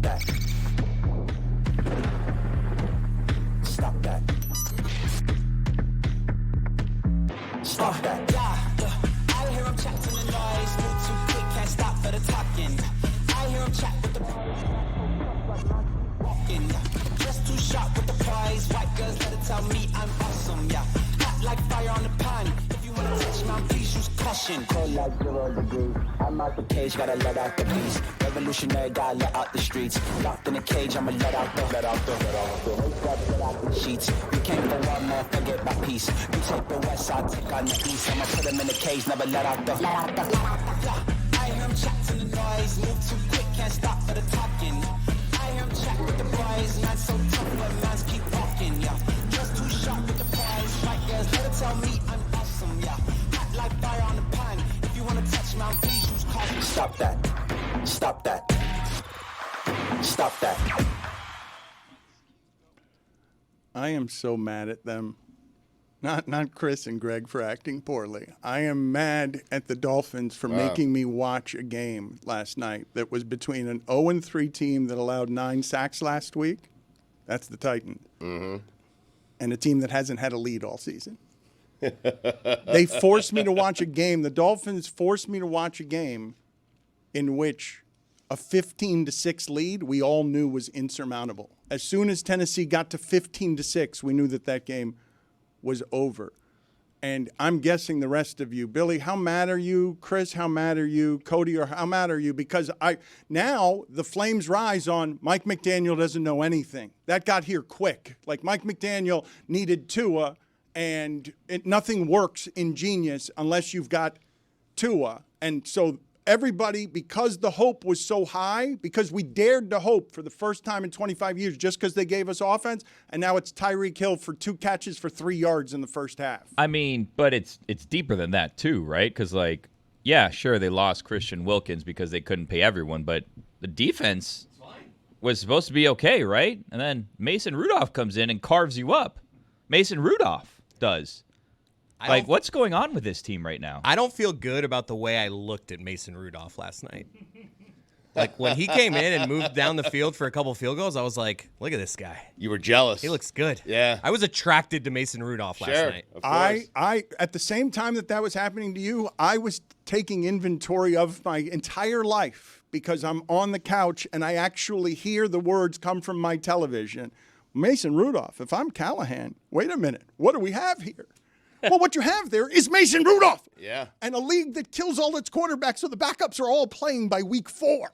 that. Stop that. Stop that. I hear him chat to the noise. Move too quick, can't stop for the talking. I hear him chat with the walking. Just too sharp with the prize. White girls let it tell me I'm awesome, yeah. Hot like fire on the pan. If you wanna touch my please use caution. Cold like 0 degrees. I'm out the cage, gotta let out the beast. Revolutionary, gotta let out the streets. Locked in a cage, I'ma let out the sheets. We came for one, man, forget my peace. You take the west, I'll take on the east. I'ma put them in the cage, never let out the. I hear him chat to the noise. Move too quick, can't stop for the talking. I hear him chat with the boys. Man so tough, but mans keep walking, yeah. Just too sharp with the prize. White girls, let it tell me I'm awesome, yeah. Hot like fire on the pan. If you wanna touch my please use caution. Stop that. Stop that. Stop that. I am so mad at them. Not Chris and Greg for acting poorly. I am mad at the Dolphins for making me watch a game last night that was between an 0-3 team that allowed 9 sacks last week. That's the Titans. Mm-hmm. And a team that hasn't had a lead all season. They forced me to watch a game. The Dolphins forced me to watch a game in which a 15-6 lead we all knew was insurmountable. As soon as Tennessee got to 15-6, we knew that game was over. And I'm guessing the rest of you, Billy, how mad are you? Chris, how mad are you? Cody, or how mad are you? Because now the flames rise on Mike McDaniel doesn't know anything. That got here quick. Like Mike McDaniel needed Tua, and nothing works in Genius unless you've got Tua. And so everybody, because the hope was so high, because we dared to hope for the first time in 25 years just because they gave us offense, and now it's Tyreek Hill for 2 catches for 3 yards in the first half. I mean, but it's deeper than that too, right? Because, like, yeah, sure, they lost Christian Wilkins because they couldn't pay everyone, but the defense was supposed to be okay, right? And then Mason Rudolph comes in and carves you up. Mason Rudolph does. Like, what's going on with this team right now? I don't feel good about the way I looked at Mason Rudolph last night. Like, when he came in and moved down the field for a couple field goals, I was like, look at this guy. You were jealous. He looks good. Yeah. I was attracted to Mason Rudolph last night. Of course. I at the same time that was happening to you, I was taking inventory of my entire life because I'm on the couch and I actually hear the words come from my television. Mason Rudolph, if I'm Callahan, wait a minute, what do we have here? Well, what you have there is Mason Rudolph. Yeah. And a league that kills all its quarterbacks, so the backups are all playing by week 4.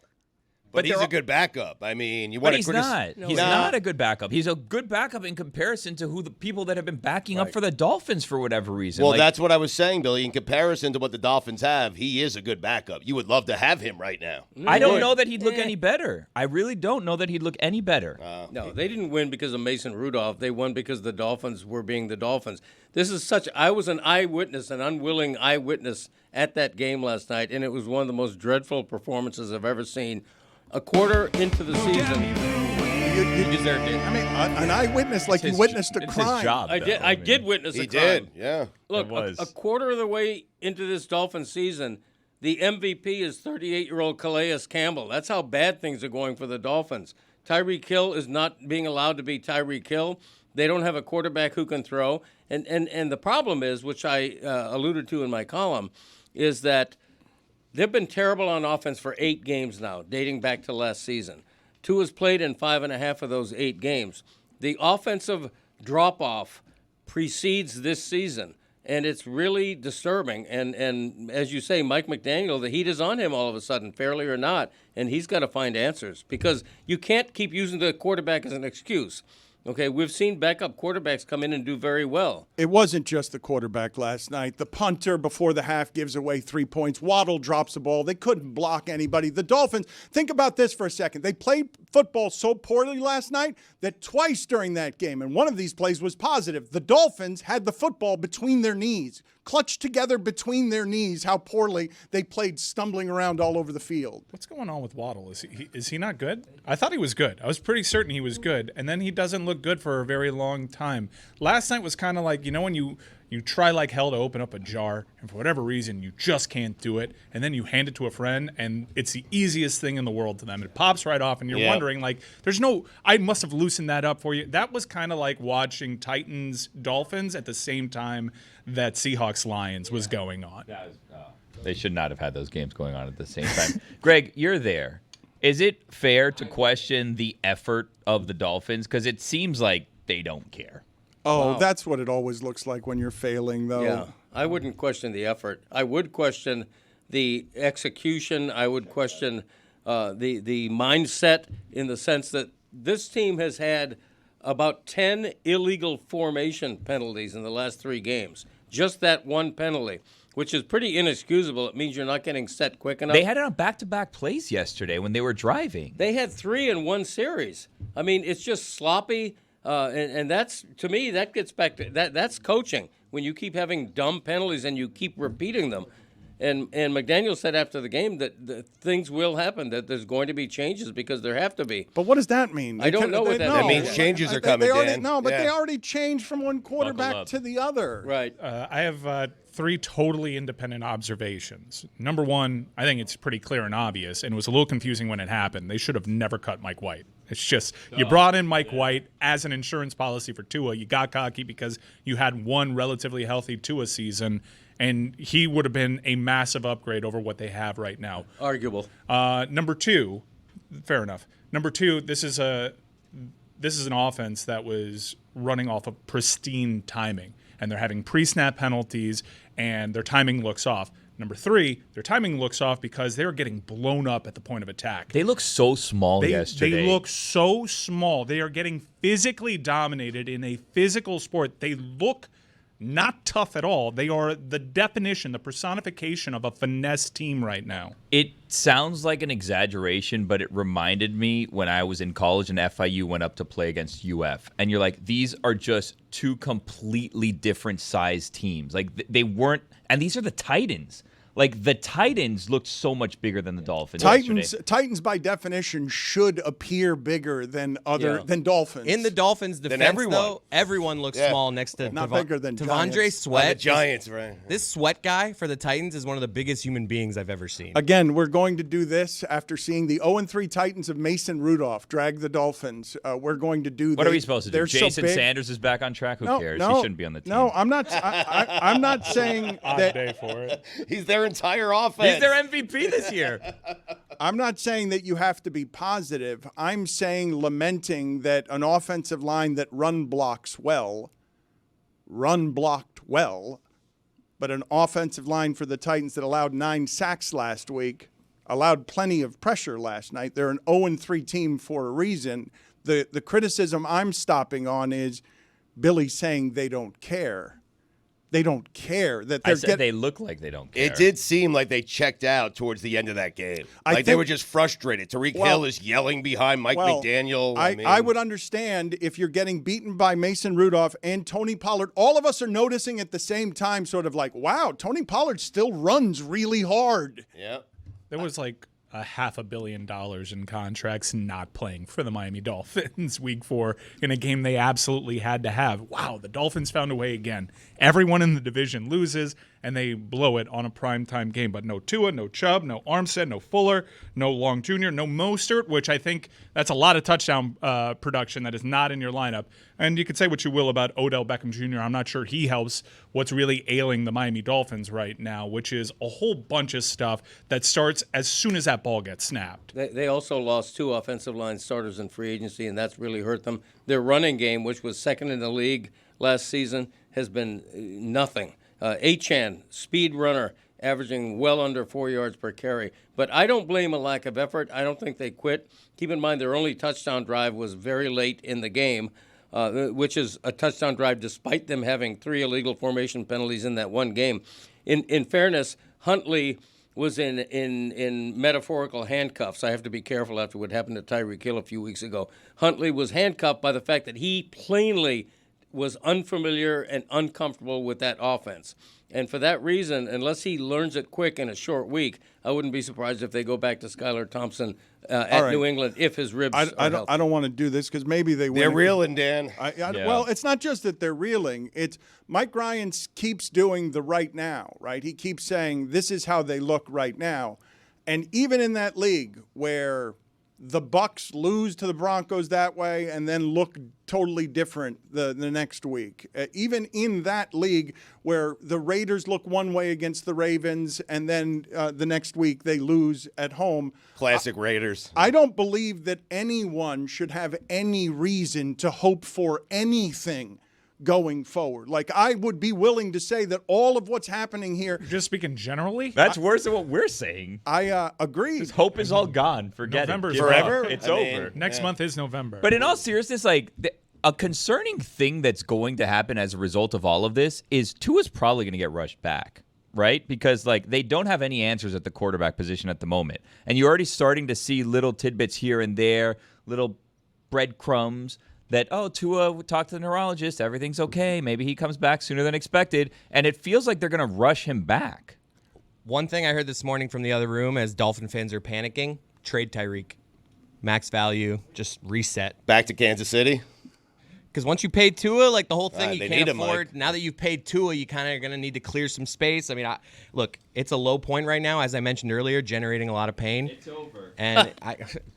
But he's a good backup. I mean, you want to criticize. He's not a good backup. He's a good backup in comparison to who the people that have been backing up for the Dolphins for whatever reason. Well, that's what I was saying, Billy. In comparison to what the Dolphins have, he is a good backup. You would love to have him right now. I don't know that he'd look any better. I really don't know that he'd look any better. No, they didn't win because of Mason Rudolph. They won because the Dolphins were being the Dolphins. I was an eyewitness, an unwilling eyewitness at that game last night, and it was one of the most dreadful performances I've ever seen. A quarter into the season, You deserved it. I mean, an eyewitness like you witnessed a crime. His job, I did witness a crime. He did, yeah. Look, a quarter of the way into this Dolphins season, the MVP is 38-year-old Calais Campbell. That's how bad things are going for the Dolphins. Tyreek Hill is not being allowed to be Tyreek Hill. They don't have a quarterback who can throw. And the problem is, which I alluded to in my column, is that they've been terrible on offense for 8 games now, dating back to last season. Tua's played in 5.5 of those 8 games. The offensive drop-off precedes this season, and it's really disturbing. And as you say, Mike McDaniel, the heat is on him all of a sudden, fairly or not, and he's got to find answers because you can't keep using the quarterback as an excuse. Okay, we've seen backup quarterbacks come in and do very well. It wasn't just the quarterback last night. The punter before the half gives away 3 points. Waddle drops the ball. They couldn't block anybody. The Dolphins, think about this for a second. They played football so poorly last night that twice during that game, and one of these plays was positive, the Dolphins had the football between their knees, clutched together between their knees, how poorly they played, stumbling around all over the field. What's going on with Waddle? Is he not good? I thought he was good. I was pretty certain he was good, and then he doesn't look good for a very long time. Last night was kind of like, when you You try like hell to open up a jar, and for whatever reason, you just can't do it. And then you hand it to a friend, and it's the easiest thing in the world to them. It pops right off, and you're wondering, like, I must have loosened that up for you. That was kind of like watching Titans-Dolphins at the same time that Seahawks-Lions was going on. They should not have had those games going on at the same time. Greg, you're there. Is it fair to question the effort of the Dolphins? Because it seems like they don't care. Oh, that's what it always looks like when you're failing, though. Yeah, I wouldn't question the effort. I would question the execution. I would question the mindset in the sense that this team has had about 10 illegal formation penalties in the last 3 games. Just that one penalty, which is pretty inexcusable. It means you're not getting set quick enough. They had it on back-to-back plays yesterday when they were driving. They had 3 in one series. I mean, it's just sloppy. And that's, to me, that gets back to that's coaching. When you keep having dumb penalties and you keep repeating them. And McDaniel said after the game that things will happen, that there's going to be changes because there have to be. But what does that mean? I don't know what that means. That means changes are coming, Dan. No, but they already changed from one quarterback to the other. Right. I have 3 totally independent observations. Number one, I think it's pretty clear and obvious, and it was a little confusing when it happened. They should have never cut Mike White. It's just you brought in Mike White as an insurance policy for Tua. You got cocky because you had one relatively healthy Tua season, and he would have been a massive upgrade over what they have right now. Arguable. Number 2, fair enough. Number 2, this is an offense that was running off of pristine timing, and they're having pre-snap penalties, and their timing looks off. Number 3, their timing looks off because they're getting blown up at the point of attack. They look so small yesterday. They look so small. They are getting physically dominated in a physical sport. They look not tough at all. They are the definition, the personification of a finesse team right now. It sounds like an exaggeration, but it reminded me when I was in college and FIU went up to play against UF. And you're like, these are just 2 completely different sized teams. Like, they weren't, and these are the Titans. Like, the Titans looked so much bigger than the Dolphins yesterday. Titans, by definition, should appear bigger than Dolphins. In the Dolphins' defense, though, everyone looks small next to Not bigger than Devondre Giants. Sweat. The Giants, right? This Sweat guy for the Titans is one of the biggest human beings I've ever seen. Again, we're going to do this after seeing the 0-3 Titans of Mason Rudolph drag the Dolphins. We're going to do. What are we supposed to do? They're Jason so big. Sanders is back on track. Who cares? He shouldn't be on the team. No, I'm not. I'm not saying Odd that. day for it. He's their entire offense. He's their MVP this year. I'm not saying that you have to be positive. I'm saying lamenting that an offensive line that blocked well, but an offensive line for the Titans that allowed 9 sacks last week, allowed plenty of pressure last night. They're an 0-3 team for a reason. The criticism I'm stopping on is Billy saying they don't care. They don't care that they're they look like they don't care. It did seem like they checked out towards the end of that game. They were just frustrated. Tariq Hill is yelling behind Mike McDaniel. I would understand if you're getting beaten by Mason Rudolph and Tony Pollard. All of us are noticing at the same time, sort of like, wow, Tony Pollard still runs really hard. Yeah. There was like $500 million in contracts not playing for the Miami Dolphins week 4 in a game they absolutely had to have. Wow, the Dolphins found a way again. Everyone in the division loses, and they blow it on a primetime game. But no Tua, no Chubb, no Armstead, no Fuller, no Long Jr., no Mostert, which I think that's a lot of touchdown production that is not in your lineup. And you could say what you will about Odell Beckham Jr. I'm not sure he helps what's really ailing the Miami Dolphins right now, which is a whole bunch of stuff that starts as soon as that ball gets snapped. They also lost 2 offensive line starters in free agency, and that's really hurt them. Their running game, which was second in the league last season, has been nothing. Achane, speed runner, averaging well under 4 yards per carry. But I don't blame a lack of effort. I don't think they quit. Keep in mind their only touchdown drive was very late in the game, which is a touchdown drive despite them having 3 illegal formation penalties in that one game. In fairness, Huntley was in metaphorical handcuffs. I have to be careful after what happened to Tyreek Hill a few weeks ago. Huntley was handcuffed by the fact that he plainly was unfamiliar and uncomfortable with that offense. And for that reason, unless he learns it quick in a short week, I wouldn't be surprised if they go back to Skylar Thompson at New England if his ribs are healthy. I don't want to do this because maybe they win. They're reeling, Dan. Well, it's not just that they're reeling. It's Mike Ryan keeps doing the right now, right? He keeps saying this is how they look right now. And even in that league where the Bucs lose to the Broncos that way and then look totally different the next week. Even in that league where the Raiders look one way against the Ravens and then the next week they lose at home. Classic Raiders. I don't believe that anyone should have any reason to hope for anything going forward. Like, I would be willing to say that all of what's happening here. Just speaking generally? That's worse than what we're saying. I agree. This hope is all gone. Forget November's it. forever? It's I over. mean, Next month is November. But in all seriousness, like a concerning thing that's going to happen as a result of all of this is Tua's probably going to get rushed back, right? Because like they don't have any answers at the quarterback position at the moment. And you're already starting to see little tidbits here and there, little breadcrumbs that, Tua talked to the neurologist, everything's okay. Maybe he comes back sooner than expected. And it feels like they're going to rush him back. One thing I heard this morning from the other room as Dolphin fans are panicking, trade Tyreek. Max value, just reset. Back to Kansas City. Because once you pay Tua, like the whole thing you they can't need him, afford. Mike. Now that you've paid Tua, you kind of are going to need to clear some space. I mean, look, it's a low point right now, as I mentioned earlier, generating a lot of pain. It's over. And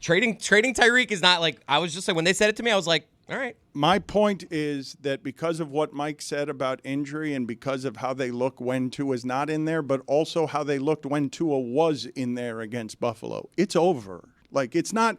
trading Tyreek is not like, I was just like, when they said it to me, I was like, all right. My point is that because of what Mike said about injury and because of how they look when Tua's not in there, but also how they looked when Tua was in there against Buffalo, it's over. Like, it's not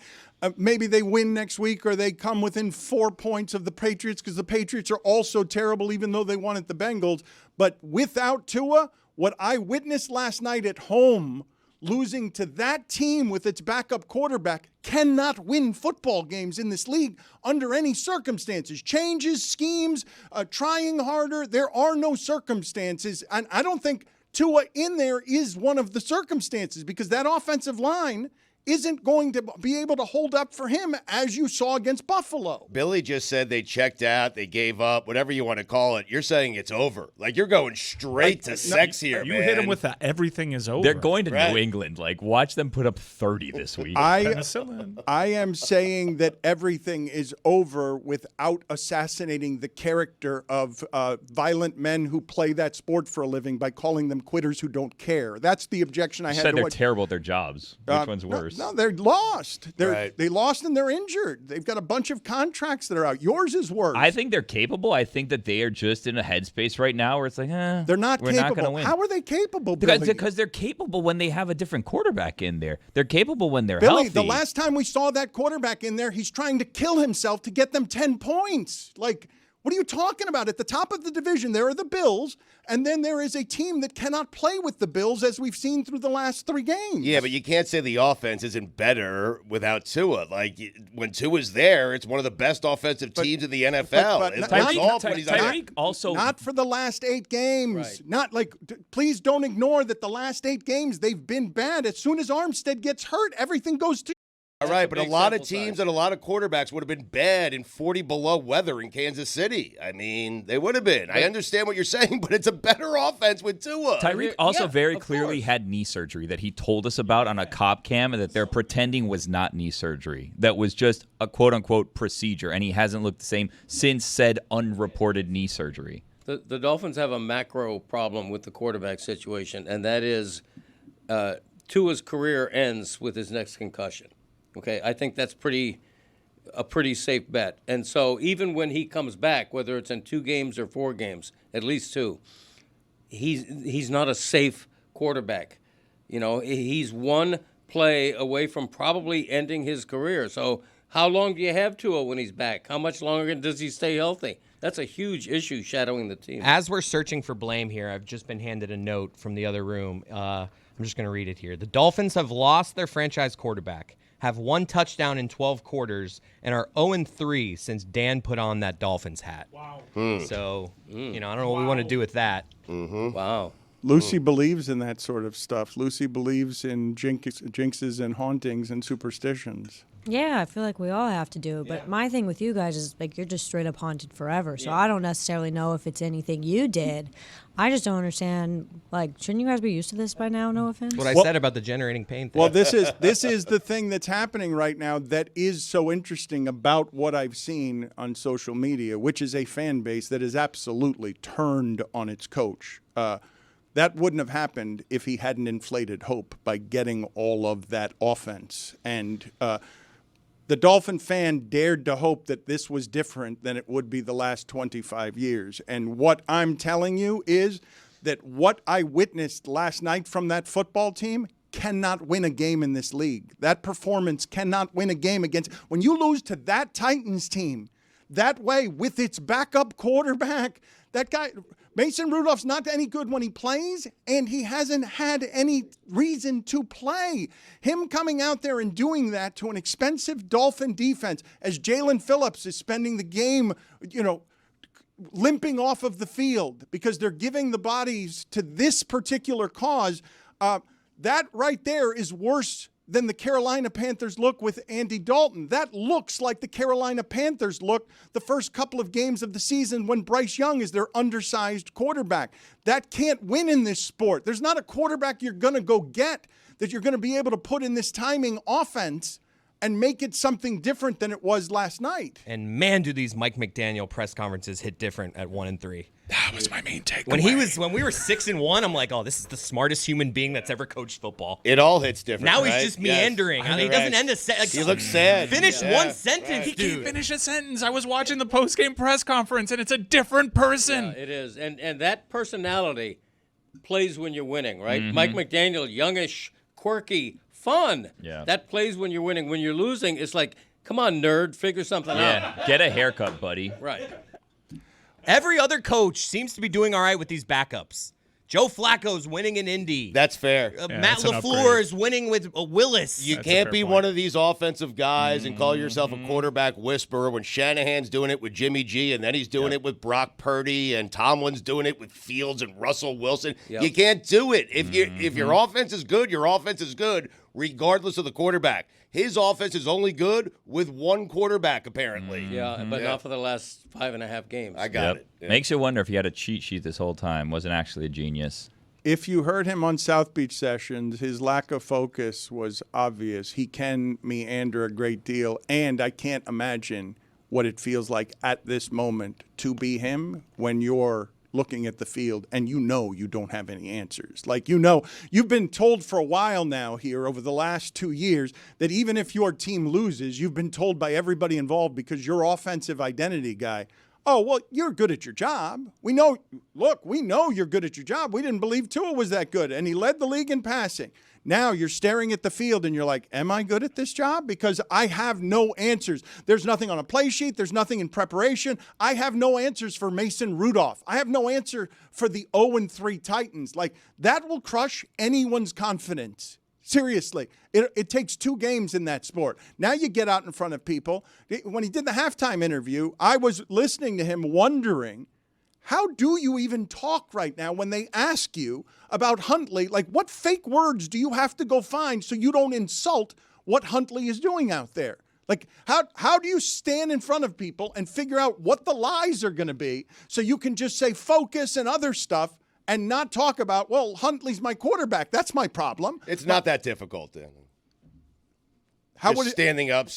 maybe they win next week or they come within 4 points of the Patriots because the Patriots are also terrible even though they won at the Bengals. But without Tua, what I witnessed last night at home, losing to that team with its backup quarterback, cannot win football games in this league under any circumstances. Changes, schemes, trying harder. There are no circumstances. And I don't think Tua in there is one of the circumstances because that offensive line isn't going to be able to hold up for him as you saw against Buffalo. Billy just said they checked out, they gave up, whatever you want to call it. You're saying it's over. Like, you're going straight to sex here, you man. hit him with the everything is over. They're going to Right. New England. Like, watch them put up 30 this week. Penicillin. I am saying that everything is over without assassinating the character of violent men who play that sport for a living by calling them quitters who don't care. That's the objection I You had said to they're what terrible at their jobs. Which one's worse? No, they're lost. Right. They lost and they're injured. They've got a bunch of contracts that are out. Yours is worse. I think they're capable. I think that they are just in a headspace right now where it's like, they're not we're capable. not going to win. How are they capable, Billy? Because they're capable when they have a different quarterback in there. They're capable when they're Billy, healthy. the last time we saw that quarterback in there, he's trying to kill himself to get them 10 points. Like, what are you talking about? At the top of the division, there are the Bills, and then there is a team that cannot play with the Bills, as we've seen through the last 3 games. Yeah, but you can't say the offense isn't better without Tua. Like, when Tua's there, it's one of the best offensive teams in the NFL. but It not- looks off when he's on Tyreek also Not for the last 8 games. Right. Not like, please don't ignore that the last 8 games, they've been bad. As soon as Armstead gets hurt, everything goes to. All right, but a big lot of sample teams size. and a lot of quarterbacks would have been bad in 40 below weather in Kansas City. I mean, they would have been. I understand what you're saying, but it's a better offense with Tua. Tyreek also Yeah, very of clearly course. had knee surgery that he told us about on a cop cam and that they're pretending was not knee surgery. That was just a quote-unquote procedure, and he hasn't looked the same since said unreported knee surgery. The Dolphins have a macro problem with the quarterback situation, and that is Tua's career ends with his next concussion. Okay, I think that's a pretty safe bet. And so even when he comes back, whether it's in 2 games or 4 games, at least 2, he's not a safe quarterback. You know, he's one play away from probably ending his career. So how long do you have Tua when he's back? How much longer does he stay healthy? That's a huge issue shadowing the team. As we're searching for blame here, I've just been handed a note from the other room. I'm just going to read it here. The Dolphins have lost their franchise quarterback, have 1 touchdown in 12 quarters, and are 0-3 since Dan put on that Dolphins hat. Wow. So, I don't know what we want to do with that. Wow. Lucy believes in that sort of stuff. Lucy believes in jinxes and hauntings and superstitions. Yeah, I feel like we all have to do it. But my thing with you guys is, like, you're just straight up haunted forever. So I don't necessarily know if it's anything you did. I just don't understand. Like, shouldn't you guys be used to this by now? No offense. What I said about the generating pain thing. Well, this is the thing that's happening right now that is so interesting about what I've seen on social media, which is a fan base that is absolutely turned on its coach. That wouldn't have happened if he hadn't inflated hope by getting all of that offense. And the Dolphin fan dared to hope that this was different than it would be the last 25 years. And what I'm telling you is that what I witnessed last night from that football team cannot win a game in this league. That performance cannot win a game against. When you lose to that Titans team that way with its backup quarterback, that guy, Mason Rudolph's not any good when he plays, and he hasn't had any reason to play. Him coming out there and doing that to an expensive Dolphin defense as Jalen Phillips is spending the game, limping off of the field because they're giving the bodies to this particular cause, that right there is worse than the Carolina Panthers look with Andy Dalton. That looks like the Carolina Panthers looked the first couple of games of the season when Bryce Young is their undersized quarterback. That can't win in this sport. There's not a quarterback you're going to go get that you're going to be able to put in this timing offense and make it something different than it was last night. And man, do these Mike McDaniel press conferences hit different at 1-3. That was my main takeaway. When we were 6-1, I'm like, oh, this is the smartest human being that's ever coached football. It all hits different. Now right? he's just meandering. Yes. He doesn't end a sentence. He looks sad. Finish one sentence, He dude. can't finish a sentence. I was watching the post-game press conference, and it's a different person. Yeah, it is. And that personality plays when you're winning, right? Mike McDaniel, youngish, quirky, fun. Yeah. That plays when you're winning. When you're losing, it's like, come on, nerd, figure something out. Yeah, get a haircut, buddy. Right. Every other coach seems to be doing all right with these backups. Joe Flacco's winning in Indy. That's fair. Yeah, Matt that's an LaFleur upgrade. is winning with Willis. You That's a can't fair be point. one of these offensive guys and call yourself a quarterback whisperer when Shanahan's doing it with Jimmy G and then he's doing it with Brock Purdy and Tomlin's doing it with Fields and Russell Wilson. Yep. You can't do it. If your offense is good, your offense is good regardless of the quarterback. His offense is only good with one quarterback, apparently. Yeah, but not for the last 5.5 games. I got it. Yeah. Makes you wonder if he had a cheat sheet this whole time. Wasn't actually a genius. If you heard him on South Beach Sessions, his lack of focus was obvious. He can meander a great deal, and I can't imagine what it feels like at this moment to be him when you're looking at the field and you don't have any answers. Like, you've been told for a while now here over the last 2 years that even if your team loses, you've been told by everybody involved because your offensive identity guy, oh, well, you're good at your job. We know you're good at your job. We didn't believe Tua was that good, and he led the league in passing. Now you're staring at the field, and you're like, am I good at this job? Because I have no answers. There's nothing on a play sheet. There's nothing in preparation. I have no answers for Mason Rudolph. I have no answer for the 0-3 Titans. Like, that will crush anyone's confidence. Seriously, it takes 2 games in that sport. Now you get out in front of people. When he did the halftime interview, I was listening to him wondering, how do you even talk right now when they ask you about Huntley? Like, what fake words do you have to go find so you don't insult what Huntley is doing out there? Like, how do you stand in front of people and figure out what the lies are going to be so you can just say focus and other stuff and not talk about, well, Huntley's my quarterback. That's my problem. It's not that difficult, then. How Just would it, standing up,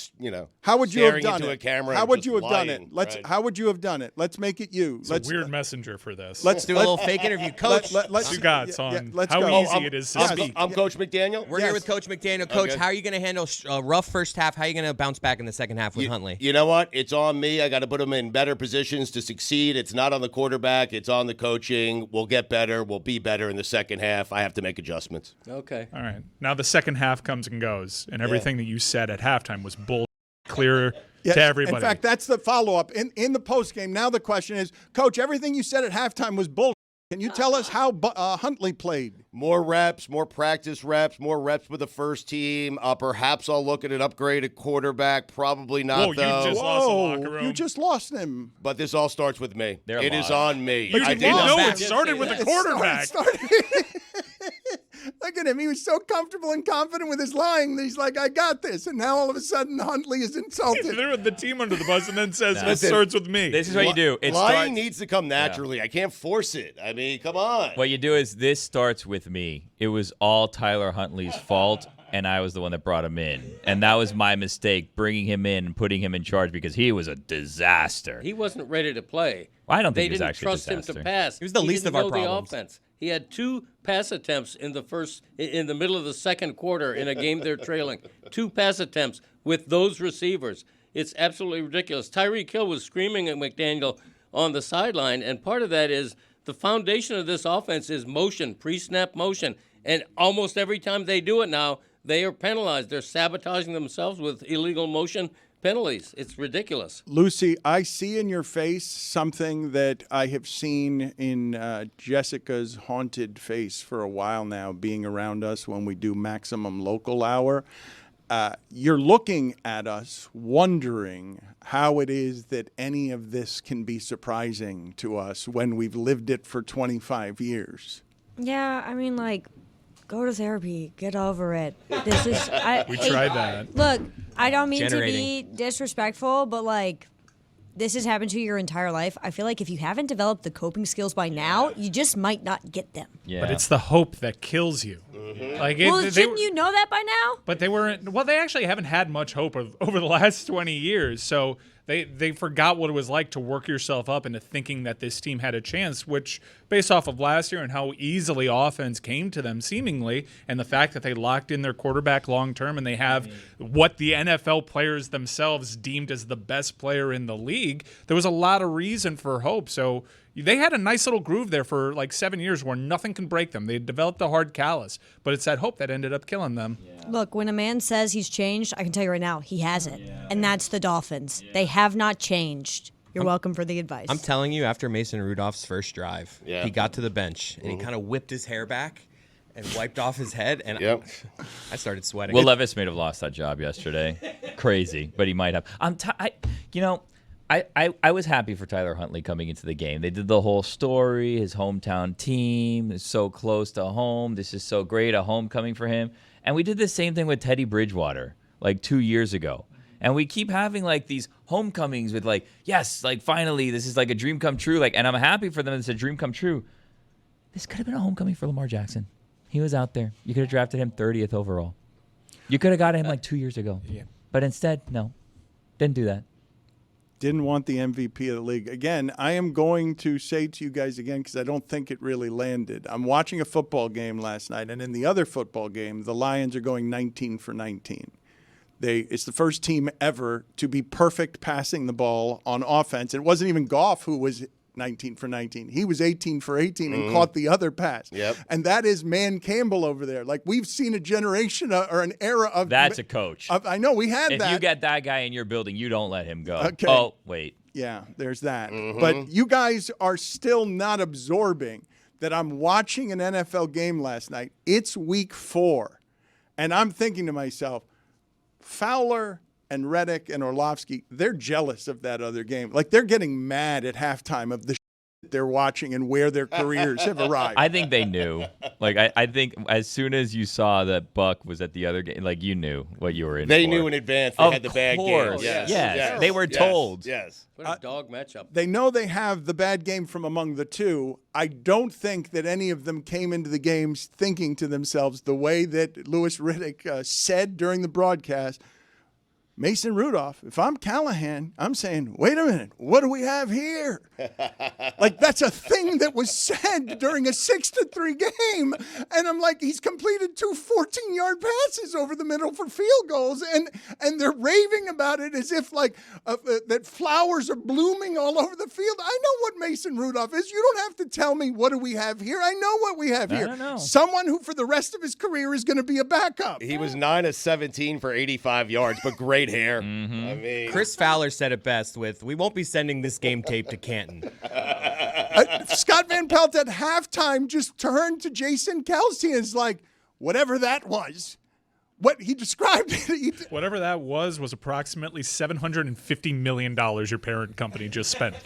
how would you have staring done into it? a camera. How and would just you have done lying, it? right? How would you have done it? Let's make it you. It's a weird messenger for this. Let's do a little fake interview. Coach, Stugotz on how go. easy it is to Yes. speak. I'm Coach McDaniel. we're here with Coach McDaniel. Coach, Okay. how are you going to handle a rough first half? How are you going to bounce back in the second half with Huntley? You know what? It's on me. I got to put them in better positions to succeed. It's not on the quarterback. It's on the coaching. We'll get better. We'll be better in the second half. I have to make adjustments. Okay. All right. Now the second half comes and goes, and everything that you said at halftime was clear Yes. to everybody. In fact, that's the follow-up. In the postgame, now the question is, Coach, everything you said at halftime was bull. Can you tell us how Huntley played? More reps, more practice reps, more reps with the first team. Perhaps I'll look at an upgrade at quarterback. Probably not, Whoa, though. you just lost the locker room. You just lost him. But this all starts with me. They're It is lost. on me. But I you did didn't not- know it started with the quarterback. Look at him. He was so comfortable and confident with his lying that he's like, I got this. And now all of a sudden, Huntley is He insulted. threw the team under the bus and then says, it Listen, starts with me. This is what you do. It Lying starts, needs to come naturally. I can't force it. I mean, come on. what you do is this starts with me. It was all Tyler Huntley's fault, and I was the one that brought him in. And that was my mistake, bringing him in and putting him in charge because he was a disaster. He wasn't ready to play. Well, I don't think They he was didn't actually a trust him disaster. to pass. He was the least didn't of our know problems. The offense. He had 2 pass attempts in the middle of the second quarter in a game they're trailing. 2 pass attempts with those receivers. It's absolutely ridiculous. Tyreek Hill was screaming at McDaniel on the sideline, and part of that is the foundation of this offense is motion, pre-snap motion. And almost every time they do it now, they are penalized. They're sabotaging themselves with illegal motion penalties. It's ridiculous. Lucy, I see in your face something that I have seen in Jessica's haunted face for a while now, being around us when we do Maximum Local Hour. You're looking at us, wondering how it is that any of this can be surprising to us when we've lived it for 25 years. Yeah, I mean, like, go to therapy. Get over it. This is. We tried that. Look, I don't mean to be Generating. disrespectful, but like, this has happened to you your entire life. I feel like if you haven't developed the coping skills by now, you just might not get them. Yeah. But it's the hope that kills you. Like Well, shouldn't you know that by now? But they weren't. Well, they actually haven't had much hope over the last 20 years. So they forgot what it was like to work yourself up into thinking that this team had a chance, which, based off of last year and how easily offense came to them seemingly, and the fact that they locked in their quarterback long term and they have what the NFL players themselves deemed as the best player in the league, there was a lot of reason for hope. So they had a nice little groove there for like 7 years where nothing can break them. They developed a hard callus, but it's that hope that ended up killing them. Look, when a man says he's changed, I can tell you right now, he hasn't. And that's the Dolphins. They have not changed. You're welcome for the advice. I'm telling you, after Mason Rudolph's first drive, Yeah. he got to the bench and he kind of whipped his hair back and wiped off his head, and Yep. I started sweating. Will Levis may have lost that job yesterday. Crazy, but he might have. I was happy for Tyler Huntley coming into the game. They did the whole story. His hometown team is so close to home. This is so great, a homecoming for him. And we did the same thing with Teddy Bridgewater like 2 years ago. And we keep having like these homecomings with like, yes, like finally this is like a dream come true. Like, and I'm happy for them. It's a dream come true. This could have been a homecoming for Lamar Jackson. He was out there. You could have drafted him 30th overall. You could have got him like 2 years ago. Yeah. But instead, no, didn't do that. Didn't want the MVP of the league. Again, I am going to say to you guys again, because I don't think it really landed. I'm watching a football game last night, and in the other football game, the Lions are going 19 for 19. It's the first team ever to be perfect passing the ball on offense. It wasn't even Goff who was 19 for 19. He was 18 for 18 and caught the other pass. Yep. And that is Man Campbell over there. Like, we've seen a generation or an era of... That's a coach. I know, we had If that. you get that guy in your building, you don't let him go. Okay. Oh, wait. Yeah, there's that. But you guys are still not absorbing that I'm watching an NFL game last night. It's week 4. And I'm thinking to myself, Fowler and Reddick and Orlovsky, they're jealous of that other game. Like, they're getting mad at halftime of the shit they're watching and where their careers have arrived. I think they knew. Like, I think as soon as you saw that Buck was at the other game, like, you knew what you were in They for. knew in advance they Of had the bad course. game. Yes. Yes. Yes. They were Yes. told. Yes. What a dog matchup. They know they have the bad game from among the two. I don't think that any of them came into the games thinking to themselves the way that Louis Riddick said during the broadcast, Mason Rudolph, if I'm Callahan, I'm saying, wait a minute, what do we have here? Like, that's a thing that was said during a 6-3 game. And I'm like, he's completed 2 14-yard passes over the middle for field goals. And they're raving about it as if, like, that flowers are blooming all over the field. I know what Mason Rudolph is. You don't have to tell me what do we have here. I know what we have here. don't know. Someone who, for the rest of his career, is going to be a backup. He was 9 of 17 for 85 yards, but great hair. I mean, Chris Fowler said it best with, "We won't be sending this game tape to Canton." Scott Van Pelt at halftime just turned to Jason Kelsey and is like, whatever that was, what he described it. Whatever that was approximately $750 million your parent company just spent.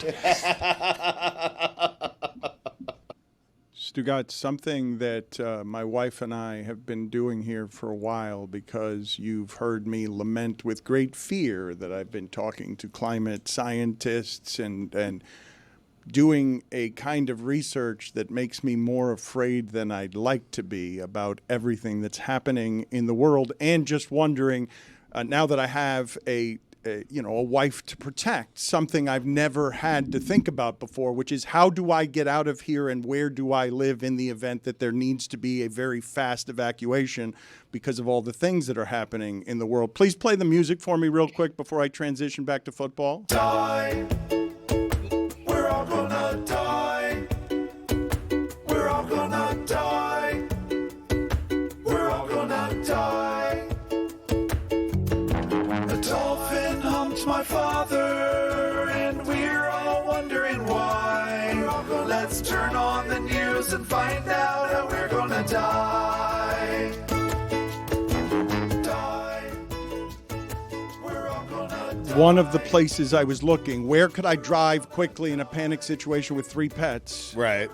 Stugotz, something that my wife and I have been doing here for a while, because you've heard me lament with great fear that I've been talking to climate scientists and doing a kind of research that makes me more afraid than I'd like to be about everything that's happening in the world, and just wondering, now that I have a wife to protect, something I've never had to think about before, which is how do I get out of here and where do I live in the event that there needs to be a very fast evacuation because of all the things that are happening in the world. Please play the music for me real quick before I transition back to football. Die. We're all gonna die. We're all gonna die. We're all gonna die. A dolphin humped my father, and we're all wondering why. Let's turn on the news and find out how we're gonna die. Die. We're all gonna die. One of the places I was looking, where could I drive quickly in a panic situation with 3 pets? Right.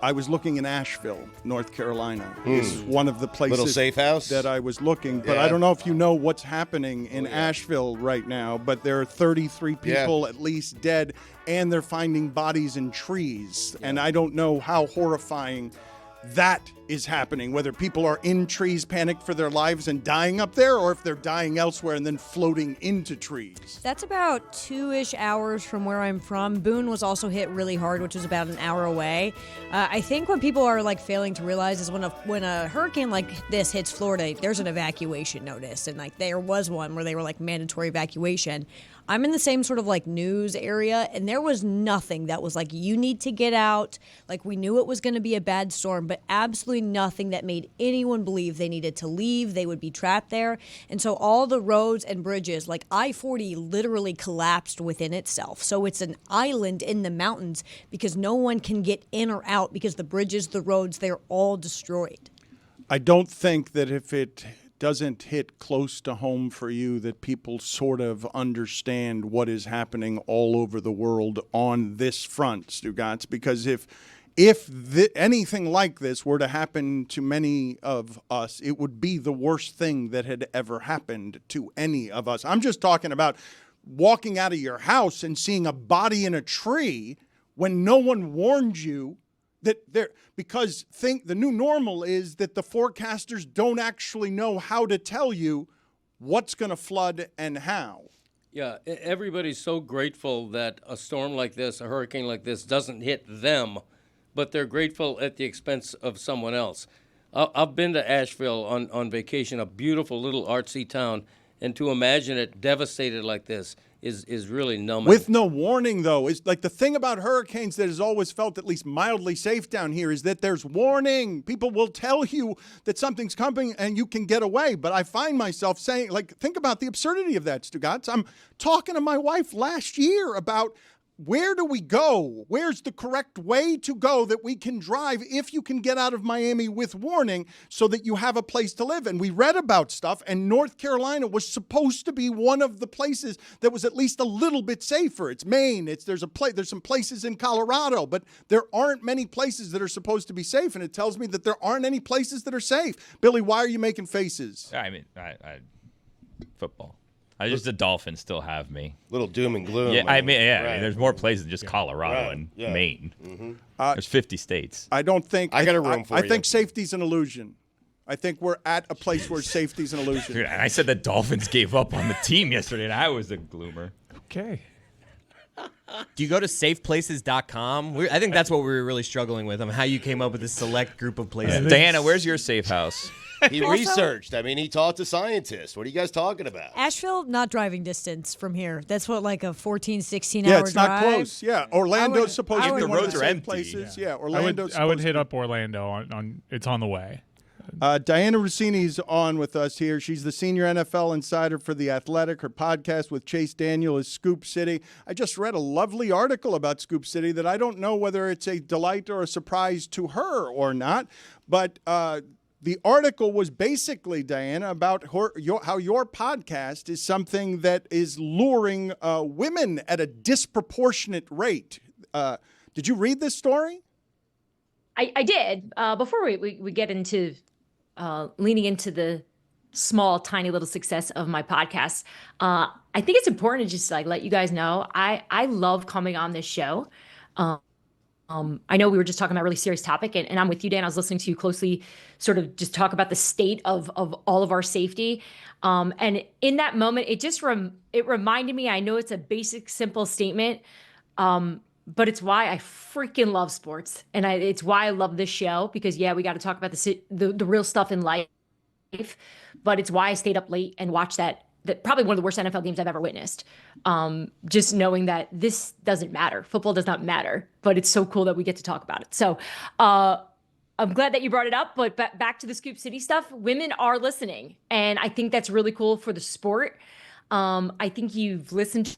I was looking in Asheville, North Carolina. Is one of the places Little safe house? that I was looking. But Yeah. I don't know if you know what's happening in Asheville right now, but there are 33 people at least dead, and they're finding bodies in trees. And I don't know how horrifying that is happening, whether people are in trees, panicked for their lives and dying up there, or if they're dying elsewhere and then floating into trees. That's about 2-ish hours from where I'm from. Boone was also hit really hard, which was about an hour away. I think what people are like failing to realize is when a hurricane like this hits Florida, there's an evacuation notice, and like there was one where they were like mandatory evacuation. I'm in the same sort of like news area, and there was nothing that was like, you need to get out. Like, we knew it was going to be a bad storm, but absolutely nothing that made anyone believe they needed to leave, they would be trapped there. And so all the roads and bridges, like I-40 literally collapsed within itself. So it's an island in the mountains because no one can get in or out because the bridges, the roads, they're all destroyed. I don't think that if it doesn't hit close to home for you that people sort of understand what is happening all over the world on this front, Stugotz, because if anything like this were to happen to many of us, it would be the worst thing that had ever happened to any of us. I'm just talking about walking out of your house and seeing a body in a tree when no one warned you that there, because the new normal is that the forecasters don't actually know how to tell you what's going to flood and how. Yeah, everybody's so grateful that a storm like this, a hurricane like this, doesn't hit them, but they're grateful at the expense of someone else. I've been to Asheville on vacation, a beautiful little artsy town, and to imagine it devastated like this is really numbing. With no warning, though, is like the thing about hurricanes that has always felt at least mildly safe down here is that there's warning. People will tell you that something's coming and you can get away. But I find myself saying, like, think about the absurdity of that, Stugotz. I'm talking to my wife last year about where do we go? Where's the correct way to go that we can drive if you can get out of Miami with warning so that you have a place to live? And we read about stuff, and North Carolina was supposed to be one of the places that was at least a little bit safer. It's Maine. There's some places in Colorado, but there aren't many places that are supposed to be safe, and it tells me that there aren't any places that are safe. Billy, why are you making faces? I mean, football. The Dolphins still have me. Little doom and gloom. Yeah, I mean, right. there's more places than just Colorado and Maine. There's 50 states. I don't think I got a room for I you. think safety's an illusion. I think we're at a place where safety's an illusion. Dude, I said the Dolphins gave up on the team yesterday, and I was a gloomer. Okay. Do you go to safeplaces.com? I think that's what we were really struggling with. How you came up with this select group of places. Diana, where's your safe house? He researched. I mean, he talked to scientists. What are you guys talking about? Asheville, not driving distance from here. That's what, like a 14, 16 hour Yeah, it's drive? not close. Yeah, Orlando's supposed to be the one of roads the are safe empty. places. Yeah. Orlando's I would hit up Orlando on it's on the way. Dianna Russini's on with us here. She's the senior NFL insider for The Athletic. Her podcast with Chase Daniel is Scoop City. I just read a lovely article about Scoop City that I don't know whether it's a delight or a surprise to her or not, but the article was basically, Dianna, about how your podcast is something that is luring women at a disproportionate rate. Did you read this story? I did. Before we get into leaning into the small, tiny little success of my podcast, I think it's important to just like let you guys know I love coming on this show. I know we were just talking about a really serious topic, and I'm with you, Dan. I was listening to you closely, sort of just talk about the state of all of our safety. And in that moment, it reminded me. I know it's a basic, simple statement. But it's why I freaking love sports, and it's why I love this show, because we got to talk about the real stuff in life, but it's why I stayed up late and watched that probably one of the worst NFL games I've ever witnessed. Just knowing that this doesn't matter, football does not matter, but it's so cool that we get to talk about it. So I'm glad that you brought it up, but back to the Scoop City stuff, women are listening, and I think that's really cool for the sport. I think you've listened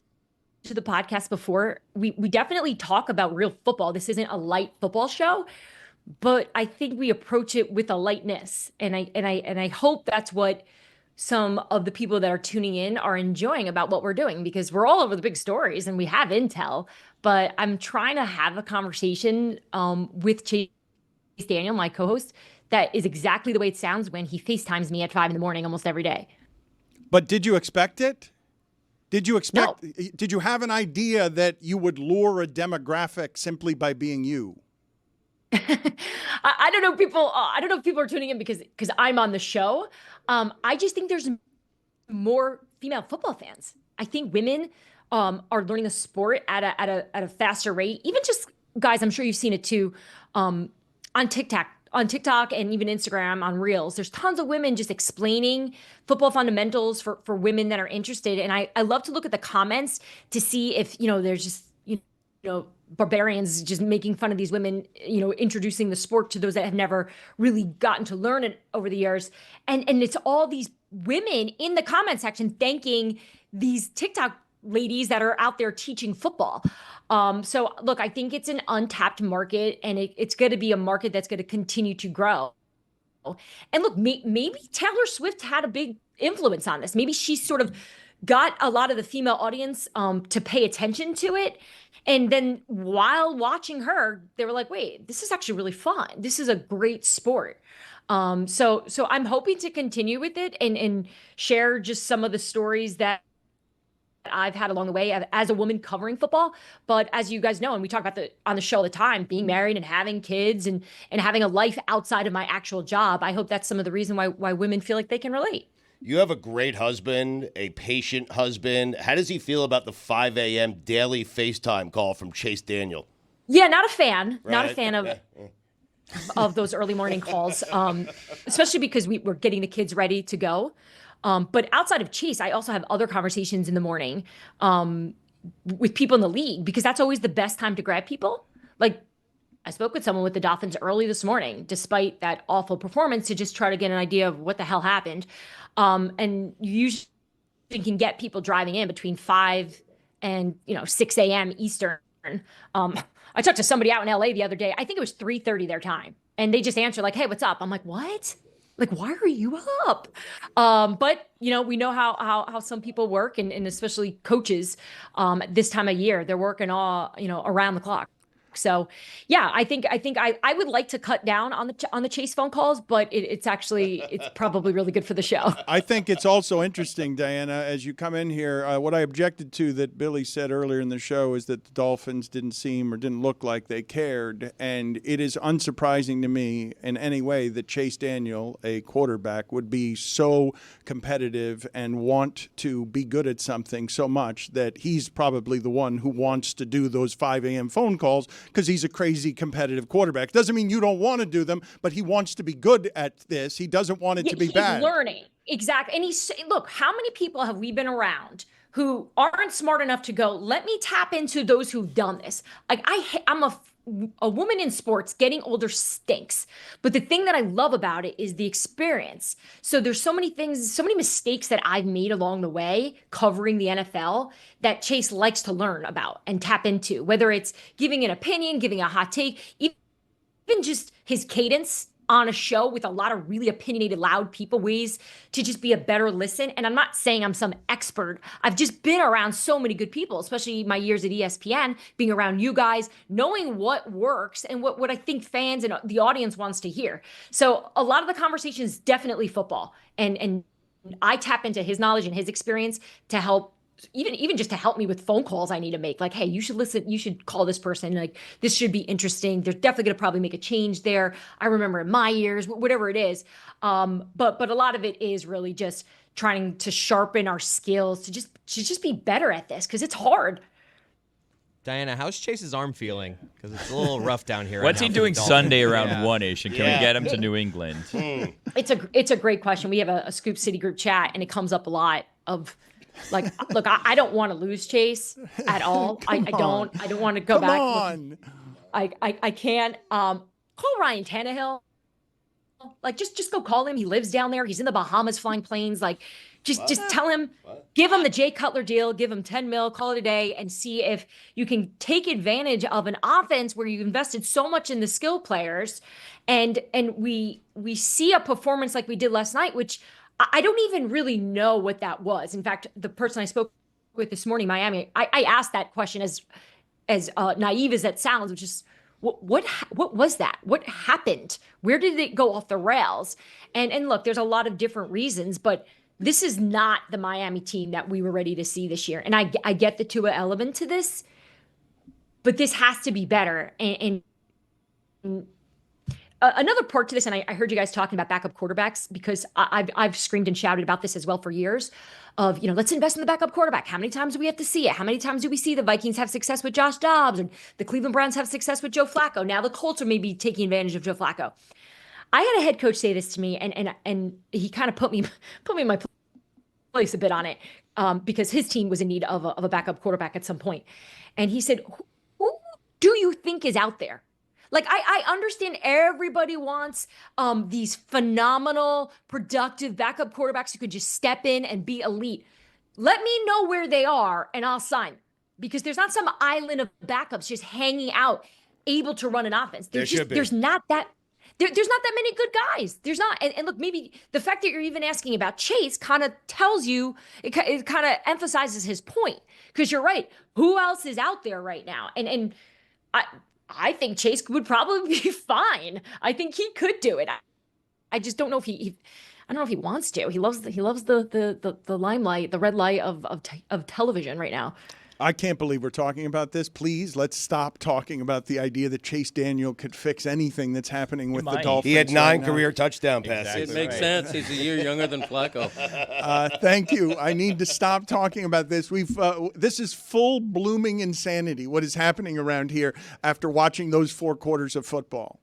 to the podcast before. We definitely talk about real football. This isn't a light football show, but I think we approach it with a lightness, and I hope that's what some of the people that are tuning in are enjoying about what we're doing, because we're all over the big stories and we have intel, but I'm trying to have a conversation with Chase Daniel, my co-host, that is exactly the way it sounds when he FaceTimes me at 5 a.m. almost every day. But did you expect it? Did you expect? No. Did you have an idea that you would lure a demographic simply by being you? I don't know. People. I don't know if people are tuning in because I'm on the show. I just think there's more female football fans. I think women are learning the sport at a faster rate. Even just guys, I'm sure you've seen it too, on TikTok and even Instagram on Reels. There's tons of women just explaining football fundamentals for women that are interested. And I love to look at the comments to see if, there's just, barbarians just making fun of these women, introducing the sport to those that have never really gotten to learn it over the years. And it's all these women in the comment section thanking these TikTok ladies that are out there teaching football. So look, I think it's an untapped market, and it's going to be a market that's going to continue to grow. And look, maybe Taylor Swift had a big influence on this. Maybe she sort of got a lot of the female audience to pay attention to it. And then while watching her, they were like, wait, this is actually really fun. This is a great sport. So I'm hoping to continue with it and share just some of the stories that I've had along the way as a woman covering football. But as you guys know, and we talk about on the show all the time, being married and having kids and having a life outside of my actual job, I hope that's some of the reason why women feel like they can relate. You have a great husband, a patient husband. How does he feel about the 5 a.m. daily FaceTime call from Chase Daniel? Yeah, not a fan. Right. Not a fan of those early morning calls, especially because we're getting the kids ready to go. But outside of Chase, I also have other conversations in the morning with people in the league, because that's always the best time to grab people. Like, I spoke with someone with the Dolphins early this morning, despite that awful performance, to just try to get an idea of what the hell happened. And you usually can get people driving in between 5 and 6 a.m. Eastern. I talked to somebody out in LA the other day. I think it was 3:30 their time, and they just answered like, "Hey, what's up?" I'm like, "What? Like, why are you up?" But we know how some people work, and especially coaches this time of year, they're working all around the clock. So yeah, I think I would like to cut down on the Chase phone calls, but it's probably really good for the show. I think it's also interesting, Dianna, as you come in here, what I objected to that Billy said earlier in the show is that the Dolphins didn't look like they cared. And it is unsurprising to me in any way that Chase Daniel, a quarterback, would be so competitive and want to be good at something so much that he's probably the one who wants to do those 5 a.m. phone calls, because he's a crazy competitive quarterback. Doesn't mean you don't want to do them, but he wants to be good at this. He doesn't want it to be bad. He's learning. Exactly. And look, how many people have we been around who aren't smart enough to go, let me tap into those who've done this? Like, I'm a a woman in sports getting older stinks. But the thing that I love about it is the experience. So there's so many things, so many mistakes that I've made along the way covering the NFL that Chase likes to learn about and tap into, whether it's giving an opinion, giving a hot take, even just his cadence on a show with a lot of really opinionated, loud people, ways to just be a better listen. And I'm not saying I'm some expert. I've just been around so many good people, especially my years at ESPN, being around you guys, knowing what works and what I think fans and the audience wants to hear. So a lot of the conversation is definitely football. And I tap into his knowledge and his experience to help, even just to help me with phone calls I need to make. Like, hey, you should listen, you should call this person. Like, this should be interesting. They're definitely going to probably make a change there. I remember in my years, whatever it is. But a lot of it is really just trying to sharpen our skills to just be better at this, because it's hard. Diana, how's Chase's arm feeling? Because it's a little rough down here. What's he doing Sunday around 1-ish, and can we get him to New England? It's a great question. We have a Scoop City group chat, and it comes up a lot of, like, look, I don't want to lose Chase at all. I don't want to go back. Come on. I can't. Call Ryan Tannehill. Like, just go call him. He lives down there. He's in the Bahamas flying planes. Like, just tell him, give him the Jay Cutler deal, give him 10 mil, call it a day, and see if you can take advantage of an offense where you invested so much in the skill players, and we see a performance like we did last night, which I don't even really know what that was. In fact, the person I spoke with this morning, Miami, I asked that question as naive as that sounds, which is, what was that? What happened? Where did it go off the rails? And look, there's a lot of different reasons, but this is not the Miami team that we were ready to see this year. And I get the Tua element to this, but this has to be better. And another part to this, and I heard you guys talking about backup quarterbacks, because I've screamed and shouted about this as well for years, of, let's invest in the backup quarterback. How many times do we have to see it? How many times do we see the Vikings have success with Josh Dobbs, and the Cleveland Browns have success with Joe Flacco? Now the Colts are maybe taking advantage of Joe Flacco. I had a head coach say this to me, and he kind of put me in my place a bit on it, because his team was in need of a backup quarterback at some point. And he said, who do you think is out there? Like, I understand everybody wants these phenomenal, productive backup quarterbacks who could just step in and be elite. Let me know where they are, and I'll sign. Because there's not some island of backups just hanging out, able to run an offense. There's not that. There's not that many good guys. There's not. And look, maybe the fact that you're even asking about Chase kind of tells you, it kind of emphasizes his point. Because you're right. Who else is out there right now? And I think Chase would probably be fine. I think he could do it. I just don't know if I don't know if he wants to. He loves the limelight, the red light of television right now. I can't believe we're talking about this. Please, let's stop talking about the idea that Chase Daniel could fix anything that's happening with the Dolphins. He had 9 career touchdown passes. It makes sense. He's a year younger than Flacco. Thank you. I need to stop talking about this. This is full blooming insanity, what is happening around here after watching those 4 quarters of football.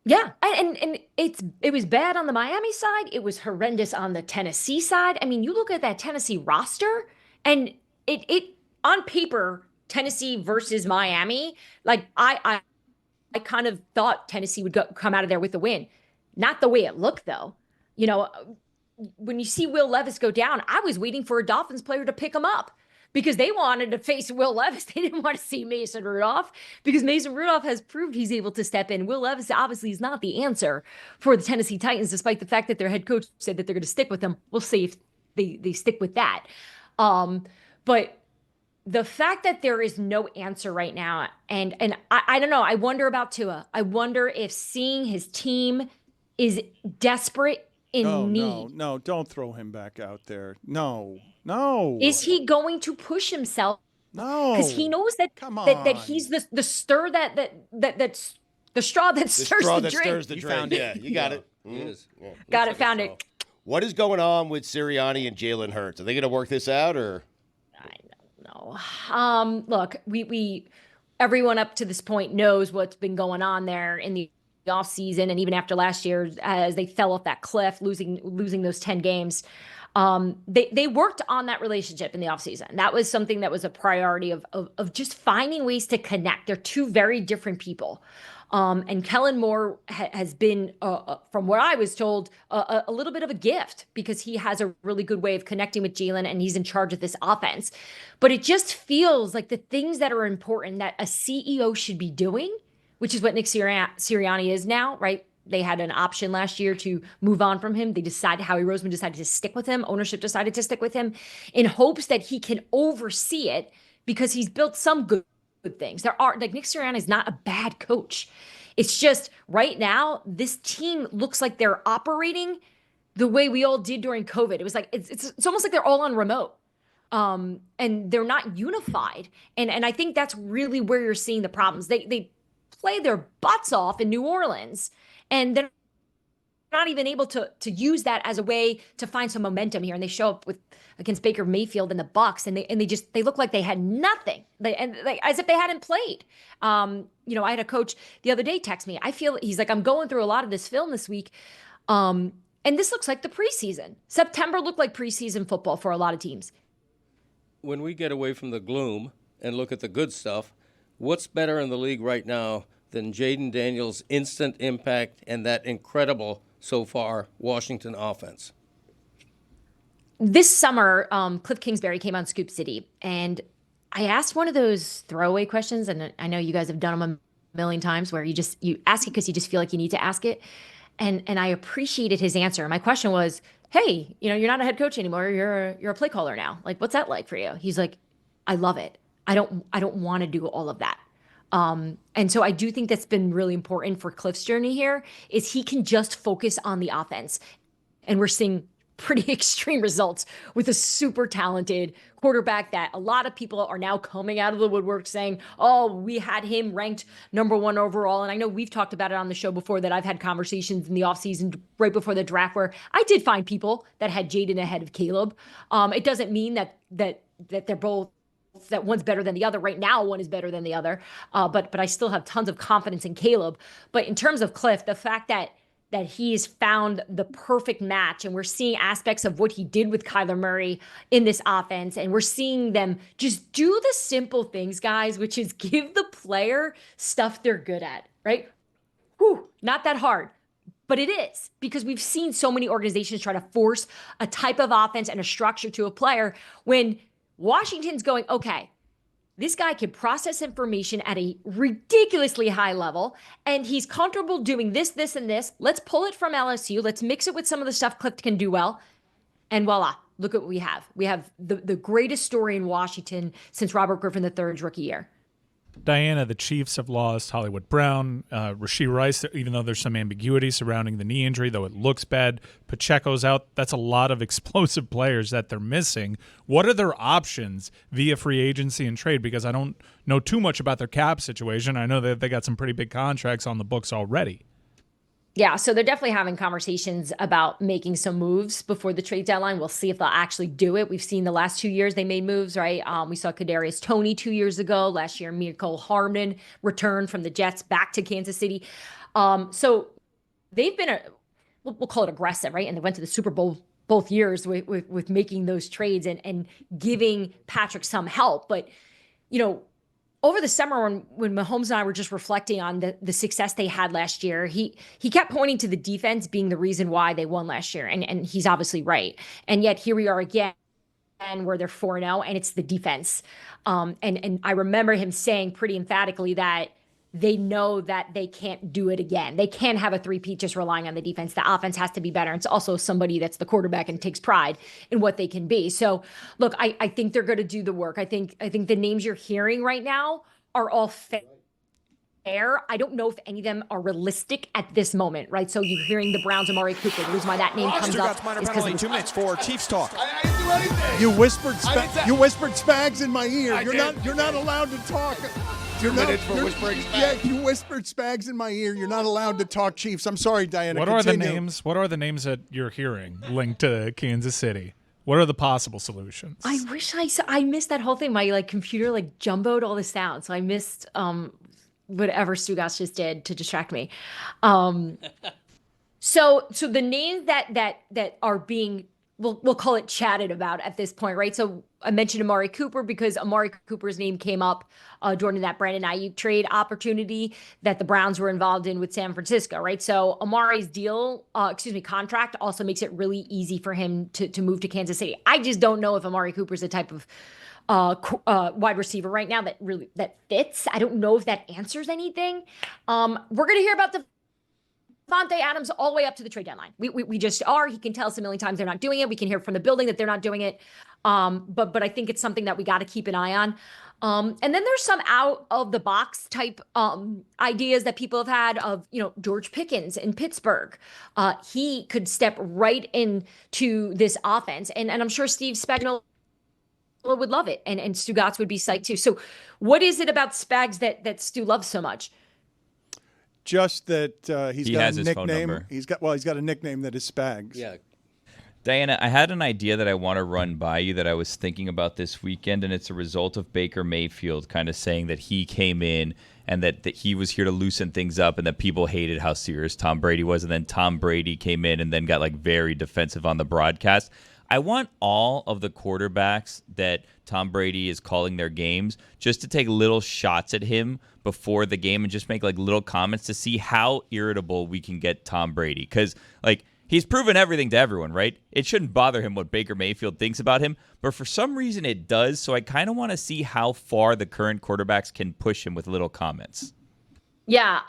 Yeah, and it was bad on the Miami side. It was horrendous on the Tennessee side. I mean, you look at that Tennessee roster, and it on paper, Tennessee versus Miami, like I kind of thought Tennessee would come out of there with the win. Not the way it looked, though. When you see Will Levis go down, I was waiting for a Dolphins player to pick him up, because they wanted to face Will Levis. They didn't want to see Mason Rudolph, because Mason Rudolph has proved he's able to step in. Will Levis obviously is not the answer for the Tennessee Titans, despite the fact that their head coach said that they're going to stick with him. We'll see if they stick with that. But the fact that there is no answer right now, and I don't know, I wonder about Tua. I wonder if seeing his team is desperate in need. No, don't throw him back out there. No. Is he going to push himself? No. Because he knows that he's the stir that's the straw that stirs the drink. Stirs the drink. Yeah, you got it. Yeah. Got it, found it. What is going on with Sirianni and Jalen Hurts? Are they going to work this out, or? Look, we everyone up to this point knows what's been going on there in the offseason and even after last year, as they fell off that cliff, losing those 10 games. They worked on that relationship in the offseason. That was something that was a priority of just finding ways to connect. They're two very different people. And Kellen Moore has been, from what I was told, a little bit of a gift because he has a really good way of connecting with Jalen and he's in charge of this offense. But it just feels like the things that are important that a CEO should be doing, which is what Nick Sirianni is now, right? They had an option last year to move on from him. Howie Roseman decided to stick with him. Ownership decided to stick with him in hopes that he can oversee it because he's built some good things. Nick Sirianni is not a bad coach. It's just right now, this team looks like they're operating the way we all did during COVID. It was like, it's almost like they're all on remote. And they're not unified. And I think that's really where you're seeing the problems. They play their butts off in New Orleans. And they're not even able to use that as a way to find some momentum here. And they show up against Baker Mayfield and the Bucs, and they look like they had nothing, as if they hadn't played. I had a coach the other day text me. He's like, I'm going through a lot of this film this week, and this looks like the preseason. September looked like preseason football for a lot of teams. When we get away from the gloom and look at the good stuff, what's better in the league right now than Jaden Daniels' instant impact and that incredible, so far, Washington offense? This summer, Cliff Kingsbury came on Scoop City, and I asked one of those throwaway questions, and I know you guys have done them a million times, where you ask it because you just feel like you need to ask it, and I appreciated his answer. My question was, hey, you're not a head coach anymore. You're a play caller now. Like, what's that like for you? He's like, I love it. I don't want to do all of that. And so I do think that's been really important for Cliff's journey here is he can just focus on the offense. And we're seeing pretty extreme results with a super talented quarterback that a lot of people are now coming out of the woodwork saying, oh, we had him ranked #1 overall. And I know we've talked about it on the show before that I've had conversations in the offseason right before the draft where I did find people that had Jaden ahead of Caleb. It doesn't mean that they're both, that one's better than the other. Right now, one is better than the other. But I still have tons of confidence in Caleb. But in terms of Cliff, the fact that he's found the perfect match, and we're seeing aspects of what he did with Kyler Murray in this offense, and we're seeing them just do the simple things, guys, which is give the player stuff they're good at, right? Whew, not that hard. But it is, because we've seen so many organizations try to force a type of offense and a structure to a player when Washington's going, okay, this guy can process information at a ridiculously high level, and he's comfortable doing this, this, and this. Let's pull it from LSU. Let's mix it with some of the stuff Cliff can do well. And voila, look at what we have. We have the greatest story in Washington since Robert Griffin III's rookie year. Dianna, the Chiefs have lost Hollywood Brown, Rashee Rice, even though there's some ambiguity surrounding the knee injury, though it looks bad. Pacheco's out. That's a lot of explosive players that they're missing. What are their options via free agency and trade? Because I don't know too much about their cap situation. I know that they got some pretty big contracts on the books already. Yeah, so they're definitely having conversations about making some moves before the trade deadline. We'll see if they'll actually do it. We've seen the last 2 years they made moves, right? We saw Kadarius Toney 2 years ago. Last year, Mecole Hardman returned from the Jets back to Kansas City. So they've been, we'll call it aggressive, right? And they went to the Super Bowl both years with making those trades and giving Patrick some help. But, over the summer when Mahomes and I were just reflecting on the success they had last year, he kept pointing to the defense being the reason why they won last year. And he's obviously right. And yet here we are again where they're 4-0 and it's the defense. And I remember him saying pretty emphatically that they know that they can't do it again. They can't have a three-peat just relying on the defense. The offense has to be better. It's also somebody that's the quarterback and takes pride in what they can be. So, look, I think they're going to do the work. I think the names you're hearing right now are all fair. I don't know if any of them are realistic at this moment, right? So you're hearing the Browns, Amari Cooper. The reason why that name comes up is because of 2 minutes for Chiefs talk. I didn't do anything. You whispered Spags in my ear. You're not allowed to talk. You're minutes for whispering Spags. Yeah, you whispered Spags in my ear. You're not allowed to talk Chiefs. I'm sorry, Dianna. What are the names? What are the names that you're hearing linked to Kansas City? What are the possible solutions? I wish I missed that whole thing. My computer jumboed all this down, so I missed whatever Stugotz just did to distract me. So the names that are being, we'll call it chatted about at this point, right? So I mentioned Amari Cooper because Amari Cooper's name came up during that Brandon Ayuk trade opportunity that the Browns were involved in with San Francisco, right? So Amari's contract also makes it really easy for him to move to Kansas City. I just don't know if Amari Cooper's the type of wide receiver right now that fits. I don't know if that answers anything. We're going to hear about Devontae Adams all the way up to the trade deadline. We just are. He can tell us a million times they're not doing it. We can hear from the building that they're not doing it. But I think it's something that we got to keep an eye on. And then there's some out of the box type ideas that people have had of, George Pickens in Pittsburgh. He could step right into this offense. And I'm sure Steve Spagnuolo would love it. And Stugotz would be psyched too. So what is it about Spags that Stu loves so much? Just that he got has a his phone nickname. number. He's got a nickname that is Spags. Yeah. Diana, I had an idea that I want to run by you that I was thinking about this weekend, and it's a result of Baker Mayfield kind of saying that he came in and that he was here to loosen things up and that people hated how serious Tom Brady was, and then Tom Brady came in and then got very defensive on the broadcast. I want all of the quarterbacks that Tom Brady is calling their games just to take little shots at him before the game and just make little comments to see how irritable we can get Tom Brady. Because he's proven everything to everyone, right? It shouldn't bother him what Baker Mayfield thinks about him, but for some reason it does. So I kind of want to see how far the current quarterbacks can push him with little comments. Yeah.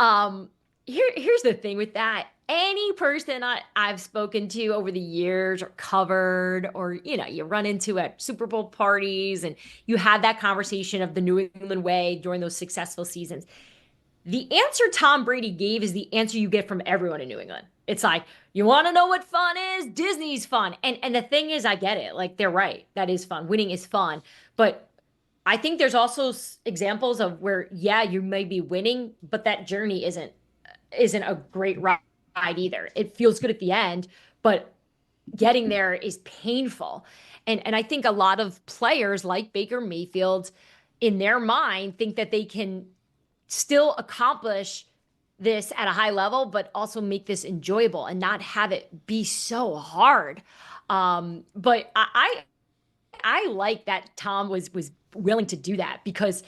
Here's the thing with that. Any person I've spoken to over the years or covered or, you run into at Super Bowl parties and you have that conversation of the New England way during those successful seasons. The answer Tom Brady gave is the answer you get from everyone in New England. It's you want to know what fun is? Disney's fun. And the thing is, I get it. They're right. That is fun. Winning is fun. But I think there's also examples of where, you may be winning, but that journey isn't a great ride either. It feels good at the end, but getting there is painful. And I think a lot of players like Baker Mayfield in their mind think that they can still accomplish this at a high level, but also make this enjoyable and not have it be so hard. But I like that Tom was willing to do that because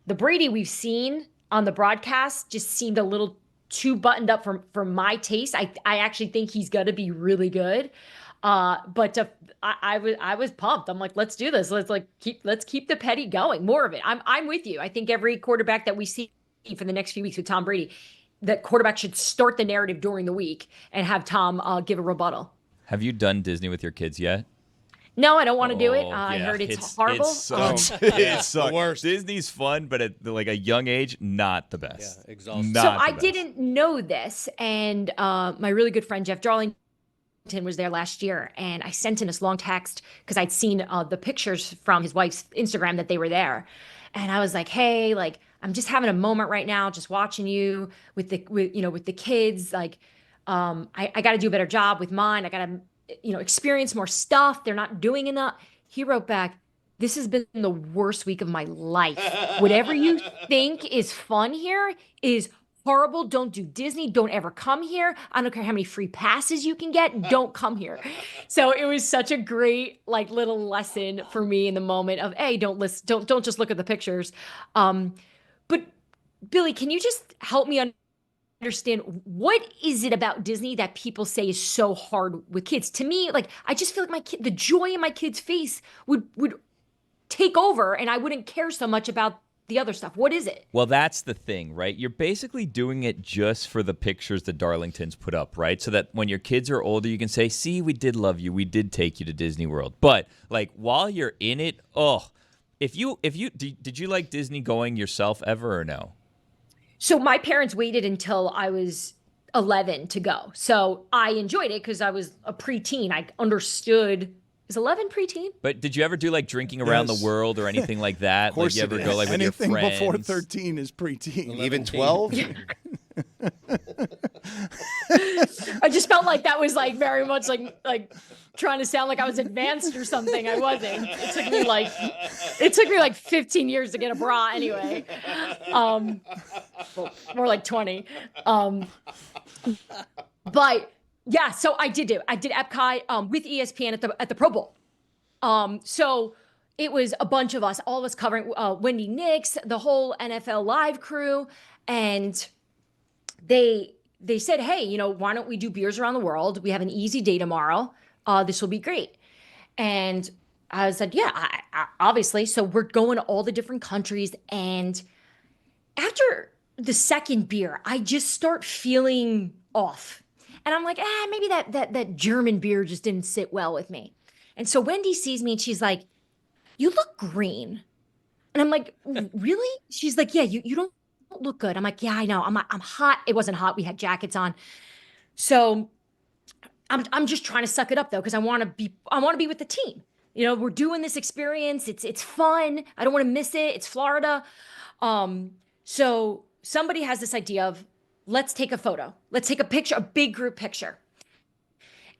the Brady we've seen on the broadcast just seemed a little too buttoned up for my taste. I actually think he's going to be really good. But I was pumped. I'm let's do this. Let's keep the petty going. More of it. I'm with you. I think every quarterback that we see for the next few weeks with Tom Brady, that quarterback should start the narrative during the week and have Tom give a rebuttal. Have you done Disney with your kids yet? No, I don't want to do it. I heard it's horrible. It's the worst. Disney's fun, but at a young age, not the best. Yeah, exhausting. So I didn't know this, and my really good friend Jeff Darlington was there last year, and I sent him this long text because I'd seen the pictures from his wife's Instagram that they were there, and I was like, "Hey, I'm just having a moment right now, just watching you with the kids. I got to do a better job with mine. I got to." Experience more stuff. They're not doing enough. He wrote back, "This has been the worst week of my life. Whatever you think is fun here is horrible. Don't do Disney. Don't ever come here. I don't care how many free passes you can get. Don't come here." So it was such a great little lesson for me in the moment of, hey, don't just look at the pictures. But Billy, can you just help me understand what is it about Disney that people say is so hard with kids? To me, I just feel like the joy in my kid's face would take over and I wouldn't care so much about the other stuff. What is it? Well, that's the thing, right? You're basically doing it just for the pictures the Darlingtons put up, right? So that when your kids are older, you can say, "See, we did love you. We did take you to Disney World." But while you're in it, did you like Disney going yourself ever or no? So my parents waited until I was 11 to go. So I enjoyed it because I was a preteen. I understood. Is 11 preteen? But did you ever do drinking around the world or anything like that? Of course you ever it go is. with your friends? Anything before 13 is preteen. Even 12? I just felt like that was like very much like trying to sound like I was advanced or something. I wasn't. It took me like 15 years to get a bra anyway. Well, more like 20. But yeah, so I did Epcot with ESPN at the Pro Bowl. So it was a bunch of us, all of us covering Wendy Knicks, the whole NFL Live crew, and they said, hey, you know, why don't we do beers around the world? We have an easy day tomorrow. This will be great. And I said, yeah, I, obviously. So we're going to all the different countries. And after the second beer, I just start feeling off. And I'm like, maybe that German beer just didn't sit well with me. And so Wendy sees me and she's like, you look green. And I'm like, really? She's like, yeah, you don't look good. I'm like, yeah, I know. I'm hot. It wasn't hot. We had jackets on. So I'm just trying to suck it up though, because I want to be with the team. You know, we're doing this experience. It's fun. I don't want to miss it. It's Florida. So somebody has this idea of, let's take a photo. Let's take a picture, a big group picture.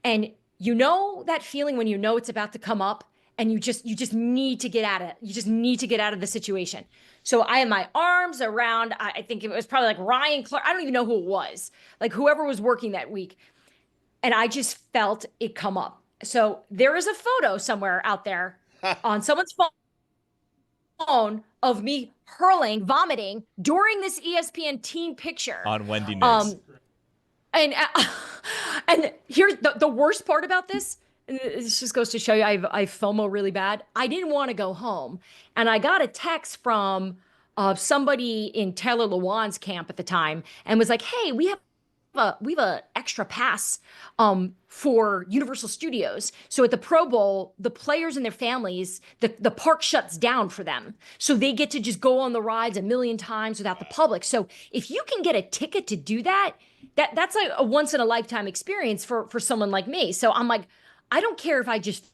And you know that feeling when you know it's about to come up and you just need to get at it. You just need to get out of the situation. So I had my arms around, I think it was probably like Ryan Clark. I don't even know who it was, like whoever was working that week. And I just felt it come up. So there is a photo somewhere out there on someone's phone of me hurling, vomiting during this ESPN team picture. On Wendy Knicks. And here's the worst part about this. And this just goes to show you I FOMO really bad. I didn't want to go home. And I got a text from somebody in Taylor Lewan's camp at the time and was like, hey, we have a extra pass for Universal Studios. So at the Pro Bowl, the players and their families, the park shuts down for them. So they get to just go on the rides a million times without the public. So if you can get a ticket to do that's like a once in a lifetime experience for someone like me. So I'm like, I don't care if I just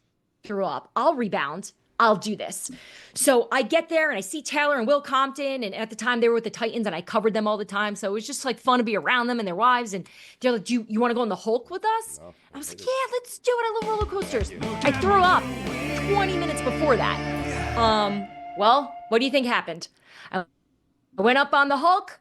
threw up. I'll rebound. I'll do this. So I get there and I see Taylor and Will Compton. And at the time they were with the Titans and I covered them all the time. So it was just like fun to be around them and their wives. And they're like, do you want to go on the Hulk with us? I was like, yeah, let's do it. I love roller coasters. I threw up 20 minutes before that. Well, what do you think happened? I went up on the Hulk.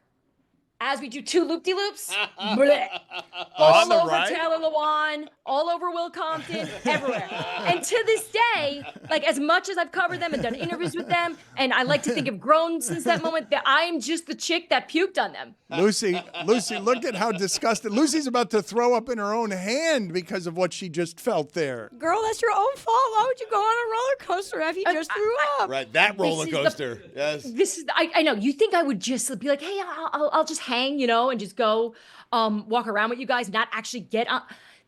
As we do 2 loop-de-loops, all over Taylor Lewan, all over Will Compton, everywhere. And to this day, like as much as I've covered them and done interviews with them, and I like to think I've grown since that moment, that I'm just the chick that puked on them. Lucy, look at how disgusted. Lucy's about to throw up in her own hand because of what she just felt there. Girl, that's your own fault. Why would you go on a roller coaster after you just threw up? Right, that roller coaster. Yes. I know. You think I would just be like, hey, I'll just hang, you know, and just go walk around with you guys, not actually get on.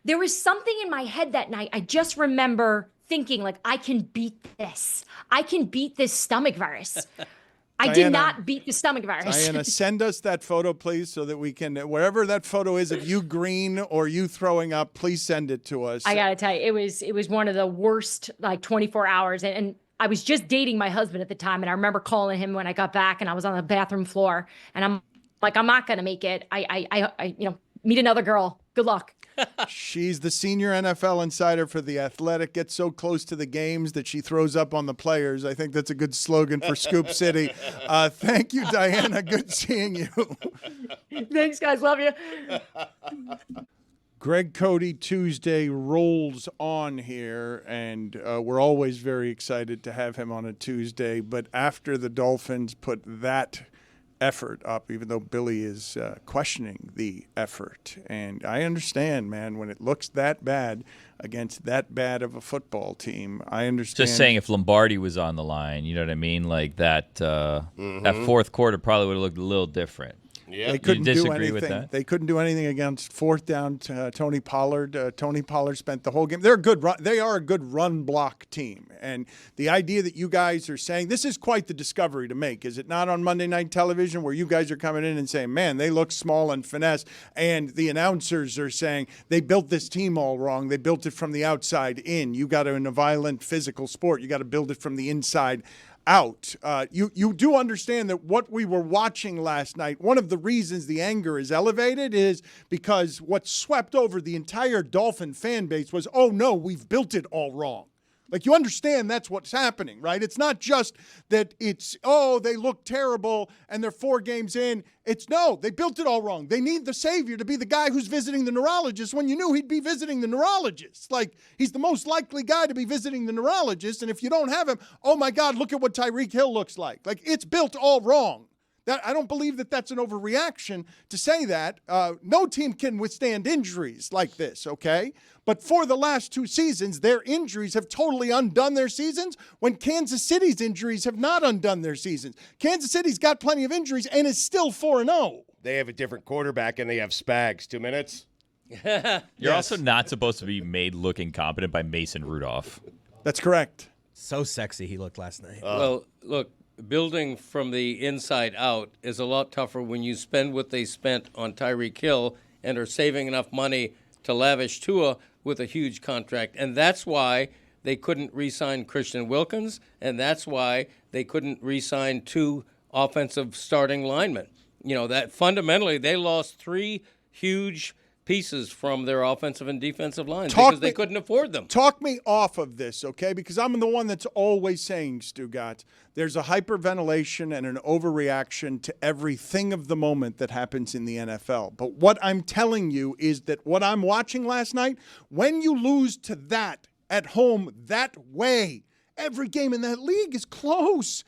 There was something in my head that night. I just remember thinking like, I can beat this. I can beat this stomach virus. I did not beat the stomach virus. Dianna, send us that photo, please, so that we can, wherever that photo is of you green or you throwing up, please send it to us. I got to tell you, it was one of the worst, like 24 hours. And I was just dating my husband at the time. And I remember calling him when I got back and I was on the bathroom floor and I'm like, I'm not going to make it. I meet another girl. Good luck. She's the senior NFL insider for The Athletic. Gets so close to the games that she throws up on the players. I think that's a good slogan for Scoop City. Thank you, Dianna. Good seeing you. Thanks, guys. Love you. Greg Cote Tuesday rolls on here, and we're always very excited to have him on a Tuesday. But after the Dolphins put that effort up, even though Billy is questioning the effort. And I understand, man, when it looks that bad against that bad of a football team, I understand. Just saying, if Lombardi was on the line, you know what I mean? Like that, that fourth quarter probably would have looked a little different. Yeah, they couldn't do anything. With that? They couldn't do anything against fourth down. Tony Pollard. Tony Pollard spent the whole game. They're a good run. They are a good run block team. And the idea that you guys are saying this is quite the discovery to make, is it not, on Monday Night Television, where you guys are coming in and saying, "Man, they look small and finesse," and the announcers are saying they built this team all wrong. They built it from the outside in. You got to, in a violent physical sport, you got to build it from the inside out. You do understand that what we were watching last night, one of the reasons the anger is elevated is because what swept over the entire Dolphin fan base was, oh no, we've built it all wrong. Like, you understand that's what's happening, right? It's not just that it's, oh, they look terrible and they're 4 games in. It's, no, they built it all wrong. They need the savior to be the guy who's visiting the neurologist when you knew he'd be visiting the neurologist. Like, he's the most likely guy to be visiting the neurologist, and if you don't have him, oh my God, look at what Tyreek Hill looks like. Like, it's built all wrong. I don't believe that that's an overreaction to say that. No team can withstand injuries like this, okay? But for the last 2 seasons, their injuries have totally undone their seasons when Kansas City's injuries have not undone their seasons. Kansas City's got plenty of injuries and is still 4-0. They have a different quarterback, and they have Spags. 2 minutes? You're also not supposed to be made look incompetent by Mason Rudolph. That's correct. So sexy he looked last night. Well, look, building from the inside out is a lot tougher when you spend what they spent on Tyreek Hill and are saving enough money to lavish Tua with a huge contract. And that's why they couldn't re-sign Christian Wilkins, and that's why they couldn't re-sign 2 offensive starting linemen. You know, that fundamentally they lost 3 huge pieces from their offensive and defensive lines because they couldn't afford them. Talk me off of this, okay? Because I'm the one that's always saying, Stugotz, there's a hyperventilation and an overreaction to everything of the moment that happens in the NFL. But what I'm telling you is that what I'm watching last night, when you lose to that at home that way, every game in that league is close.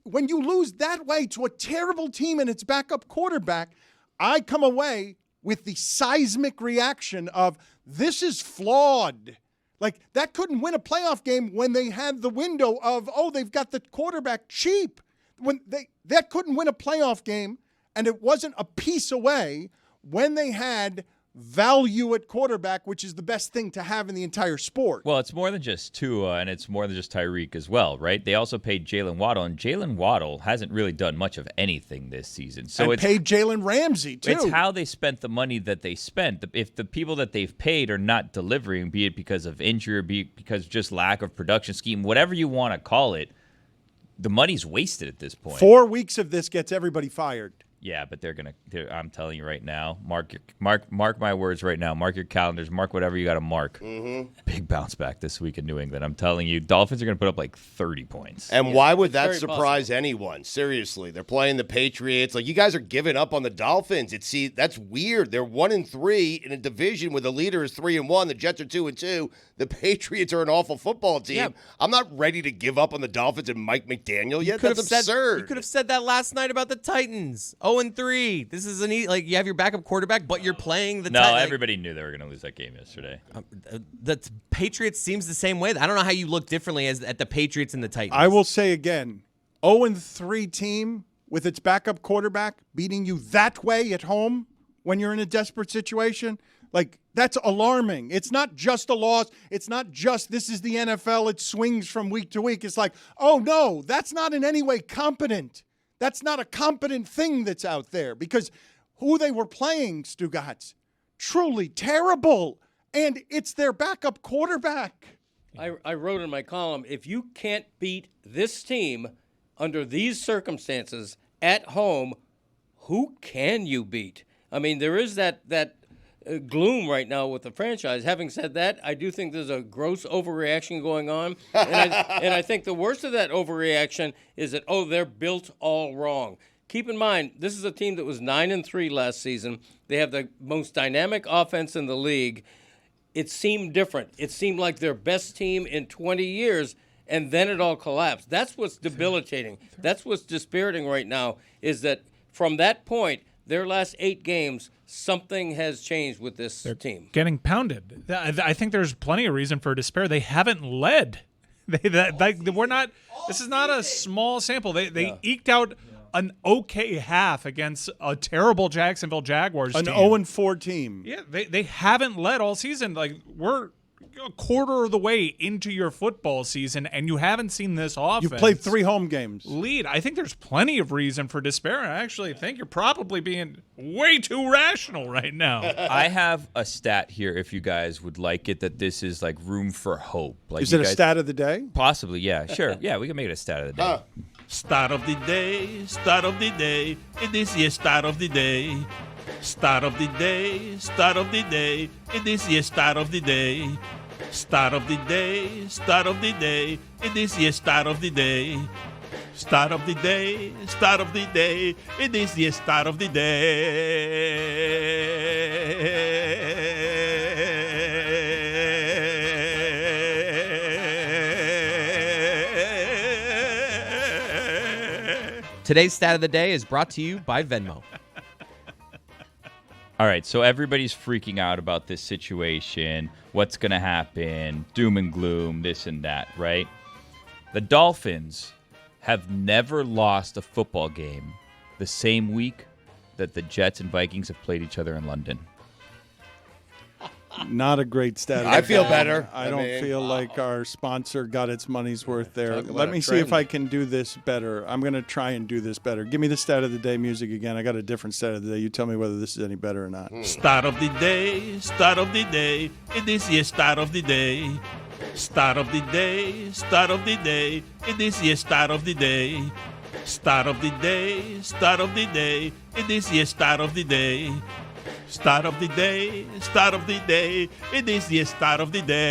When you lose that way to a terrible team and its backup quarterback, I come away with the seismic reaction of, this is flawed. Like, that couldn't win a playoff game when they had the window of, oh, they've got the quarterback cheap. That couldn't win a playoff game, and it wasn't a piece away when they had value at quarterback, which is the best thing to have in the entire sport. Well, it's more than just Tua, and it's more than just Tyreek as well, right? They also paid Jalen Waddle, and Jalen Waddle hasn't really done much of anything this season. So it's paid Jalen Ramsey, too. It's how they spent the money that they spent. If the people that they've paid are not delivering, be it because of injury or be it because of just lack of production scheme, whatever you want to call it, the money's wasted at this point. 4 weeks of this gets everybody fired. Yeah, but I'm telling you right now, mark my words right now. Mark your calendars. Mark whatever you got to mark. Mm-hmm. Big bounce back this week in New England. I'm telling you, Dolphins are going to put up like 30 points. And why would that surprise anyone? Seriously, they're playing the Patriots. Like, you guys are giving up on the Dolphins. That's weird. They're 1-3 in a division where the leader is 3-1. The Jets are 2-2. The Patriots are an awful football team. Yeah. I'm not ready to give up on the Dolphins and Mike McDaniel yet. That's absurd. You could have said that last night about the Titans. 0-3. This is you have your backup quarterback, but you're playing the Titans. No, everybody knew they were going to lose that game yesterday. The Patriots seems the same way. I don't know how you look differently at the Patriots and the Titans. I will say again, 0-3 team with its backup quarterback beating you that way at home when you're in a desperate situation, like, that's alarming. It's not just a loss. It's not just this is the NFL. It swings from week to week. It's like, oh, no, that's not in any way competent. That's not a competent thing that's out there because who they were playing, Stugotz, truly terrible. And it's their backup quarterback. I wrote in my column, if you can't beat this team under these circumstances at home, who can you beat? I mean, there is that gloom right now with the franchise. Having said that, I do think there's a gross overreaction going on. And I think the worst of that overreaction is that, they're built all wrong. Keep in mind, this is a team that was 9-3 last season. They have the most dynamic offense in the league. It seemed different. It seemed like their best team in 20 years, and then it all collapsed. That's what's debilitating. That's what's dispiriting right now, is that from that point, their last 8 games, something has changed with this team. Getting pounded. I think there's plenty of reason for despair. They haven't led. We're not. This is not a small sample. They eked out an okay half against a terrible Jacksonville Jaguars team. An 0-4 team. Yeah, they haven't led all season. Like, we're a quarter of the way into your football season and you haven't seen this offense. You've played 3 home games. Lead. I think there's plenty of reason for despair. I actually think you're probably being way too rational right now. I have a stat here if you guys would like it, that this is like room for hope. Like, Is it a stat of the day? Possibly, yeah. Sure. Yeah, we can make it a stat of the day. Start of the day, start of the day. It is your start of the day. Start of the day, start of the day. It is your start of the day. Start of the day, start of the day. It is your start of the day. Start of the day, start of the day. It is your start of the day. Today's stat of the day is brought to you by Venmo. All right, so everybody's freaking out about this situation, what's going to happen, doom and gloom, this and that, right? The Dolphins have never lost a football game the same week that the Jets and Vikings have played each other in London. Not a great stat. I feel better. I don't feel like our sponsor got its money's worth there. Talk about Let a me see if trend. I can do this better. I'm going to try and do this better. Give me the stat of the day music again. I got a different stat of the day. You tell me whether this is any better or not. Start of the day, start of the day. It is your start of the day. Start of the day, start of the day. It is your start of the day. Start of the day, start of the day. It is your start of the day. Start of the day, start of the day. It is the start of the day.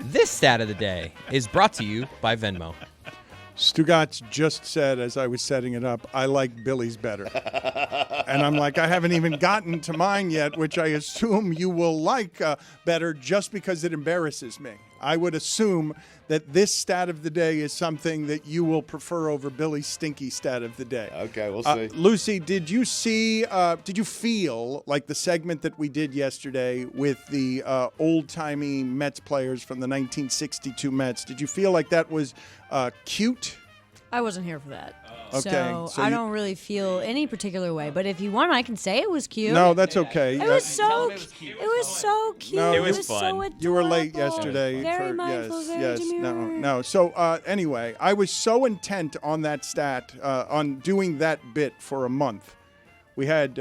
This stat of the day is brought to you by Venmo. Stugotz just said, as I was setting it up, I like Billy's better. And I'm like, I haven't even gotten to mine yet, which I assume you will like better just because it embarrasses me. I would assume that this stat of the day is something that you will prefer over Billy's stinky stat of the day. Okay, we'll see. Lucy, did you feel like the segment that we did yesterday with the old-timey Mets players from the 1962 Mets, did you feel like that was cute? I wasn't here for that. Okay, So, so I you- don't really feel any particular way. But if you want, I can say it was cute. No, that's okay. It was so cute. It was so cute. No, it it was was so fun. adorable. You were late yesterday. Very for, mindful, yes, very yes, demure. no. So anyway, I was so intent on that stat, on doing that bit for a month. We had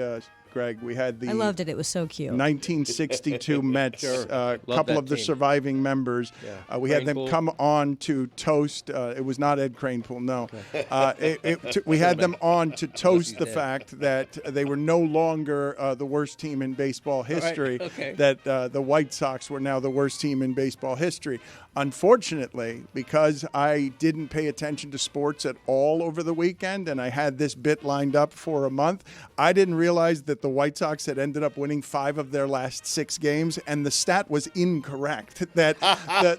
Greg. We had the I loved it. It was so cute. 1962 Mets. Sure. A Love couple that of the team. surviving members. We had them Kranepool. come on to toast. It was not Ed Kranepool, no. We had them on to toast the fact that they were no longer the worst team in baseball history. okay. That the White Sox were now the worst team in baseball history. Unfortunately, because I didn't pay attention to sports at all over the weekend and I had this bit lined up for a month, I didn't realize that the White Sox had ended up winning 5 of their last 6 games, and the stat was incorrect, that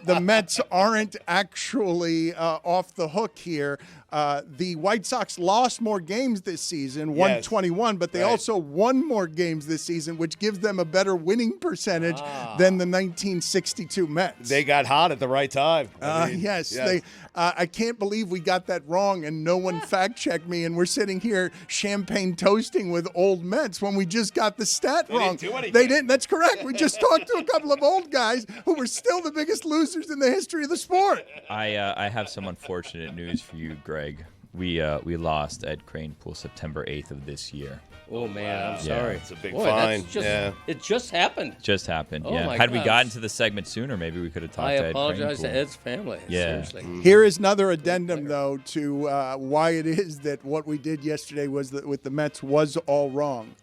the Mets aren't actually off the hook here. The White Sox lost more games this season, 121, but they also won more games this season, which gives them a better winning percentage than the 1962 Mets. They got hot at the right time. Yes. They. I can't believe we got that wrong and no one fact-checked me, and we're sitting here champagne toasting with old Mets when we just got the stat wrong. didn't do anything. They didn't. That's correct. We just talked to a couple of old guys who were still the biggest losers in the history of the sport. I have some unfortunate news for you, Greg. We lost Ed Kranepool September 8th of this year. Oh man, I'm Yeah. sorry. It's a big Boy, fine. That's just, Yeah. It just happened. Just happened. Oh yeah. my Had we gosh. gotten to the segment sooner, maybe we could have talked I to Ed apologize to Kranepool. Ed's family. Yeah. Seriously. Here is another addendum, though, to why it is that what we did yesterday was that with the Mets was all wrong.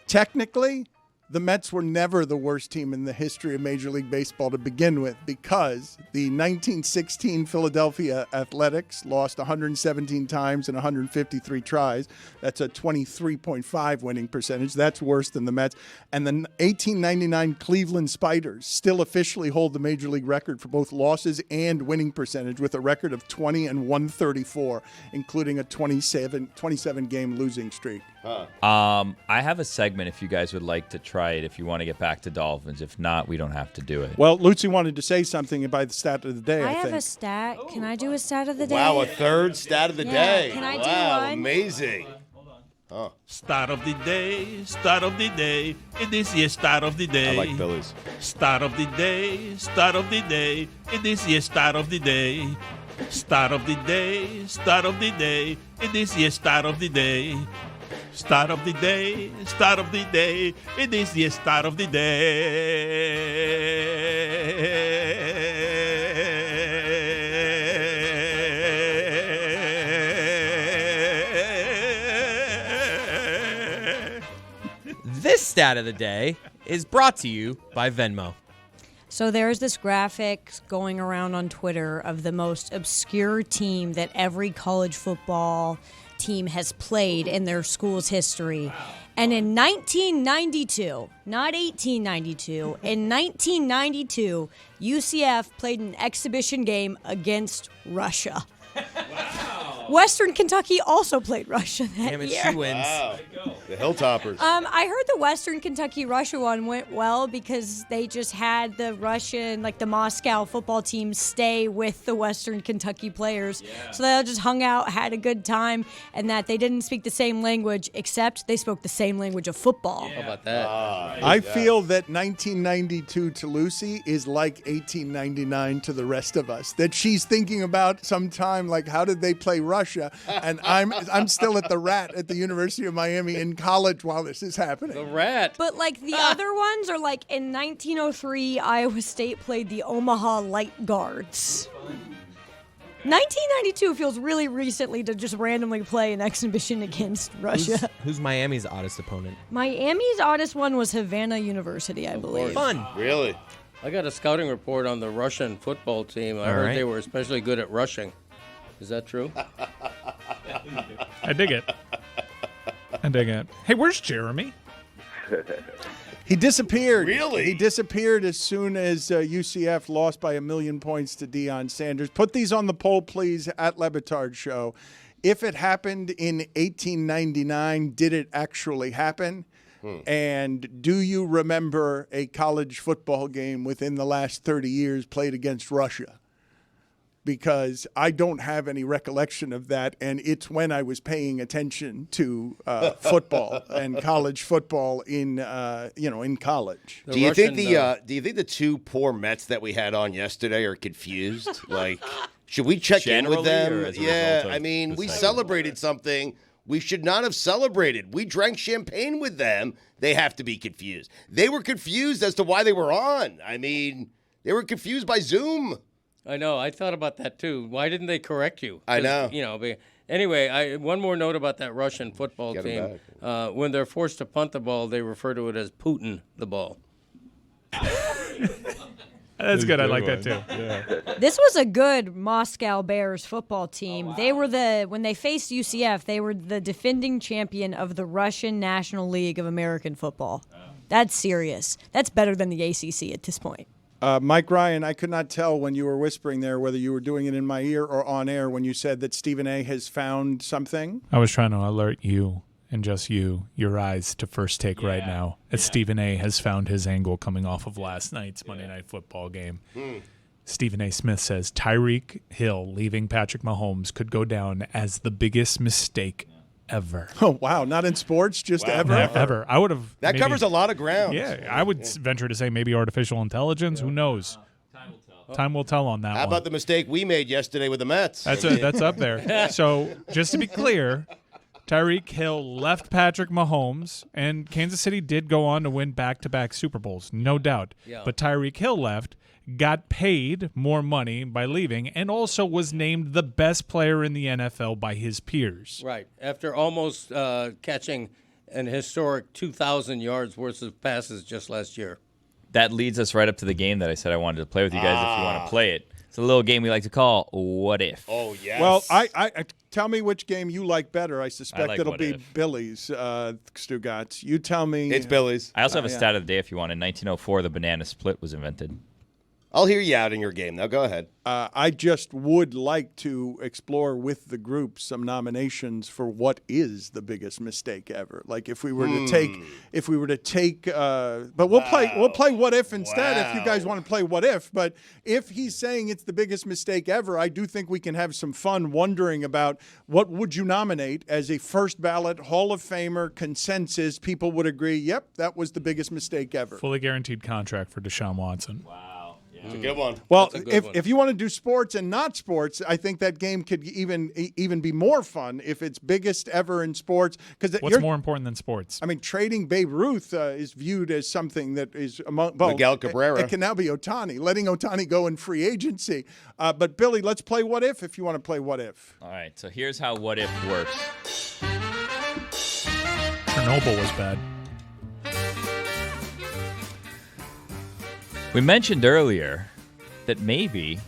Technically, the Mets were never the worst team in the history of Major League Baseball to begin with, because the 1916 Philadelphia Athletics lost 117 times and 153 tries. That's a 23.5 winning percentage. That's worse than the Mets. And the 1899 Cleveland Spiders still officially hold the Major League record for both losses and winning percentage with a record of 20 and 134, including a 27 game losing streak. I have a segment if you guys would like to try right if you want to get back to Dolphins. If not, we don't have to do it. Well, Lucy wanted to say something about the stat of the day, I have think. a stat. Can I do a stat of the day? Wow, a third stat of the day. Can I do wow, one? amazing. Start of the day, start of the day. It is your start of the day. I like Billy's. Start of the day, start of the day. It is your start of the day. Start of the day, start of the day. It is your start of the day. Start of the day, start of the day. It is your start of the day. This stat of the day is brought to you by Venmo. So there's this graphic going around on Twitter of the most obscure team that every college football team has played in their school's history. And in 1992, not 1892, in 1992, UCF played an exhibition game against Russia. Western Kentucky also played Russia that Damn it, year. she wins. Wow. The Hilltoppers. I heard the Western Kentucky Russia one went well because they just had the Russian, like the Moscow football team, stay with the Western Kentucky players. Yeah. So they all just hung out, had a good time, and that they didn't speak the same language, except they spoke the same language of football. How about that? I feel that 1992 to Lucy is like 1899 to the rest of us. That she's thinking about sometime like, how did they play Russia? And I'm still at the Rat at the University of Miami in college while this is happening. The Rat. But like the other ones are like in 1903, Iowa State played the Omaha Light Guards. 1992 feels really recently to just randomly play an exhibition against Russia. Who's Miami's oddest opponent? Miami's oddest one was Havana University, I believe. Fun. Really? I got a scouting report on the Russian football team. I heard they were especially good at rushing. Is that true? I dig it. Hey, where's Jeremy? He disappeared. Really? He disappeared as soon as UCF lost by 1,000,000 points to Deion Sanders. Put these on the poll, please, at Le Batard Show. If it happened in 1899, did it actually happen? And do you remember a college football game within the last 30 years played against Russia? Because I don't have any recollection of that, and it's when I was paying attention to football and college football in college. Do you think the two poor Mets that we had on yesterday are confused? Like, should we check in with them? Yeah, I mean, we celebrated something we should not have celebrated. We drank champagne with them. They have to be confused. They were confused as to why they were on. I mean, they were confused by Zoom. I know. I thought about that, too. Why didn't they correct you? I know. Anyway, one more note about that Russian football team. When they're forced to punt the ball, they refer to it as Putin the ball. That's good. I like that, too. Yeah. This was a good Moscow Bears football team. They were when they faced UCF, they were the defending champion of the Russian National League of American Football. That's serious. That's better than the ACC at this point. Mike Ryan, I could not tell when you were whispering there whether you were doing it in my ear or on air when you said that Stephen A. has found something. I was trying to alert you and just your eyes to First Take right now. As Stephen A. has found his angle coming off of last night's Monday Night Football game. Stephen A. Smith says Tyreek Hill leaving Patrick Mahomes could go down as the biggest mistake ever. Oh, wow. Not in sports, just ever? Ever. I would have. That covers a lot of ground. Yeah, I would venture to say maybe artificial intelligence. Who knows? Time will tell on that one. How about the mistake we made yesterday with the Mets? That's up there. So just to be clear, Tyreek Hill left Patrick Mahomes, and Kansas City did go on to win back-to-back Super Bowls, no doubt. Yeah. But Tyreek Hill left, got paid more money by leaving, and also was named the best player in the NFL by his peers. Right. After almost catching an historic 2,000 yards worth of passes just last year. That leads us right up to the game that I said I wanted to play with you guys if you want to play it. It's a little game we like to call What If. Oh, yes. Well, I tell me which game you like better. I suspect like it'll be Billy's, Stugotz. You tell me. It's Billy's. I also have a stat of the day if you want. In 1904, the banana split was invented. I'll hear you out in your game. Now, go ahead. I just would like to explore with the group some nominations for what is the biggest mistake ever. Like if we were to take, but we'll play what if instead if you guys want to play what if. But if he's saying it's the biggest mistake ever, I do think we can have some fun wondering about what would you nominate as a first ballot Hall of Famer consensus. People would agree, yep, that was the biggest mistake ever. Fully guaranteed contract for Deshaun Watson. Wow. It's a good one. Well, if you want to do sports and not sports, I think that game could even be more fun if it's biggest ever in sports. Because what's more important than sports? I mean, trading Babe Ruth is viewed as something that is among Miguel Cabrera. It can now be Ohtani, letting Ohtani go in free agency. But Billy, let's play what if you want to play what if. All right. So here's how what if works. Chernobyl was bad. We mentioned earlier that maybe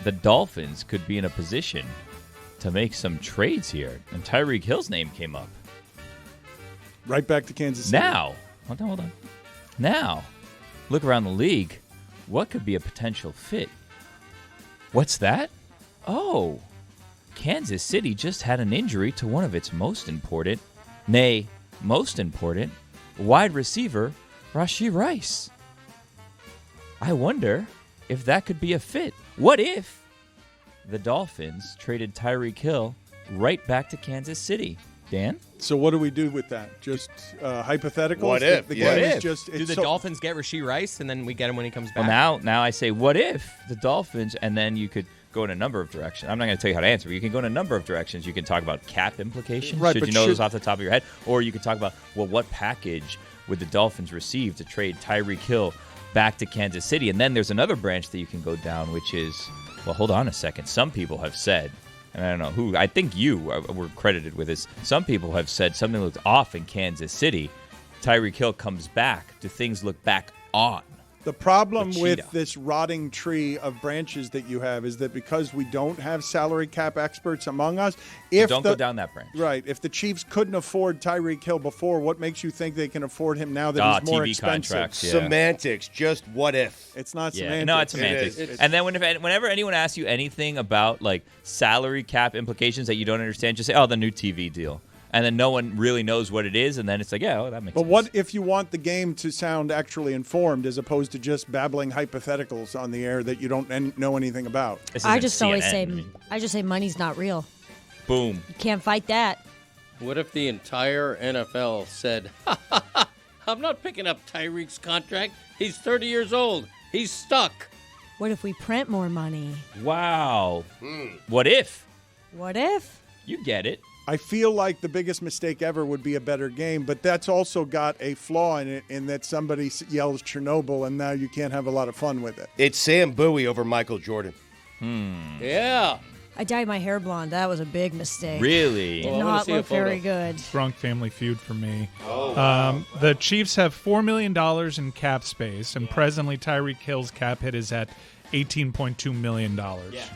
the Dolphins could be in a position to make some trades here, and Tyreek Hill's name came up. Right back to Kansas City. Now, hold on. Now, look around the league. What could be a potential fit? What's that? Oh, Kansas City just had an injury to one of its most important wide receiver, Rashee Rice. I wonder if that could be a fit. What if the Dolphins traded Tyreek Hill right back to Kansas City? Dan? So what do we do with that? Just hypotheticals? What if? The What game if? is just, Do the Dolphins get Rashee Rice, and then we get him when he comes back? Well, now I say, what if the Dolphins, and then you could go in a number of directions. I'm not going to tell you how to answer, but you can go in a number of directions. You can talk about cap implications, right, should you know those off the top of your head, or you could talk about, well, what package would the Dolphins receive to trade Tyreek Hill back to Kansas City? And then there's another branch that you can go down, which is, well, hold on a second. Some people have said, and I don't know who, I think you were credited with this. Some people have said something looked off in Kansas City. Tyreek Hill comes back. Do things look back on? The problem with this rotting tree of branches that you have is that because we don't have salary cap experts among us, Don't go down that branch. Right. If the Chiefs couldn't afford Tyreek Hill before, what makes you think they can afford him now that he's more TV expensive? contracts, yeah. Semantics. Just what if? It's not Yeah, semantics. no, it's semantics. It is. And then whenever anyone asks you anything about like salary cap implications that you don't understand, just say, "Oh, the new TV deal," and then no one really knows what it is, and then it's like, "Yeah, that makes sense." But what if you want the game to sound actually informed as opposed to just babbling hypotheticals on the air that you don't know anything about? I just always say money's not real. Boom. You can't fight that. What if the entire NFL said, I'm not picking up Tyreek's contract. He's 30 years old. He's stuck. What if we print more money? Wow. What if? What if? You get it. I feel like the biggest mistake ever would be a better game, but that's also got a flaw in it in that somebody yells Chernobyl, and now you can't have a lot of fun with it. It's Sam Bowie over Michael Jordan. Yeah. I dyed my hair blonde. That was a big mistake. Really? Well, I Did wanna not see a look very photo. good. Drunk Family Feud for me. The Chiefs have $4 million in cap space, and presently Tyreek Hill's cap hit is at $18.2 million.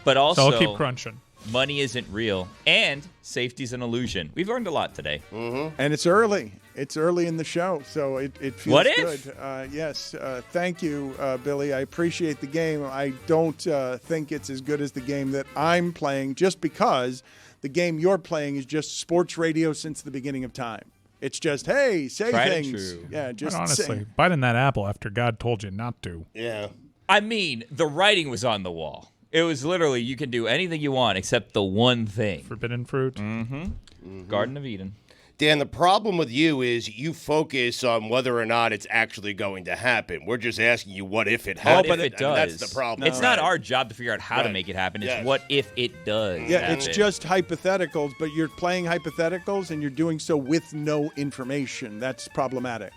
But also, So I'll keep crunching. money isn't real, and safety's an illusion. We've learned a lot today. And it's early. It's early in the show, so it feels What good. if? Yes. Thank you, Billy. I appreciate the game. I don't think it's as good as the game that I'm playing just because the game you're playing is just sports radio since the beginning of time. It's just, hey, say Tried and things. true. Yeah, just But honestly, say. biting that apple after God told you not to. Yeah. I mean, the writing was on the wall. It was literally, you can do anything you want except the one thing. Forbidden fruit. Garden of Eden. Dan, the problem with you is you focus on whether or not it's actually going to happen. We're just asking you what if it happens. What if it I mean, does? that's the problem. It's not our job to figure out how to Right. make it happen. It's Yes. what if it does. Yeah, it's happen. just hypotheticals, but you're playing hypotheticals and you're doing so with no information. That's problematic.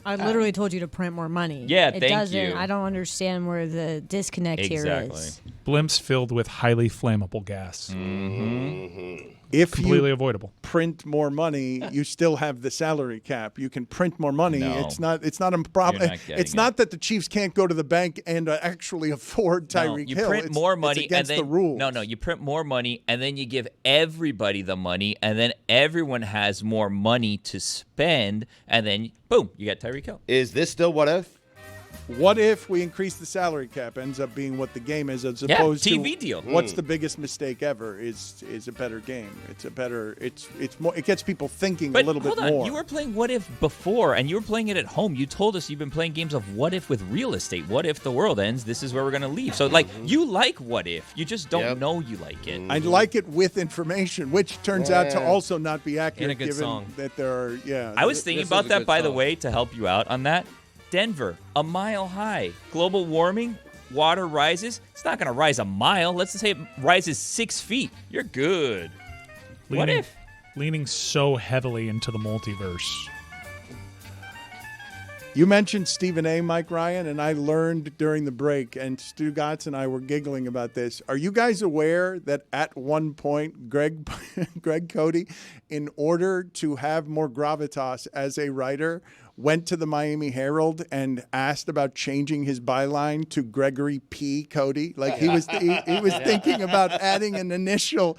I literally told you to print more money. Yeah, it thank doesn't. you. I don't understand where the disconnect here Exactly. is. Blimps filled with highly flammable gas. If Completely you avoidable. print more money, you still have the salary cap. You can print more money. No. It's not a problem. You're not getting It's not that the Chiefs can't go to the bank and actually afford No, Tyreek you Hill. print more money it's against and then the rules. No, you print more money and then you give everybody the money and then everyone has more money to spend and then boom, you got Tyreek Hill. Is this still what if? What if we increase the salary cap? Ends up being what the game is, as opposed TV to deal. What's the biggest mistake ever? Is a better game. It's a better. It's more. It gets people thinking But a little bit hold on, more. you were playing What If before, and you were playing it at home. You told us you've been playing games of What If with real estate. What if the world ends? This is where we're going to leave. So, like, you like What If. You just don't know you like it. I like it with information, which turns out to also not be accurate. And a good given song. that there are. Yeah. I was thinking This is about a that, good by the song. way, to help you out on that. Denver, a mile high. Global warming, water rises. It's not going to rise a mile. Let's just say it rises 6 feet. You're good. What if? Leaning so heavily into the multiverse. You mentioned Stephen A. Mike Ryan, and I learned during the break, and Stugotz and I were giggling about this. Are you guys aware that at one point, Greg Cote, in order to have more gravitas as a writer, went to the Miami Herald and asked about changing his byline to Gregory P. Cote? Like he was thinking about adding an initial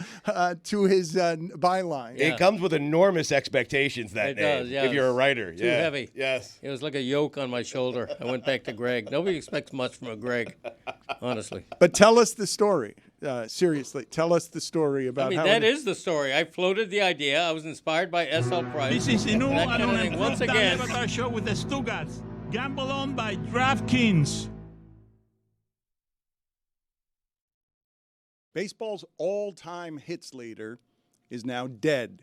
to his byline. It comes with enormous expectations that It name, does, yeah. if you're a writer. Too heavy. Yes. It was like a yoke on my shoulder. I went back to Greg. Nobody expects much from a Greg, honestly. But tell us the story. Seriously, tell us the story about I mean, how that is the story. I floated the idea. I was inspired by S.L. Price. This is the new And that kind of thing. and Once Dan again, Le Batard Show with the Stugotz. Gamble on by DraftKings. Baseball's all-time hits leader is now dead.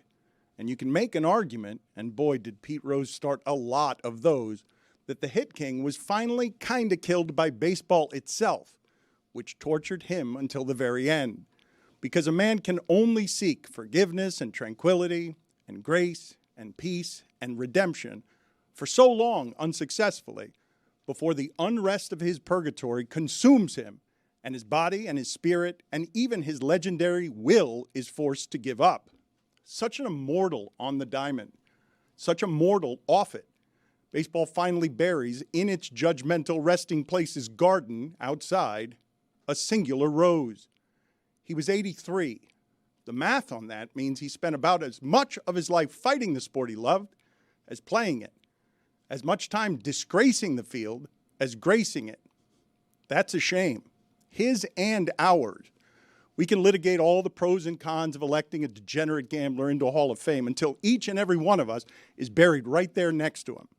And you can make an argument, and boy, did Pete Rose start a lot of those, that the hit king was finally kind of killed by baseball itself, which tortured him until the very end. Because a man can only seek forgiveness and tranquility and grace and peace and redemption for so long unsuccessfully before the unrest of his purgatory consumes him and his body and his spirit and even his legendary will is forced to give up. Such an immortal on the diamond, such a mortal off it. Baseball finally buries in its judgmental resting place's garden outside a singular rose. He was 83. The math on that means he spent about as much of his life fighting the sport he loved as playing it, as much time disgracing the field as gracing it. That's a shame, his and ours. We can litigate all the pros and cons of electing a degenerate gambler into a Hall of Fame until each and every one of us is buried right there next to him.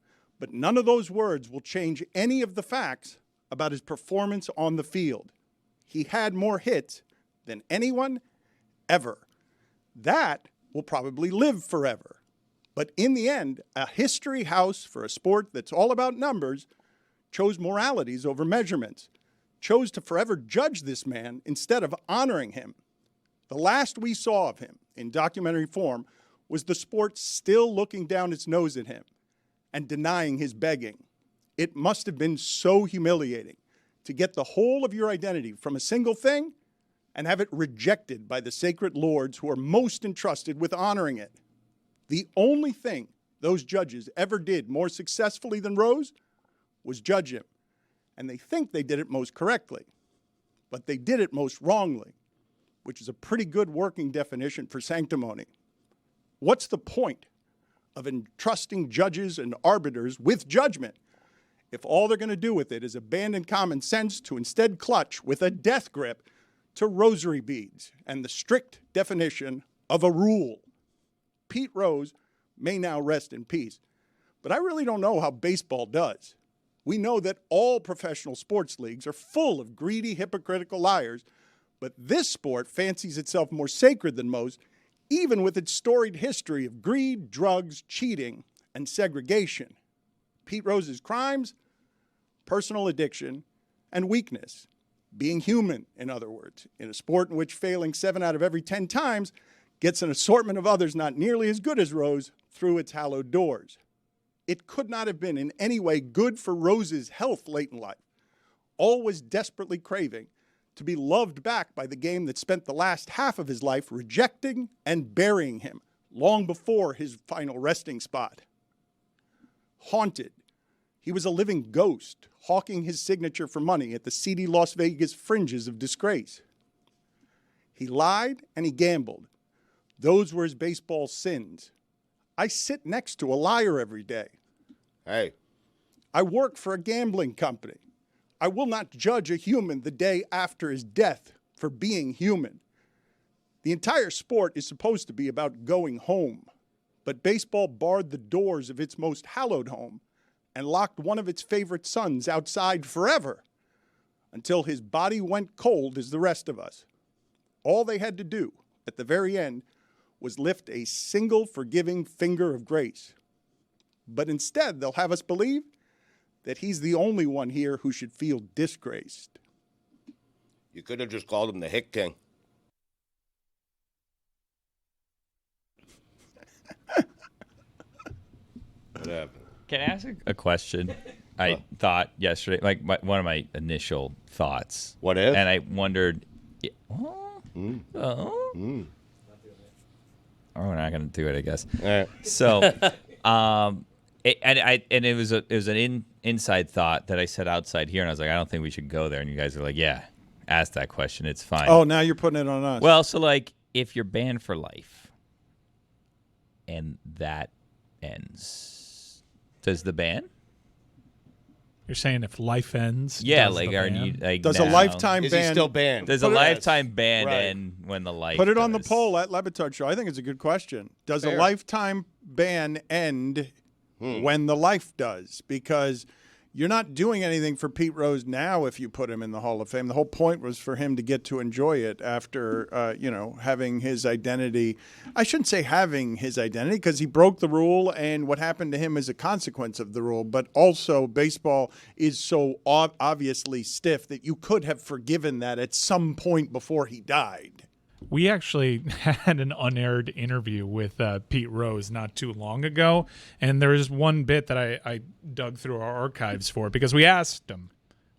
But none of those words will change any of the facts about his performance on the field. He had more hits than anyone ever. That will probably live forever. But in the end, a history house for a sport that's all about numbers chose moralities over measurements, chose to forever judge this man instead of honoring him. The last we saw of him in documentary form was the sport still looking down its nose at him and denying his begging. It must have been so humiliating to get the whole of your identity from a single thing and have it rejected by the sacred lords who are most entrusted with honoring it. The only thing those judges ever did more successfully than Rose was judge him. And they think they did it most correctly, but they did it most wrongly, which is a pretty good working definition for sanctimony. What's the point of entrusting judges and arbiters with judgment if all they're going to do with it is abandon common sense to instead clutch with a death grip to rosary beads and the strict definition of a rule? Pete Rose may now rest in peace, but I really don't know how baseball does. We know that all professional sports leagues are full of greedy, hypocritical liars, but this sport fancies itself more sacred than most, even with its storied history of greed, drugs, cheating, and segregation. Pete Rose's crimes, personal addiction, and weakness. Being human, in other words, in a sport in which failing 7 out of every 10 times gets an assortment of others not nearly as good as Rose through its hallowed doors. It could not have been in any way good for Rose's health late in life, always desperately craving to be loved back by the game that spent the last half of his life rejecting and burying him long before his final resting spot. Haunted, he was a living ghost, hawking his signature for money at the seedy Las Vegas fringes of disgrace. He lied and he gambled. Those were his baseball sins. I sit next to a liar every day. Hey. I work for a gambling company. I will not judge a human the day after his death for being human. The entire sport is supposed to be about going home, but baseball barred the doors of its most hallowed home and locked one of its favorite sons outside forever until his body went cold as the rest of us. All they had to do at the very end was lift a single forgiving finger of grace. But instead, they'll have us believe that he's the only one here who should feel disgraced. You could have just called him the Hick King. What happened? Can I ask a question? I thought yesterday, like one of my initial thoughts. What if? And I wondered, oh, we're not going to do it, I guess. All right. So, it was an inside thought that I said outside here, and I was like, I don't think we should go there. And you guys are like, yeah, ask that question. It's fine. Oh, now you're putting it on us. Well, so like, if you're banned for life, and that ends, does the ban? You're saying if life ends? Yeah, does like, the are ban? you like Does now, a lifetime Is ban he still banned? Does a Put it- lifetime ban Right. end when the life? Put it on the does? poll at Le Batard Show. I think it's a good question. Does Fair. a lifetime ban end when the life does? Because you're not doing anything for Pete Rose now if you put him in the Hall of Fame. The whole point was for him to get to enjoy it after, having his identity. I shouldn't say having his identity because he broke the rule and what happened to him is a consequence of the rule. But also baseball is so obviously stiff that you could have forgiven that at some point before he died. We actually had an unaired interview with Pete Rose not too long ago, and there's one bit that I dug through our archives for because we asked him,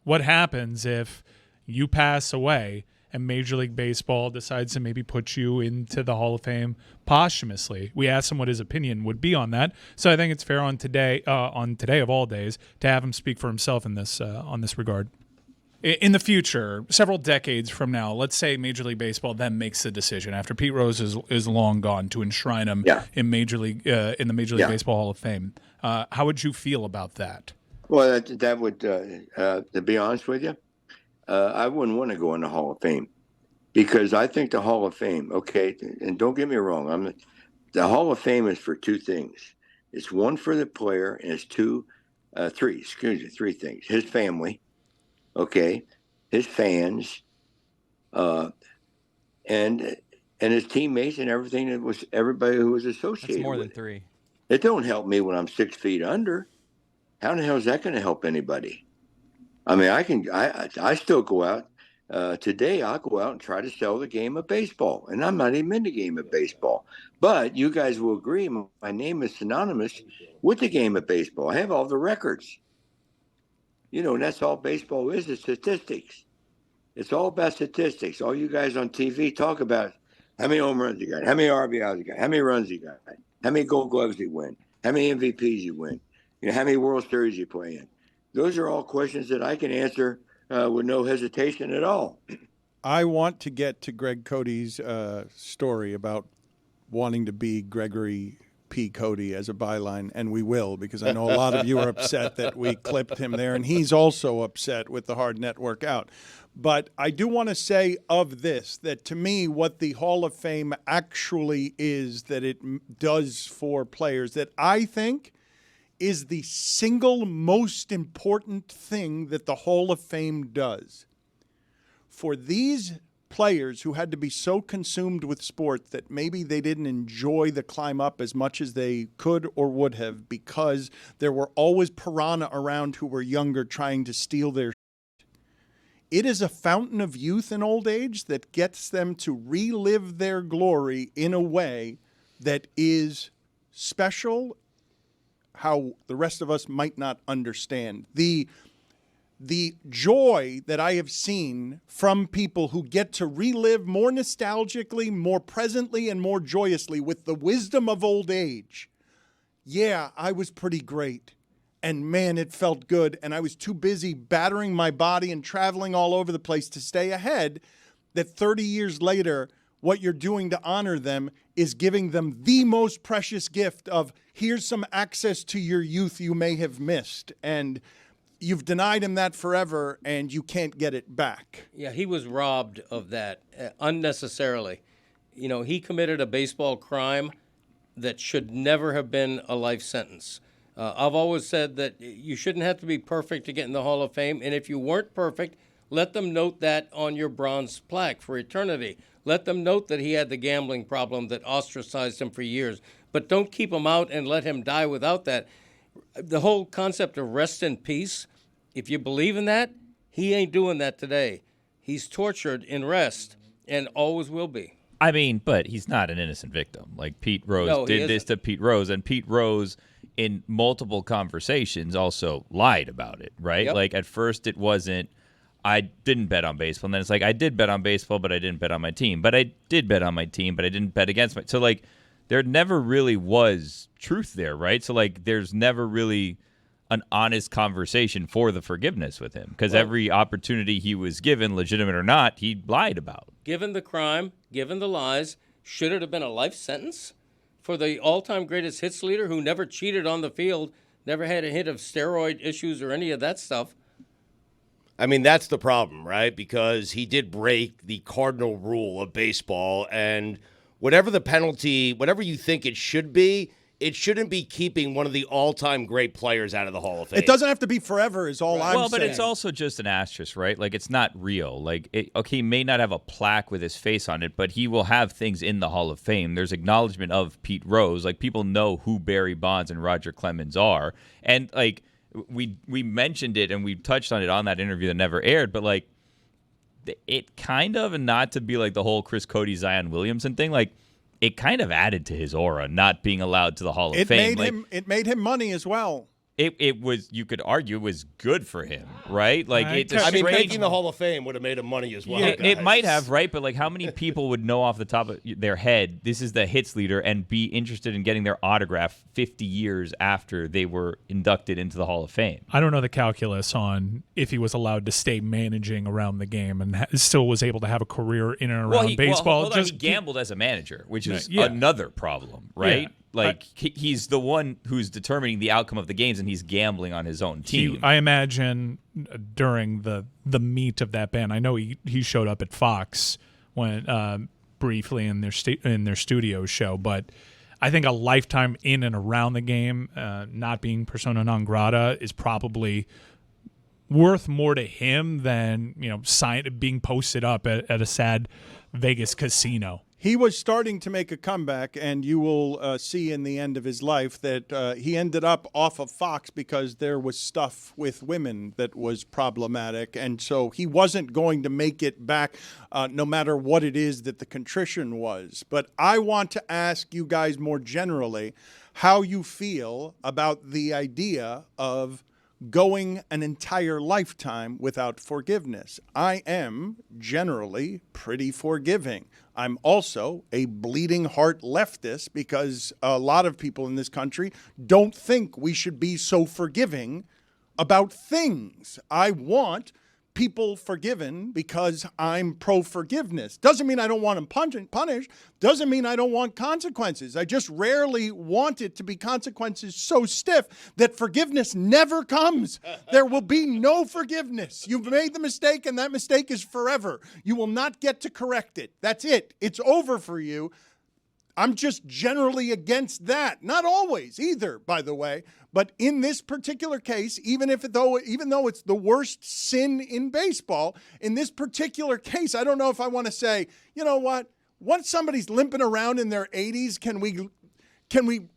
what happens if you pass away and Major League Baseball decides to maybe put you into the Hall of Fame posthumously? We asked him what his opinion would be on that, so I think it's fair on today of all days to have him speak for himself in this on this regard. In the future, several decades from now, let's say Major League Baseball then makes the decision after Pete Rose is long gone to enshrine him in Major League in the Major League Baseball Hall of Fame. How would you feel about that? Well, that would, to be honest with you, I wouldn't want to go in the Hall of Fame because I think the Hall of Fame, okay, and don't get me wrong, the Hall of Fame is for two things. It's one for the player, and it's three things. His family. Okay, his fans, and his teammates and everything that was everybody who was associated. That's more with than three. It don't help me when I'm 6 feet under. How the hell is that going to help anybody? I mean, I still go out today. I'll go out and try to sell the game of baseball, and I'm not even in the game of baseball. But you guys will agree, my name is synonymous with the game of baseball. I have all the records. You know, and that's all baseball is statistics. It's all about statistics. All you guys on TV talk about how many home runs you got, how many RBIs you got, how many runs you got, how many Gold Gloves you win, how many MVPs you win, how many World Series you play in. Those are all questions that I can answer with no hesitation at all. I want to get to Greg Cote's story about wanting to be Gregory P. Cote as a byline, and we will, because I know a lot of you are upset that we clipped him there, and he's also upset with the hard network out. But I do want to say of this, that to me, what the Hall of Fame actually is that it does for players, that I think is the single most important thing that the Hall of Fame does. For these players who had to be so consumed with sport that maybe they didn't enjoy the climb up as much as they could or would have because there were always piranha around who were younger trying to steal their shit. It is a fountain of youth and old age that gets them to relive their glory in a way that is special, how the rest of us might not understand. The joy that I have seen from people who get to relive more nostalgically, more presently, and more joyously with the wisdom of old age. Yeah, I was pretty great. And man, it felt good. And I was too busy battering my body and traveling all over the place to stay ahead that 30 years later, what you're doing to honor them is giving them the most precious gift of here's some access to your youth you may have missed. And you've denied him that forever, and you can't get it back. Yeah, he was robbed of that unnecessarily. You know, he committed a baseball crime that should never have been a life sentence. I've always said that you shouldn't have to be perfect to get in the Hall of Fame, and if you weren't perfect, let them note that on your bronze plaque for eternity. Let them note that he had the gambling problem that ostracized him for years, but don't keep him out and let him die without that. The whole concept of rest in peace, if you believe in that, he ain't doing that today. He's tortured in rest and always will be. I mean, but he's not an innocent victim. Like Pete Rose did this to Pete Rose, and Pete Rose in multiple conversations also lied about it, right? Yep. Like at first it wasn't, I didn't bet on baseball. And then it's like, I did bet on baseball, but I didn't bet on my team. But I did bet on my team, but I didn't bet against my. So like there never really was truth there, right? So like there's never really an honest conversation for the forgiveness with him because every opportunity he was given, legitimate or not, he lied about. Given the crime, given the lies, should it have been a life sentence for the all-time greatest hits leader who never cheated on the field, never had a hint of steroid issues or any of that stuff? I mean, that's the problem, right? Because he did break the cardinal rule of baseball, and whatever the penalty, whatever you think it should be, it shouldn't be keeping one of the all-time great players out of the Hall of Fame. It doesn't have to be forever is all I'm saying. Well, but it's also just an asterisk, right? Like, it's not real. Like, okay, he may not have a plaque with his face on it, but he will have things in the Hall of Fame. There's acknowledgement of Pete Rose. Like, people know who Barry Bonds and Roger Clemens are. And, like, we mentioned it and we touched on it on that interview that never aired, but, like, it kind of, and not to be like the whole Chris Cote, Zion Williamson thing, like, it kind of added to his aura, not being allowed to the Hall of Fame. It made him money as well. It was, you could argue, it was good for him, right? Like, making the Hall of Fame would have made him money as well. It might have, right? But like, how many people would know off the top of their head this is the hits leader and be interested in getting their autograph 50 years after they were inducted into the Hall of Fame? I don't know the calculus on if he was allowed to stay managing around the game and still was able to have a career in and around baseball. Hold on, he gambled as a manager, which is another problem, right? Yeah. Like, he's the one who's determining the outcome of the games, and he's gambling on his own team. I imagine during the meat of that ban, I know he showed up at Fox when briefly in their studio show, but I think a lifetime in and around the game, not being persona non grata, is probably worth more to him than being posted up at a sad Vegas casino. He was starting to make a comeback, and you will see in the end of his life that he ended up off of Fox because there was stuff with women that was problematic, and so he wasn't going to make it back no matter what it is that the contrition was. But I want to ask you guys more generally how you feel about the idea of going an entire lifetime without forgiveness. I am generally pretty forgiving. I'm also a bleeding heart leftist because a lot of people in this country don't think we should be so forgiving about things. I want people forgiven because I'm pro-forgiveness. Doesn't mean I don't want them punished. Doesn't mean I don't want consequences. I just rarely want it to be consequences so stiff that forgiveness never comes. There will be no forgiveness. You've made the mistake, and that mistake is forever. You will not get to correct it. That's it. It's over for you. I'm just generally against that. Not always either, by the way. But in this particular case, even though it's the worst sin in baseball, in this particular case, I don't know if I want to say, you know what? Once somebody's limping around in their 80s, can we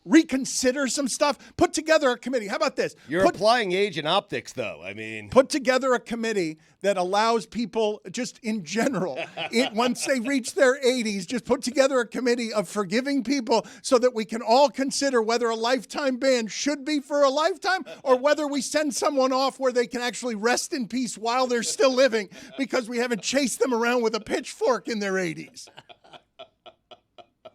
reconsider some stuff? Put together a committee. How about this? You're applying age and optics, though. I mean, put together a committee that allows people, just in general, once they reach their 80s, just put together a committee of forgiving people so that we can all consider whether a lifetime ban should be for a lifetime or whether we send someone off where they can actually rest in peace while they're still living because we haven't chased them around with a pitchfork in their 80s.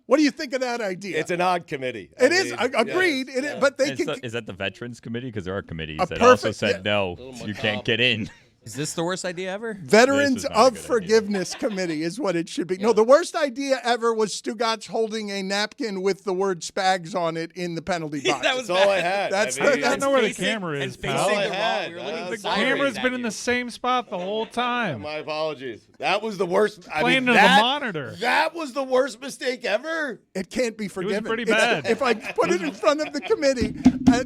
What do you think of that idea? It's an odd committee. Agreed. Is that the Veterans Committee? Because there are committees that also said, no, you can't get in. Is this the worst idea ever? Veterans of Forgiveness Committee is what it should be. No, the worst idea ever was Stugotz holding a napkin with the word Spags on it in the penalty box. That's all I had. That's I don't know where the camera is, pal. The The camera's been in the same spot the whole time. My apologies. That was the worst. Playing to the monitor. That was the worst mistake ever. It can't be forgiven. pretty bad. If I put it in front of the committee,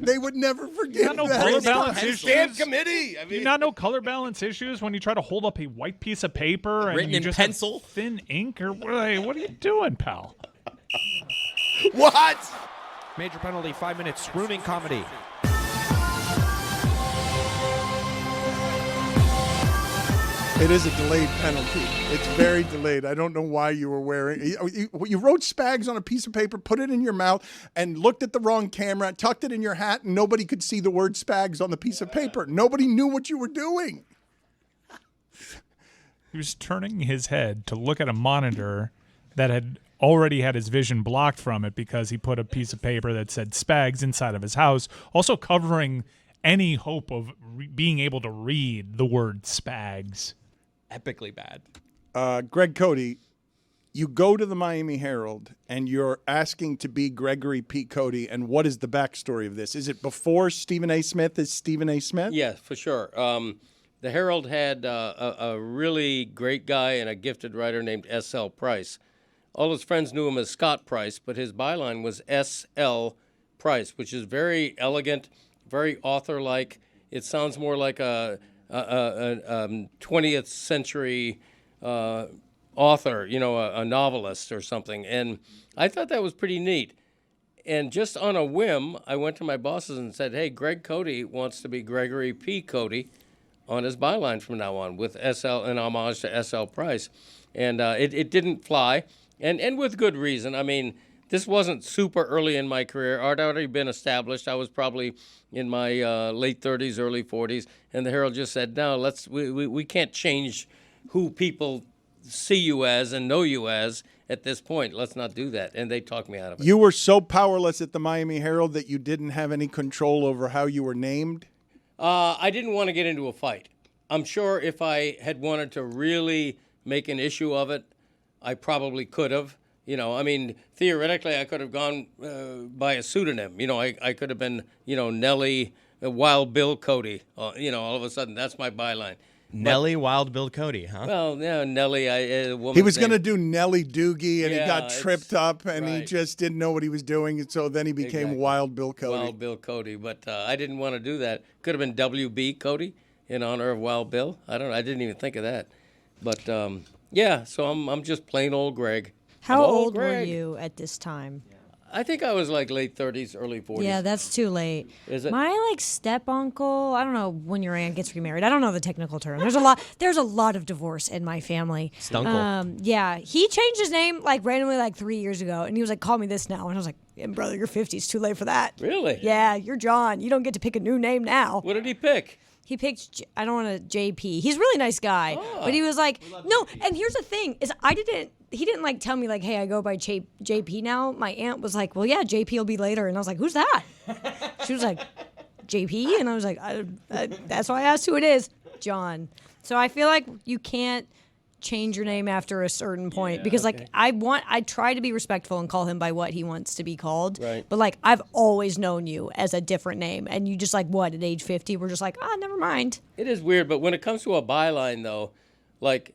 they would never forgive No that. color balance issues. Damn committee. Do you not know color balance issues when you try to hold up a white piece of paper and Written you in just have pencil? thin ink? Or what are you doing, pal? What? Major penalty, 5 minutes, swooning comedy. It is a delayed penalty. It's very delayed. I don't know why you were wearing. You wrote Spags on a piece of paper, put it in your mouth, and looked at the wrong camera, tucked it in your hat, and nobody could see the word Spags on the piece of paper. Nobody knew what you were doing. He was turning his head to look at a monitor that had already had his vision blocked from it because he put a piece of paper that said Spags inside of his house, also covering any hope of being able to read the word Spags. Epically bad. Greg Cote, you go to the Miami Herald and you're asking to be Gregory P. Cote, and what is the backstory of this? Is it before Stephen A. Smith is Stephen A. Smith? Yeah, for sure. The Herald had a really great guy and a gifted writer named S.L. Price. All his friends knew him as Scott Price, but his byline was S.L. Price, which is very elegant, very author-like. It sounds more like a 20th century author, a novelist or something. And I thought that was pretty neat. And just on a whim, I went to my bosses and said, hey, Greg Cote wants to be Gregory P. Cote on his byline from now on with SL, an homage to S.L. Price. And it didn't fly, and with good reason. I mean, this wasn't super early in my career. I'd already been established. I was probably in my late 30s, early 40s, and the Herald just said, no, we can't change who people see you as and know you as at this point. Let's not do that. And they talked me out of it. You were so powerless at the Miami Herald that you didn't have any control over how you were named? I didn't want to get into a fight. I'm sure if I had wanted to really make an issue of it, I probably could have. Theoretically, I could have gone by a pseudonym. I could have been, Nellie, Wild Bill Cote. All of a sudden, that's my byline. Nellie Wild Bill Cote, huh? Well, yeah, Nellie, a woman. He was going to do Nellie Doogie, and he got tripped up, and right. he just didn't know what he was doing, and so then he became Exactly. Wild Bill Cote. Wild Bill Cote, but I didn't want to do that. Could have been W.B. Cote in honor of Wild Bill. I didn't even think of that. But, so I'm just plain old Greg. How old were you at this time? I think I was like late 30s, early 40s. Yeah, that's too late. Is it? My step uncle, I don't know when your aunt gets remarried. I don't know the technical term. There's a lot of divorce in my family. Stunkle. Yeah, he changed his name randomly 3 years ago, and he was like, "Call me this now," and I was like, yeah, "Brother, you're 50. It's too late for that." Really? Yeah, you're John. You don't get to pick a new name now. What did he pick? He picked, I don't want to, JP. He's a really nice guy. But he was like, no, and here's the thing, is he didn't tell me hey, I go by JP now. My aunt was like, well, yeah, JP will be later. And I was like, who's that? She was like, JP? And I was like, that's why I asked who it is. John. So I feel like you can't change your name after a certain point because I try to be respectful and call him by what he wants to be called. Right. But I've always known you as a different name, and you just what at age 50 we're just never mind. It is weird, but when it comes to a byline though,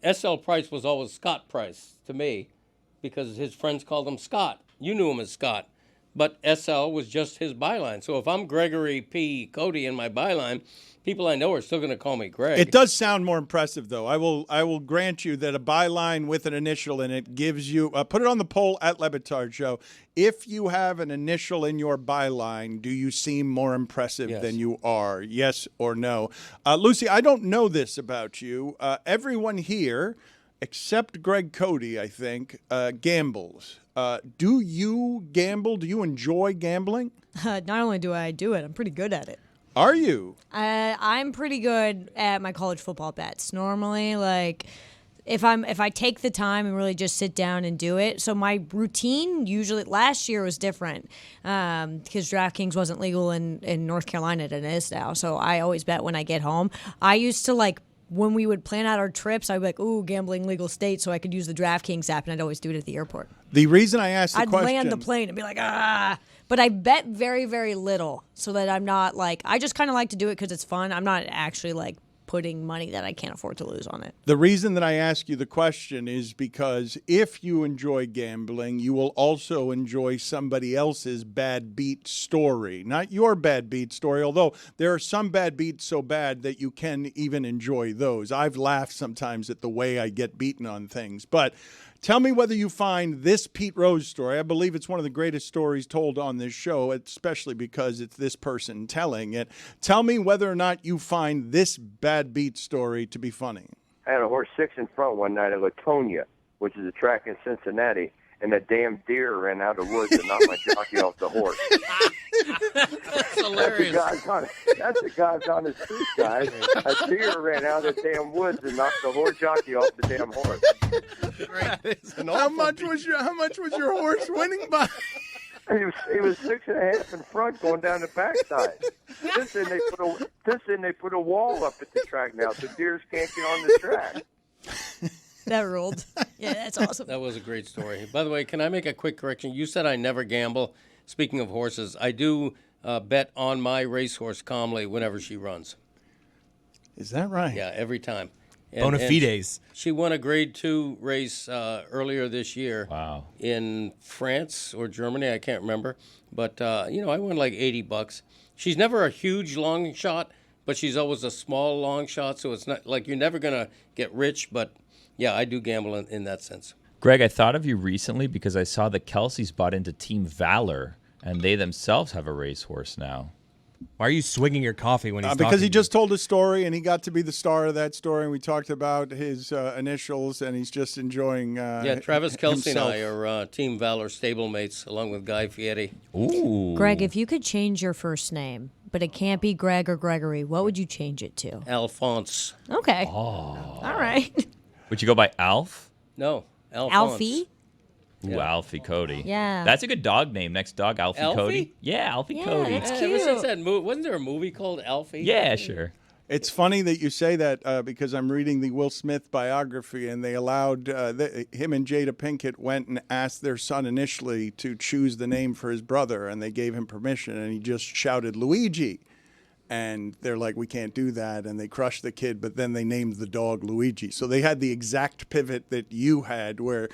S.L. Price was always Scott Price to me because his friends called him Scott. You knew him as Scott, but S.L. was just his byline. So if I'm Gregory P. Cote in my byline, people I know are still going to call me Greg. It does sound more impressive, though. I will grant you that a byline with an initial in it gives you put it on the poll at Le Batard Show. If you have an initial in your byline, do you seem more impressive than you are? Yes or no? Lucy, I don't know this about you. Everyone here, except Greg Cote, I think, gambles. Do you gamble? Do you enjoy gambling? Not only do I do it, I'm pretty good at it. Are you? I'm pretty good at my college football bets. Normally, if I take the time and really just sit down and do it. So my routine usually last year was different because DraftKings wasn't legal in North Carolina than it is now. So I always bet when I get home. I used to when we would plan out our trips, I'd be like, ooh, gambling legal state, so I could use the DraftKings app, and I'd always do it at the airport. The reason I asked the I'd question... land the plane and be like, ah. But I bet very, very little so that I'm not like, I just kind of like to do it because it's fun. I'm not actually like putting money that I can't afford to lose on it. The reason that I ask you the question is because if you enjoy gambling, you will also enjoy somebody else's bad beat story. Not your bad beat story, although there are some bad beats so bad that you can even enjoy those. I've laughed sometimes at the way I get beaten on things. But tell me whether you find this Pete Rose story, I believe it's one of the greatest stories told on this show, especially because it's this person telling it. Tell me whether or not you find this bad beat story to be funny. I had a horse 6 in front one night at Latonia, which is a track in Cincinnati, and a damn deer ran out of the woods and knocked my jockey off the horse. That's hilarious. That's the God's honest truth, guys. A deer ran out of the damn woods and knocked the horse jockey off the damn horse. How much was your horse winning by? He was 6.5 in front, going down the backside. This and they put a wall up at the track now, so deers can't get on the track. That ruled. Yeah, that's awesome. That was a great story. By the way, can I make a quick correction? You said I never gamble. Speaking of horses, I do bet on my racehorse Calmly whenever she runs. Is that right? Yeah, every time. Bona fides. She won a Grade 2 race earlier this year. Wow. In France or Germany, I can't remember. But, I won like $80. She's never a huge long shot, but she's always a small long shot. So it's not like you're never going to get rich. But, yeah, I do gamble in that sense. Greg, I thought of you recently because I saw the Kelseys bought into Team Valor, and they themselves have a racehorse now. Why are you swigging your coffee when he's talking? Because he just told a story, and he got to be the star of that story, and we talked about his initials, and he's just enjoying Travis Kelce himself. and I are Team Valor stablemates, along with Guy Fieri. Ooh. Greg, if you could change your first name, but it can't be Greg or Gregory, what would you change it to? Alphonse. Okay. Oh. All right. Would you go by Alf? No, Alphonse. Alfie? Ooh, Alfie Cody. Yeah. That's a good dog name. Next dog, Alfie Cody. Yeah, Alfie Cody. That's Ever cute. since that movie, wasn't there a movie called Alfie? Yeah, sure. It's funny that you say that because I'm reading the Will Smith biography, and they allowed him and Jada Pinkett went and asked their son initially to choose the name for his brother, and they gave him permission, and he just shouted Luigi. And they're like, we can't do that. And they crushed the kid, but then they named the dog Luigi. So they had the exact pivot that you had where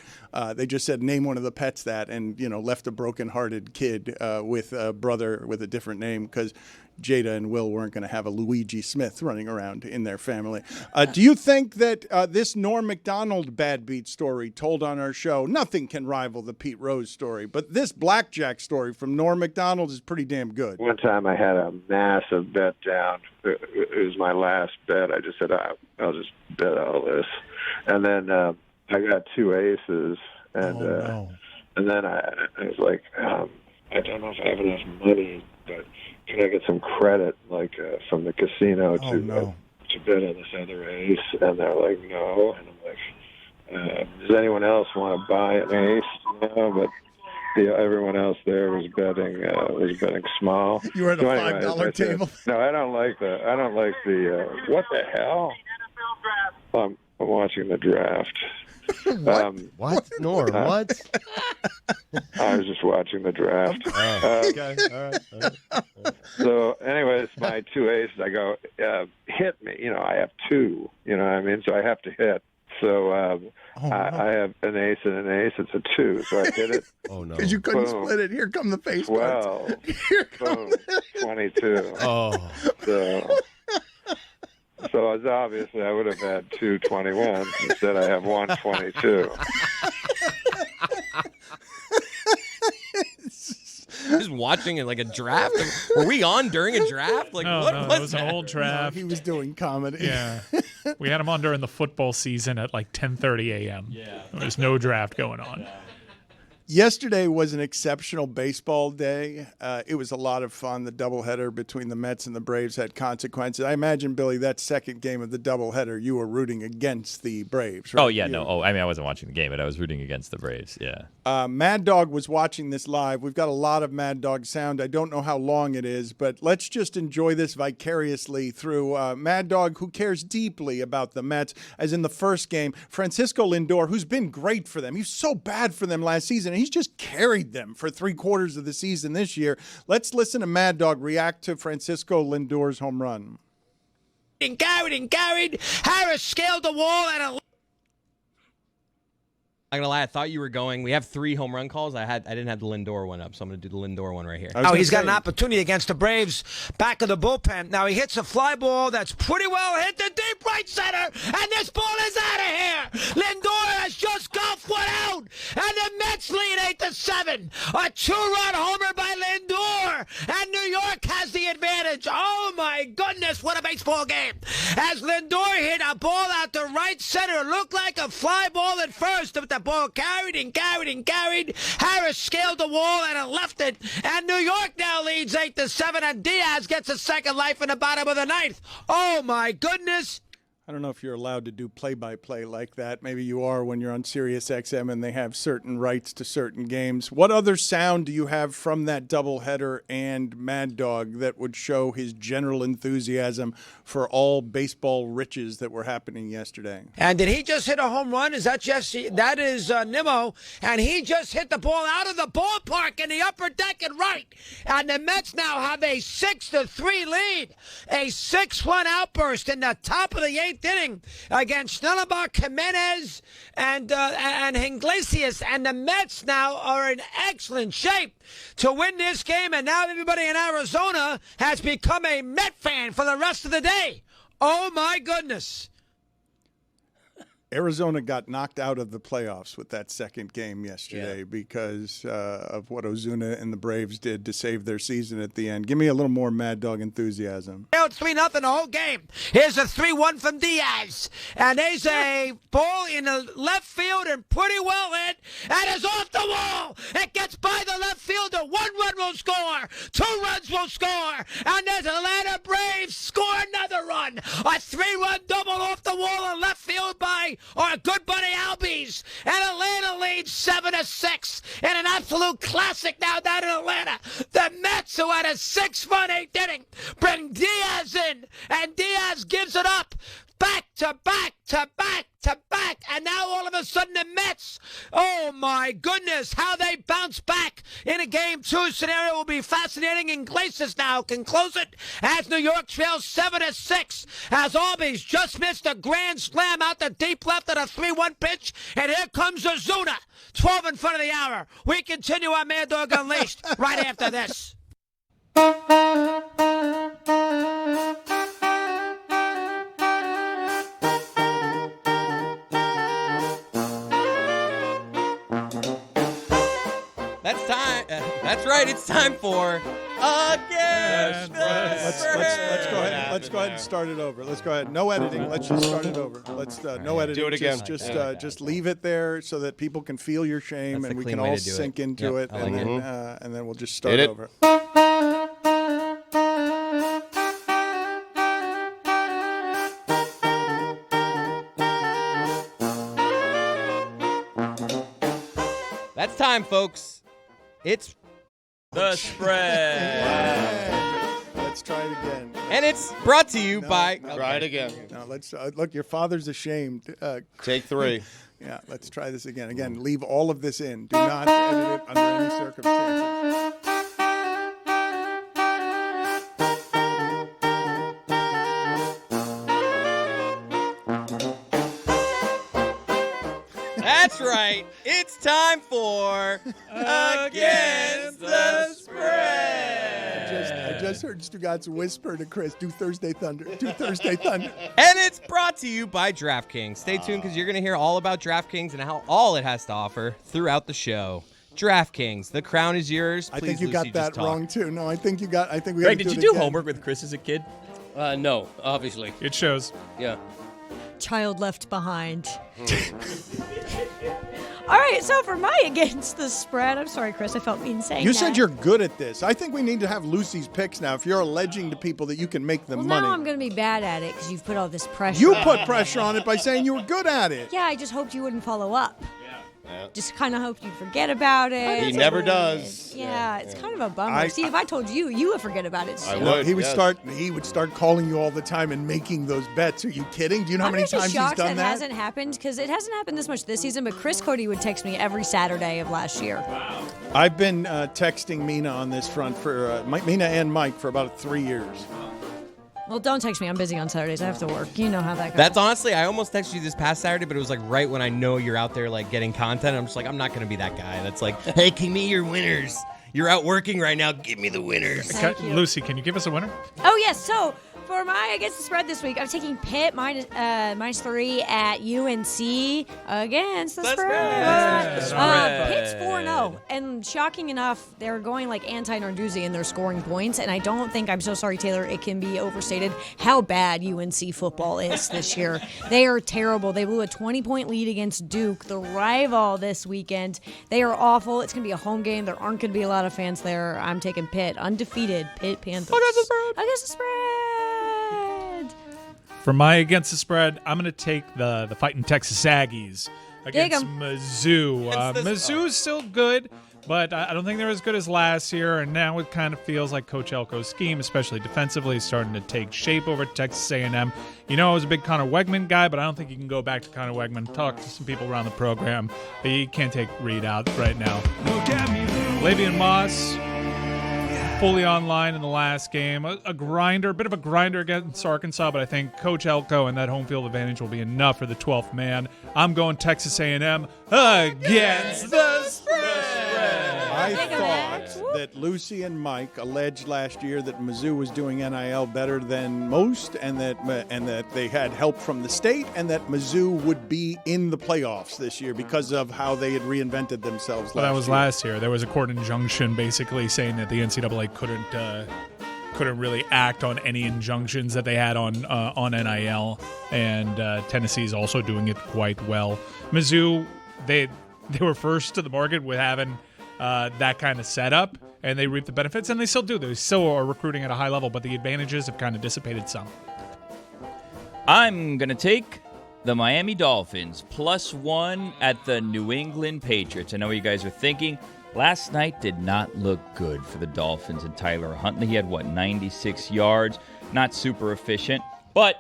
they just said, name one of the pets that, and, left a broken-hearted kid with a brother with a different name because Jada and Will weren't going to have a Luigi Smith running around in their family. Do you think that this Norm Macdonald bad beat story told on our show, nothing can rival the Pete Rose story, but this blackjack story from Norm Macdonald is pretty damn good. One time I had a massive bet down. It was my last bet. I just said, I'll just bet all this. And then I got 2 aces, and and then I was like, I don't know if I have enough money, but can I get some credit, from the casino to bet on this other ace? And they're like, no. And I'm like, does anyone else want to buy an ace? No, but everyone else there was betting small. You were at a $5 table. No, I don't like the. What the hell? I'm watching the draft. What? Nor what? I was just watching the draft. Okay. All right. So, anyways, my 2 aces, I go, hit me. I have 2. You know what I mean? So I have to hit. So I have an ace and an ace. It's a 2. So I hit it. Oh, no. Because you couldn't split it. Here come the face 12. Boom. 22. Oh. So as obviously I would have had 2 21s. Instead I have 1 22. Just watching it like a draft. Were we on during a draft? Like, what no, was it was that? an old draft. He was doing comedy. Yeah. We had him on during the football season at like 10:30 a.m. Yeah. There was no draft going on. Yesterday was an exceptional baseball day. It was a lot of fun. The doubleheader between the Mets and the Braves had consequences. I imagine, Billy, that second game of the doubleheader, you were rooting against the Braves, right? Oh, yeah, no. I wasn't watching the game, but I was rooting against the Braves, yeah. Mad Dog was watching this live. We've got a lot of Mad Dog sound. I don't know how long it is, but let's just enjoy this vicariously through Mad Dog, who cares deeply about the Mets, as in the first game, Francisco Lindor, who's been great for them. He was so bad for them last season, and he's just carried them for 3/4 of the season this year. Let's listen to Mad Dog react to Francisco Lindor's home run. And carried. Harris scaled the wall at a... I'm gonna lie, I thought you were going. We have 3 home run calls. I didn't have the Lindor one up, so I'm gonna do the Lindor one right here. Now he's got an opportunity against the Braves back of the bullpen. Now he hits a fly ball that's pretty well hit to deep right center, and this ball is out of here. Lindor has just golfed one out, and the Mets lead 8-7. A 2-run homer by Lindor, and New York has the advantage. Oh my goodness, what a baseball game! As Lindor hit a ball out to right center, it looked like a fly ball at first, but the ball carried. Harris scaled the wall and left it. And New York now leads 8-7. And Diaz gets a second life in the bottom of the 9th. Oh, my goodness. I don't know if you're allowed to do play-by-play like that. Maybe you are when you're on Sirius XM and they have certain rights to certain games. What other sound do you have from that doubleheader and Mad Dog that would show his general enthusiasm for all baseball riches that were happening yesterday? And did he just hit a home run? Is that Jesse? That is Nimmo. And he just hit the ball out of the ballpark in the upper deck and right. And the Mets now have a 6-3 lead. A 6-1 outburst in the top of the 8th inning against Snellbaugh, Jimenez, and Iglesias, and the Mets now are in excellent shape to win this game, and now everybody in Arizona has become a Met fan for the rest of the day. Oh, my goodness. Arizona got knocked out of the playoffs with that second game yesterday because of what Ozuna and the Braves did to save their season at the end. Give me a little more Mad Dog enthusiasm. It's 3-0 the whole game. Here's a 3-1 from Diaz. And there's a ball in the left field and pretty well hit. And it's off the wall. It gets by the left fielder. 1 run will score. 2 runs will score. And there's Atlanta Braves score another run. A 3-run double off the wall in left field by our good buddy Albies. And Atlanta leads 7-6 in an absolute classic now down in Atlanta. The Mets, who had a 6-run 8th inning, bring Diaz in, and Diaz gives it up. Back to back to back to back. And now all of a sudden the Mets, oh my goodness, how they bounce back in a Game 2 scenario will be fascinating. Iglesias now can close it as New York trails 7-6. As Albies just missed a grand slam out the deep left at a 3-1 pitch. And here comes Ozuna, 12 in front of the hour. We continue our Mad Dog Unleashed right after this. That's time. That's right. It's time for Against the Spread. Let's go ahead and start it over. Let's go ahead. No editing. Let's just start it over. No editing. Do it again. Just leave it there so that people can feel your shame. That's and we the clean can way all to do sink it. into Yep, it, I like and then we'll just start over. That's time, folks. It's the spread. Let's try it again. And it's brought to you by... Try it again. No, let's look. Your father's ashamed. Take 3. Yeah, let's try this again. Again, leave all of this in. Do not edit it under any circumstances. That's right. It's time for Against the Spread. I just heard Stugotz whisper to Chris, do Thursday Thunder. Do Thursday Thunder. And it's brought to you by DraftKings. Stay tuned because you're going to hear all about DraftKings and how all it has to offer throughout the show. DraftKings, the crown is yours. Please, I think you Lucy, got that wrong too. No, I think we got Greg, to did you do homework with Chris as a kid? No, obviously. It shows. Yeah. Child left behind. All right, so for my against the spread, I'm sorry, Chris, I felt mean saying You that. said you're good at this. I think we need to have Lucy's picks now. If you're alleging to people that you can make them money. Now I'm going to be bad at it because you've put all this pressure You on put me. pressure on it by saying you were good at it. Yeah, I just hoped you wouldn't follow up. Just kind of hoped you'd forget about it. He never does. Yeah, it's kind of a bummer. See, if I told you, you would forget about it. I too. would. He would yes. start calling you all the time and making those bets. Are you kidding? Do you know how I'm many actually times he's shocked done that that? hasn't happened because it hasn't happened this much this season. But Chris Cote would text me every Saturday of last year. I've been texting Mina on this front for Mina and Mike for about 3 years. Well, don't text me. I'm busy on Saturdays. I have to work. You know how that goes. That's honestly, I almost texted you this past Saturday, but it was like right when I know you're out there like getting content. I'm just like, I'm not going to be that guy that's like, hey, give me your winners. You're out working right now. Give me the winners. Lucy, can you give us a winner? Oh, yes. So for my against the spread this week, I'm taking Pitt -3 at UNC against the spread. Pitt's 4-0. And shocking enough, they're going like anti-Narduzzi and they're scoring points. And I don't think, I'm so sorry, Taylor, it can be overstated how bad UNC football is this year. They are terrible. They blew a 20-point lead against Duke, the rival this weekend. They are awful. It's going to be a home game. There aren't going to be a lot of fans there. I'm taking Pitt, undefeated Pitt Panthers. Against the spread. For my against the spread, I'm going to take the fighting Texas Aggies against 'em. Mizzou. Mizzou's still good, but I don't think they're as good as last year. And now it kind of feels like Coach Elko's scheme, especially defensively, is starting to take shape over at Texas A&M. You know, I was a big Connor Wegman guy, but I don't think you can go back to Connor Wegman. Talk to some people around the program. But you can't take Reed out right now. Lavian Moss, fully online in the last game. A grinder, a bit of a grinder against Arkansas, but I think Coach Elko and that home field advantage will be enough for the 12th man. I'm going Texas A&M against the spread. I thought that Lucy and Mike alleged last year that Mizzou was doing NIL better than most, and that they had help from the state, and that Mizzou would be in the playoffs this year because of how they had reinvented themselves. Well, that was last year. There was a court injunction basically saying that the NCAA couldn't really act on any injunctions that they had on NIL, and Tennessee's also doing it quite well. Mizzou, they were first to the market with having that kind of setup, and they reap the benefits, and they still do. They still are recruiting at a high level, but the advantages have kind of dissipated some. I'm going to take the Miami Dolphins +1 at the New England Patriots. I know what you guys are thinking. Last night did not look good for the Dolphins and Tyler Huntley. He had, 96 yards. Not super efficient, but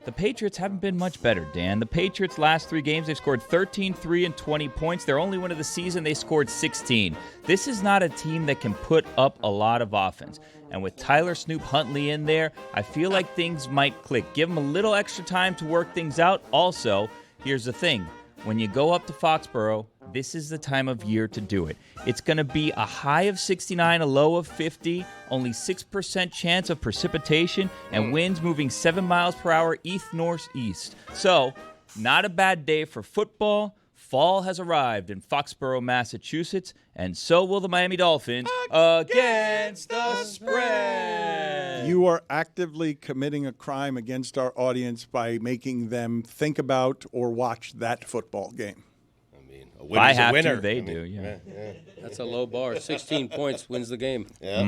the Patriots haven't been much better, Dan. The Patriots' last 3 games, they've scored 13, 3, and 20 points. Their only win of the season, they scored 16. This is not a team that can put up a lot of offense. And with Tyler Snoop Huntley in there, I feel like things might click. Give them a little extra time to work things out. Also, here's the thing. When you go up to Foxborough, this is the time of year to do it. It's going to be a high of 69, a low of 50, only 6% chance of precipitation, and winds moving 7 miles per hour east-northeast. So, not a bad day for football. Fall has arrived in Foxborough, Massachusetts, and so will the Miami Dolphins against the spread. You are actively committing a crime against our audience by making them think about or watch that football game. If I have to, they do, yeah. That's a low bar. 16 points wins the game. Yeah.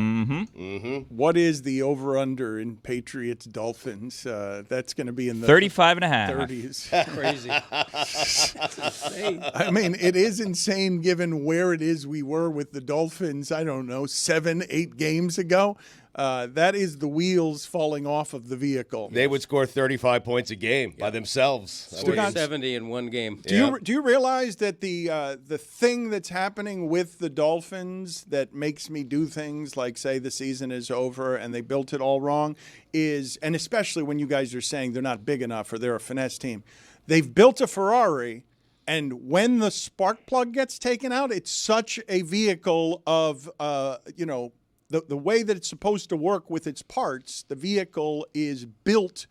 What is the over-under in Patriots Dolphins? That's going to be in the 35.5. 30s. Crazy. That's insane. I mean, it is insane given where it is we were with the Dolphins, I don't know, 7-8 games ago. That is the wheels falling off of the vehicle. They would score 35 points a game by themselves. 70 in one game. Do you realize that the thing that's happening with the Dolphins that makes me do things like say the season is over and they built it all wrong is, and especially when you guys are saying they're not big enough or they're a finesse team, they've built a Ferrari, and when the spark plug gets taken out, it's such a vehicle of the way that it's supposed to work with its parts. The vehicle is built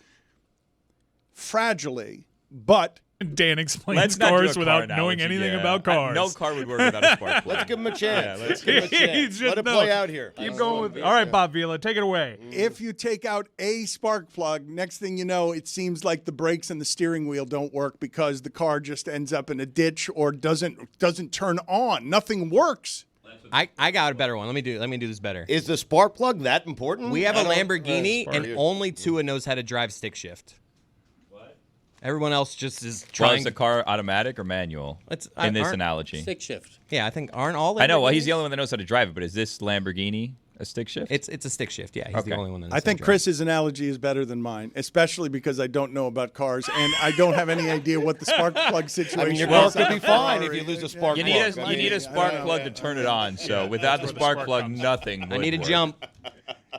fragilely, but Dan explains Let's not do a cars car without knowing analogy, anything yeah. about cars. No car would work without a spark plug. Let's give him a chance. Yeah, let's give him a chance. He's just Let it no. play out here. Keep going with. All right, Bob Vila, take it away. If you take out a spark plug, next thing you know, it seems like the brakes and the steering wheel don't work because the car just ends up in a ditch or doesn't turn on. Nothing works. I got a better one. Let me do this better. Is the spark plug that important? We have a I don't- Lamborghini, and only Tua knows how to drive stick shift. Everyone else just is trying. Is the car automatic or manual? In this analogy, Stick shift. Yeah, I think aren't all. I know. Well, he's Lamborghinis? the only one that knows how to drive it. But is this Lamborghini a stick shift? It's a stick shift. Yeah, he's the only one that knows I think how to drive. Chris's analogy is better than mine, especially because I don't know about cars and I don't have any idea what the spark plug situation I mean, your is. car could be fine if you lose a spark You plug. need a spark plug to turn it on. So without the spark plug, nothing. I need a work. jump.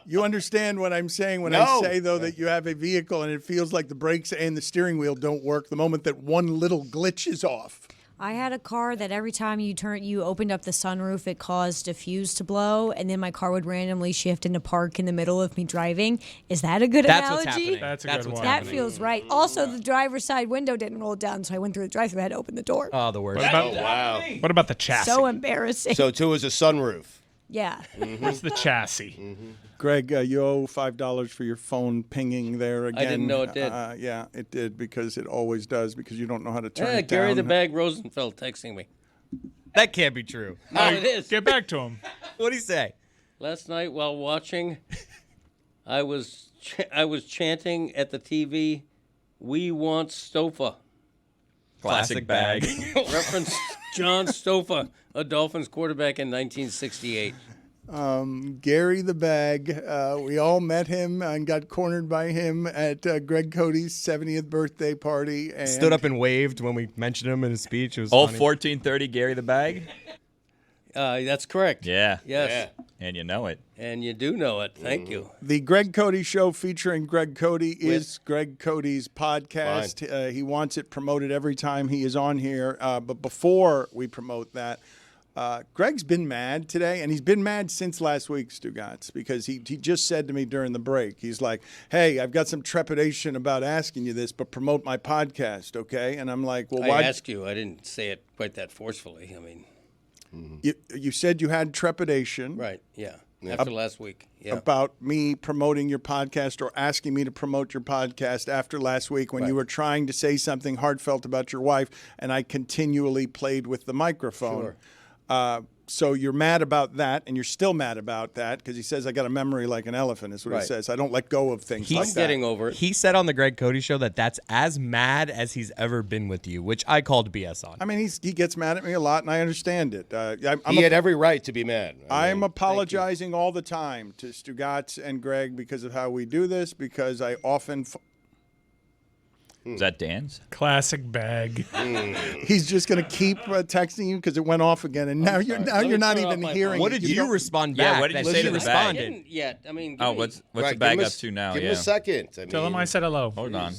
You understand what I'm saying when No. I say, though, that you have a vehicle and it feels like the brakes and the steering wheel don't work the moment that one little glitch is off. I had a car that every time you opened up the sunroof, it caused a fuse to blow, and then my car would randomly shift into park in the middle of me driving. Is that a good That's analogy? what's happening. That's a good one. That feels right. Also, the driver's side window didn't roll down, so I went through the drive-thru. I had to open the door. Oh, the worst. What about, Wow. what about the chassis? So embarrassing. So two is a sunroof. yeah. Where's the chassis? Greg, you owe $5 for your phone pinging there again. didn't know it did. Yeah, it did because it always does because you don't know how to turn Yeah, it Gary down. the Bag Rosenfeld texting me. That can't be true. No, it is. Get back to him. What'd he say? Last night while watching, I was chanting at the TV, "We want Stofa." Classic bag. Reference John Stofa, a Dolphins quarterback in 1968. Gary the Bag, we all met him and got cornered by him at Greg Cote's 70th birthday party. And Stood up and waved when we mentioned him in his speech. It was All funny. 1430 Gary the Bag. That's correct. Yeah. Yes. And you know it. And you do know it. Thank you. The Greg Cote Show featuring Greg Cote is Greg Cote's podcast. He wants it promoted every time he is on here. But before we promote that, Greg's been mad today, and he's been mad since last week, Stugotz, because he just said to me during the break, he's like, hey, I've got some trepidation about asking you this, but promote my podcast, okay? And I'm like, well, why? I asked you. I didn't say it quite that forcefully. I mean, You said you had trepidation. right, yeah. After last week. Yeah. About me promoting your podcast or asking me to promote your podcast after last week when you were trying to say something heartfelt about your wife, and I continually played with the microphone. Sure. So you're mad about that, and you're still mad about that because he says I got a memory like an elephant. Is what he Right. says. I don't let go of things like I'm that. getting over it. He said on the Greg Cote Show that that's as mad as he's ever been with you, which I called BS on. I mean, he gets mad at me a lot, and I understand it. He had every right to be mad. I'm apologizing all the time to Stugotz and Greg because of how we do this, because I often... Is that Dan's? Classic bag. He's just going to keep texting you because it went off again, and now you're not turn off even my hearing phone. What it. did you don't- respond Yeah, back? what did you that say he to the bag? I responded? didn't yet. I mean, Oh, give me- what's Right, the bag give him up to now? Give Yeah. him a second. I Tell him mean, I said hello. Hold on.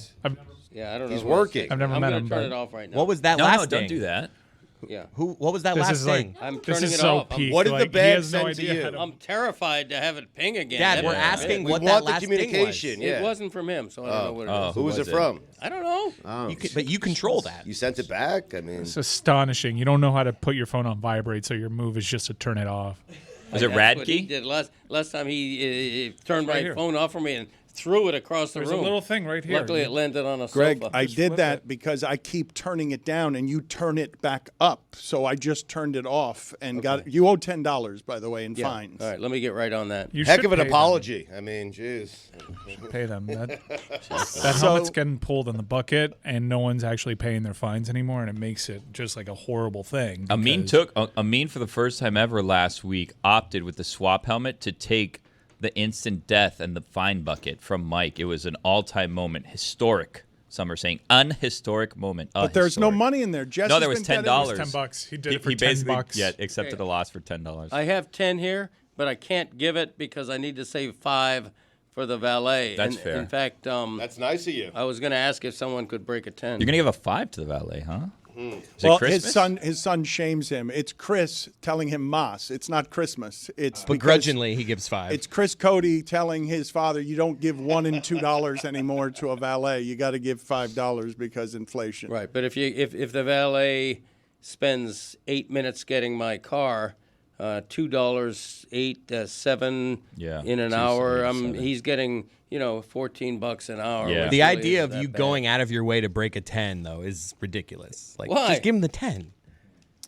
Yeah, I don't know. He's who else working. it is. I've never I'm met gonna him, turn but- it off right now. What was that No, last no, don't ding? do that. Yeah. What was that This last is like thing? I'm this turning is it so off. peak. What did the like, he bag has no send to idea you? how to- I'm terrified to have it ping again. Dad, That we're was asking it. We what want that the last ding was. communication. It wasn't from him, so I don't know what it is. Who was it from? I don't know. But you control that. You sent it back? I mean, It's astonishing. You don't know how to put your phone on vibrate, so your move is just to turn it off. Was it That's what he Radke? did last time. He turned right my here. phone off for me and threw it across the There's room. a little thing right here. Luckily, it landed on a Greg, sofa. I did flip that it. because I keep turning it down and you turn it back up. So I just turned it off and got it. You owe $10, by the way, in Yeah. fines. All right, let me get right on that. You heck should of an pay them. apology. I mean, jeez. Pay them. That helmet's getting pulled in the bucket, and no one's actually paying their fines anymore, and it makes it just like a horrible thing. Amin because- Amin for the first time ever last week opted with the swap helmet to take the instant death and the fine bucket from Mike. It was an all-time moment, historic. Some are saying unhistoric moment. But there's no Historic. money in there. Jess No, has there was been $10. dead- It was $10. He did it for he 10 basically, bucks. Yeah, accepted a loss for $10. I have 10 here, but I can't give it because I need to save 5 for the valet. That's And, fair. In fact, That's nice of you. I was going to ask if someone could break a 10. You're going to give a 5 to the valet, huh? Well, his son shames him. It's Chris telling him Mas. It's not Christmas. It's begrudgingly he gives $5. It's Chris Cote telling his father, you don't give $1 and $2 anymore to a valet. You got to give $5 because inflation. Right, but if the valet spends 8 minutes getting my car, $2, 8, 7 in an hour, he's getting $14 an hour. Yeah. The idea of you going out of your way to break a 10 though is ridiculous. Like, why? Just give him the 10.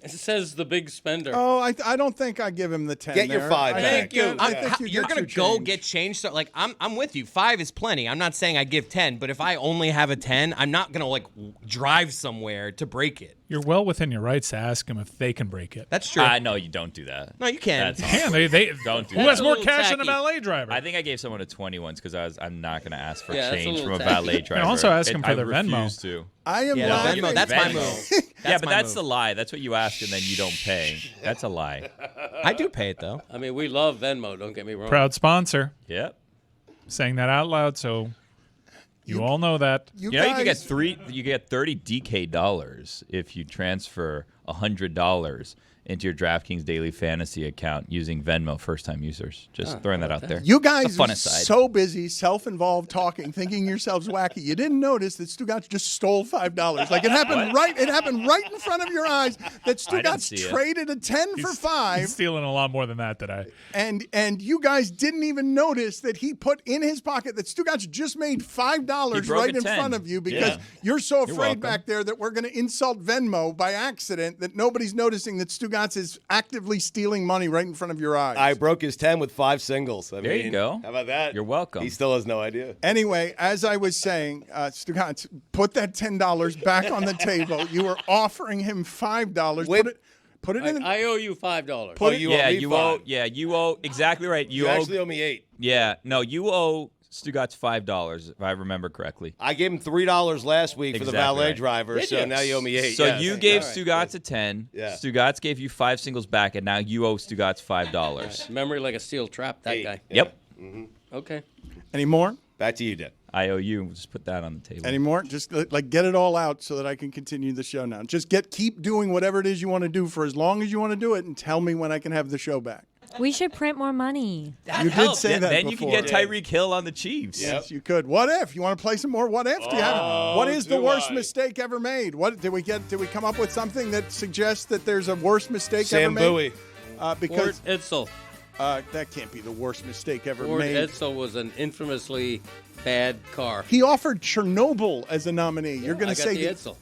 It says the big spender. Oh, I don't think I give him the 10. Get your 5 back. Thank you. I think You're going to go get change. So, like, I'm with you. 5 is plenty. I'm not saying I give 10, but if I only have a 10, I'm not going to, like, drive somewhere to break it. You're well within your rights to ask them if they can break it. That's true. No, you don't do that. No, you can. That's Can awesome. they don't do who that. has more cash than a valet driver? I think I gave someone a 20 once because I'm not going to ask for Yeah, that's a change little from a tacky. valet driver. And also ask them for I their Venmo. refuse to. I am not. Venmo, that's my move. Yeah, but that's the lie. That's what you ask and then you don't pay. That's a lie. I do pay it though. I mean, we love Venmo. Don't get me wrong. Proud sponsor. Yep. Saying that out loud, so you all know that. You know, you get 30 DK dollars if you transfer $100 into your DraftKings daily fantasy account using Venmo first-time users. Just throwing that out there. You guys A fun are aside. so busy, self-involved talking, thinking yourselves wacky. You didn't notice that Stugotz just stole $5. Like it happened It happened right in front of your eyes that Stugotz traded a 10 for 5. He's stealing a lot more than that today. And you guys didn't even notice that he put in his pocket that Stugotz just made $5 right in 10. front of you because you're so afraid welcome. back there that we're going to insult Venmo by accident that nobody's noticing that Stugotz is actively stealing money right in front of your eyes. I broke his 10 with 5 singles. There you go. How about that? You're welcome. He still has no idea. Anyway, as I was saying, Stugotz, put that $10 back on the table. You were offering him $5. Put it in. I owe you $5. You owe exactly right. You actually owe me 8. Yeah, no, you owe Stugotz $5 if I remember correctly. I gave him $3 last week for the valet driver, Did so you? now you owe me 8. So yes. you gave All right. Stugotz a 10. Yeah. Stugotz gave you 5 singles back, and now you owe Stugotz $5. Memory like a steel trap, that 8. guy. Yep. Mm-hmm. Okay. Any more? Back to you, Dan. I owe you. Just put that on the table. Any more? Just like get it all out so that I can continue the show now. Just keep doing whatever it is you want to do for as long as you want to do it, and tell me when I can have the show back. We should print more money. You did say that Then before. you can get Tyreek Hill on the Chiefs. Yes, you could. What if? You want to play some more what if? Do you have what is the worst mistake ever made? What did we come up with something that suggests that there's a worst mistake ever Sam made? Bowie. Because Ford Edsel. that can't be the worst mistake ever Ford made. Edsel was an infamously bad car. He offered Chernobyl as a nominee. You're going I to got say the Edsel.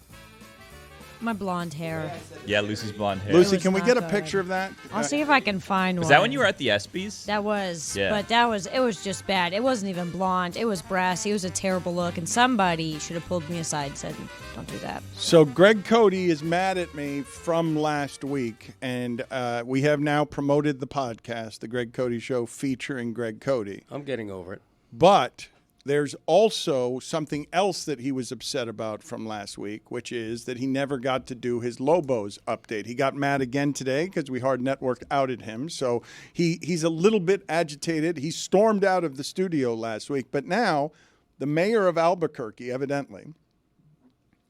My blonde hair. Yeah, Lucy's blonde hair. Lucy, was can we not get a good. picture of that? I'll see if I can find one. Was that when you were at the ESPYs? That was, Yeah. but it was just bad. It wasn't even blonde. It was brassy. It was a terrible look, and somebody should have pulled me aside and said, don't do that. So Greg Cote is mad at me from last week, and we have now promoted the podcast, The Greg Cote Show, featuring Greg Cote. I'm getting over it. But there's also something else that he was upset about from last week, which is that he never got to do his Lobos update. He got mad again today because we hard network outed him. So he's a little bit agitated. He stormed out of the studio last week. But now the mayor of Albuquerque, evidently,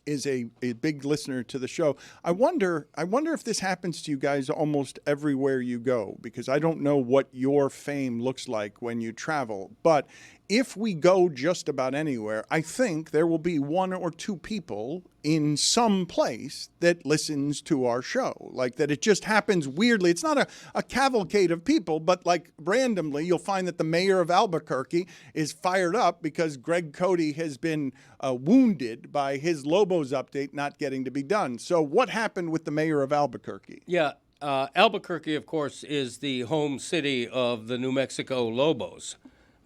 is a big listener to the show. I wonder if this happens to you guys almost everywhere you go, because I don't know what your fame looks like when you travel. But if we go just about anywhere, I think there will be 1 or 2 people in some place that listens to our show. Like that it just happens weirdly. It's not a cavalcade of people, but like randomly you'll find that the mayor of Albuquerque is fired up because Greg Cote has been wounded by his Lobos update not getting to be done. So what happened with the mayor of Albuquerque? Yeah, Albuquerque, of course, is the home city of the New Mexico Lobos,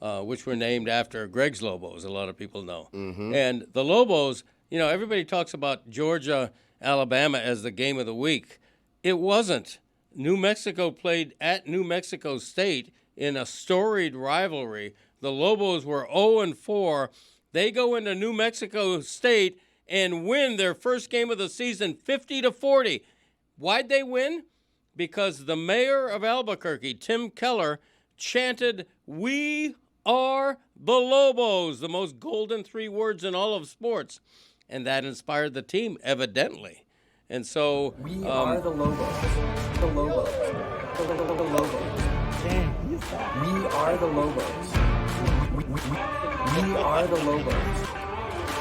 which were named after Greg's Lobos, a lot of people know. Mm-hmm. And the Lobos, everybody talks about Georgia, Alabama as the game of the week. It wasn't. New Mexico played at New Mexico State in a storied rivalry. The Lobos were 0-4. They go into New Mexico State and win their first game of the season 50-40. Why'd they win? Because the mayor of Albuquerque, Tim Keller, chanted, "We are the Lobos," the most golden 3 words in all of sports. And that inspired the team, evidently. And so We are the Lobos. The Lobos. The Lobos. We are the Lobos. We are the Lobos.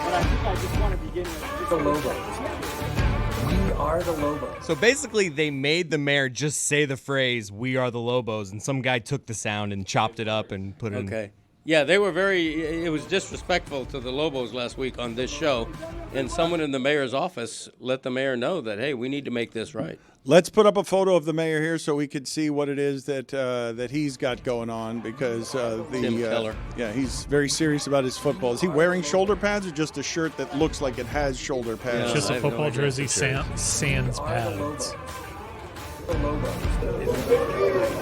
But I think I just want to begin with the Lobos. We are the Lobos. So basically, they made the mayor just say the phrase, "We are the Lobos," and some guy took the sound and chopped it up and put it in. Okay. Yeah, they were it was disrespectful to the Lobos last week on this show, and someone in the mayor's office let the mayor know that, hey, we need to make this right. Let's put up a photo of the mayor here so we could see what it is that he's got going on, because Tim Keller. he's very serious about his football. Is he wearing shoulder pads or just a shirt that looks like it has shoulder pads? It's just a football jersey, sans pads. The Lobos.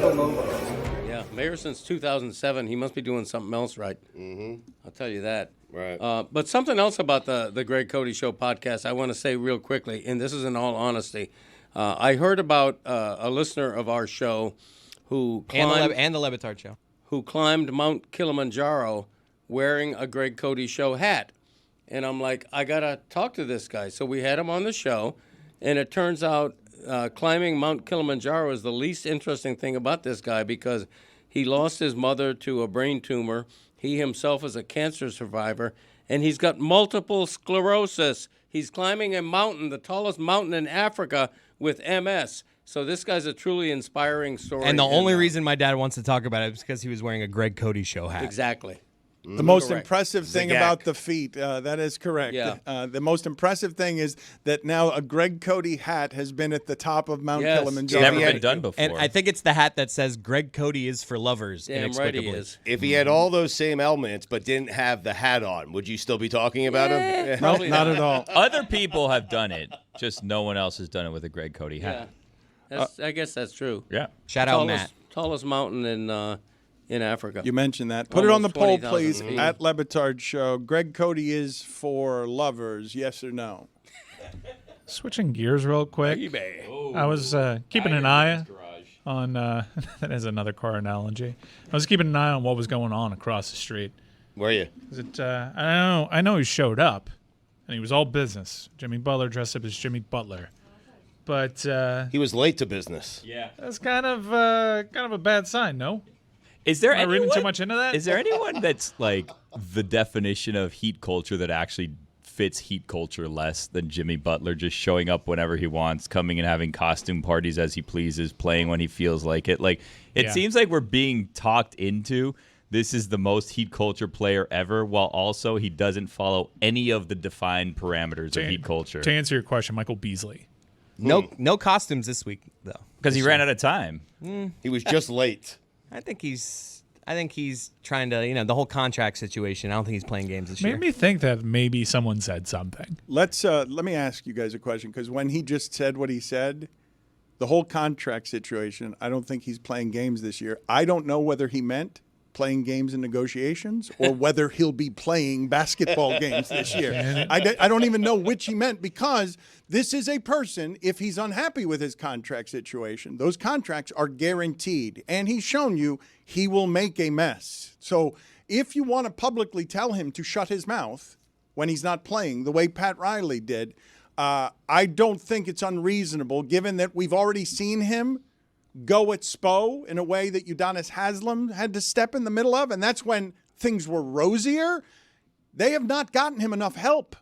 The Lobos. Yeah, mayor since 2007. He must be doing something else right. Mm-hmm. I'll tell you that. Right. But something else about the Greg Cote Show podcast I want to say real quickly, and this is in all honesty. I heard about a listener of our show who climbed, and the Le Batard Show, who climbed Mount Kilimanjaro wearing a Greg Cote Show hat. And I'm like, I got to talk to this guy. So we had him on the show, and it turns out climbing Mount Kilimanjaro is the least interesting thing about this guy, because he lost his mother to a brain tumor. He himself is a cancer survivor, and he's got multiple sclerosis. He's climbing a mountain, the tallest mountain in Africa, with MS. So this guy's a truly inspiring story. And the only reason my dad wants to talk about it is because he was wearing a Greg Cote Show hat. Exactly. The most Correct. impressive thing Zagak. about the feat, that is correct. Yeah. The most impressive thing is that now a Greg Cote hat has been at the top of Mount Yes. Kilimanjaro. It's never been done before. And I think it's the hat that says Greg Cote is for lovers. Damn right inexplicably. he is. If he had all those same elements but didn't have the hat on, would you still be talking about him? No, not at all. Other people have done it, just no one else has done it with a Greg Cote hat. Yeah. I guess that's true. Yeah. Shout out Matt. Tallest mountain in Africa. You mentioned that. Put it on the Almost poll, 20,000 please, feet. at Le Batard Show. Greg Cote is for lovers, yes or no? Switching gears real quick. I was keeping an eye on that is another car analogy. I was keeping an eye on what was going on across the street. Were you? Is it? I know he showed up, and he was all business. Jimmy Butler dressed up as Jimmy Butler, but he was late to business. Yeah, that's kind of a bad sign. No. Is there Am I anyone reading too much into that? Is there anyone that's like the definition of heat culture that actually fits heat culture less than Jimmy Butler, just showing up whenever he wants, coming and having costume parties as he pleases, playing when he feels like it? Like, it seems like we're being talked into this is the most heat culture player ever, while also he doesn't follow any of the defined parameters of heat culture. To answer your question, Michael Beasley. No costumes this week though, because he ran out of time. He was just late. I think he's trying to, the whole contract situation. I don't think he's playing games this year. Made me think that maybe someone said something. Let me ask you guys a question, because when he just said what he said, the whole contract situation, I don't think he's playing games this year. I don't know whether he meant playing games in negotiations or whether he'll be playing basketball games this year. I don't even know which he meant, because this is a person, if he's unhappy with his contract situation, those contracts are guaranteed. And he's shown you he will make a mess. So if you want to publicly tell him to shut his mouth when he's not playing, the way Pat Riley did, I don't think it's unreasonable, given that we've already seen him go at Spo in a way that Udonis Haslem had to step in the middle of, and that's when things were rosier. They have not gotten him enough help.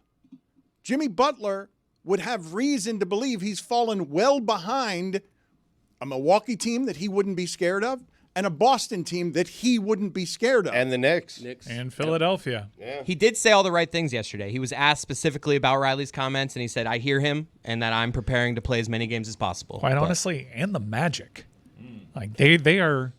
Jimmy Butler would have reason to believe he's fallen well behind a Milwaukee team that he wouldn't be scared of, and a Boston team that he wouldn't be scared of. And the Knicks. And Philadelphia. Yeah. He did say all the right things yesterday. He was asked specifically about Riley's comments, and he said, I hear him, and that I'm preparing to play as many games as possible. Quite honestly, and the Magic. Like, they are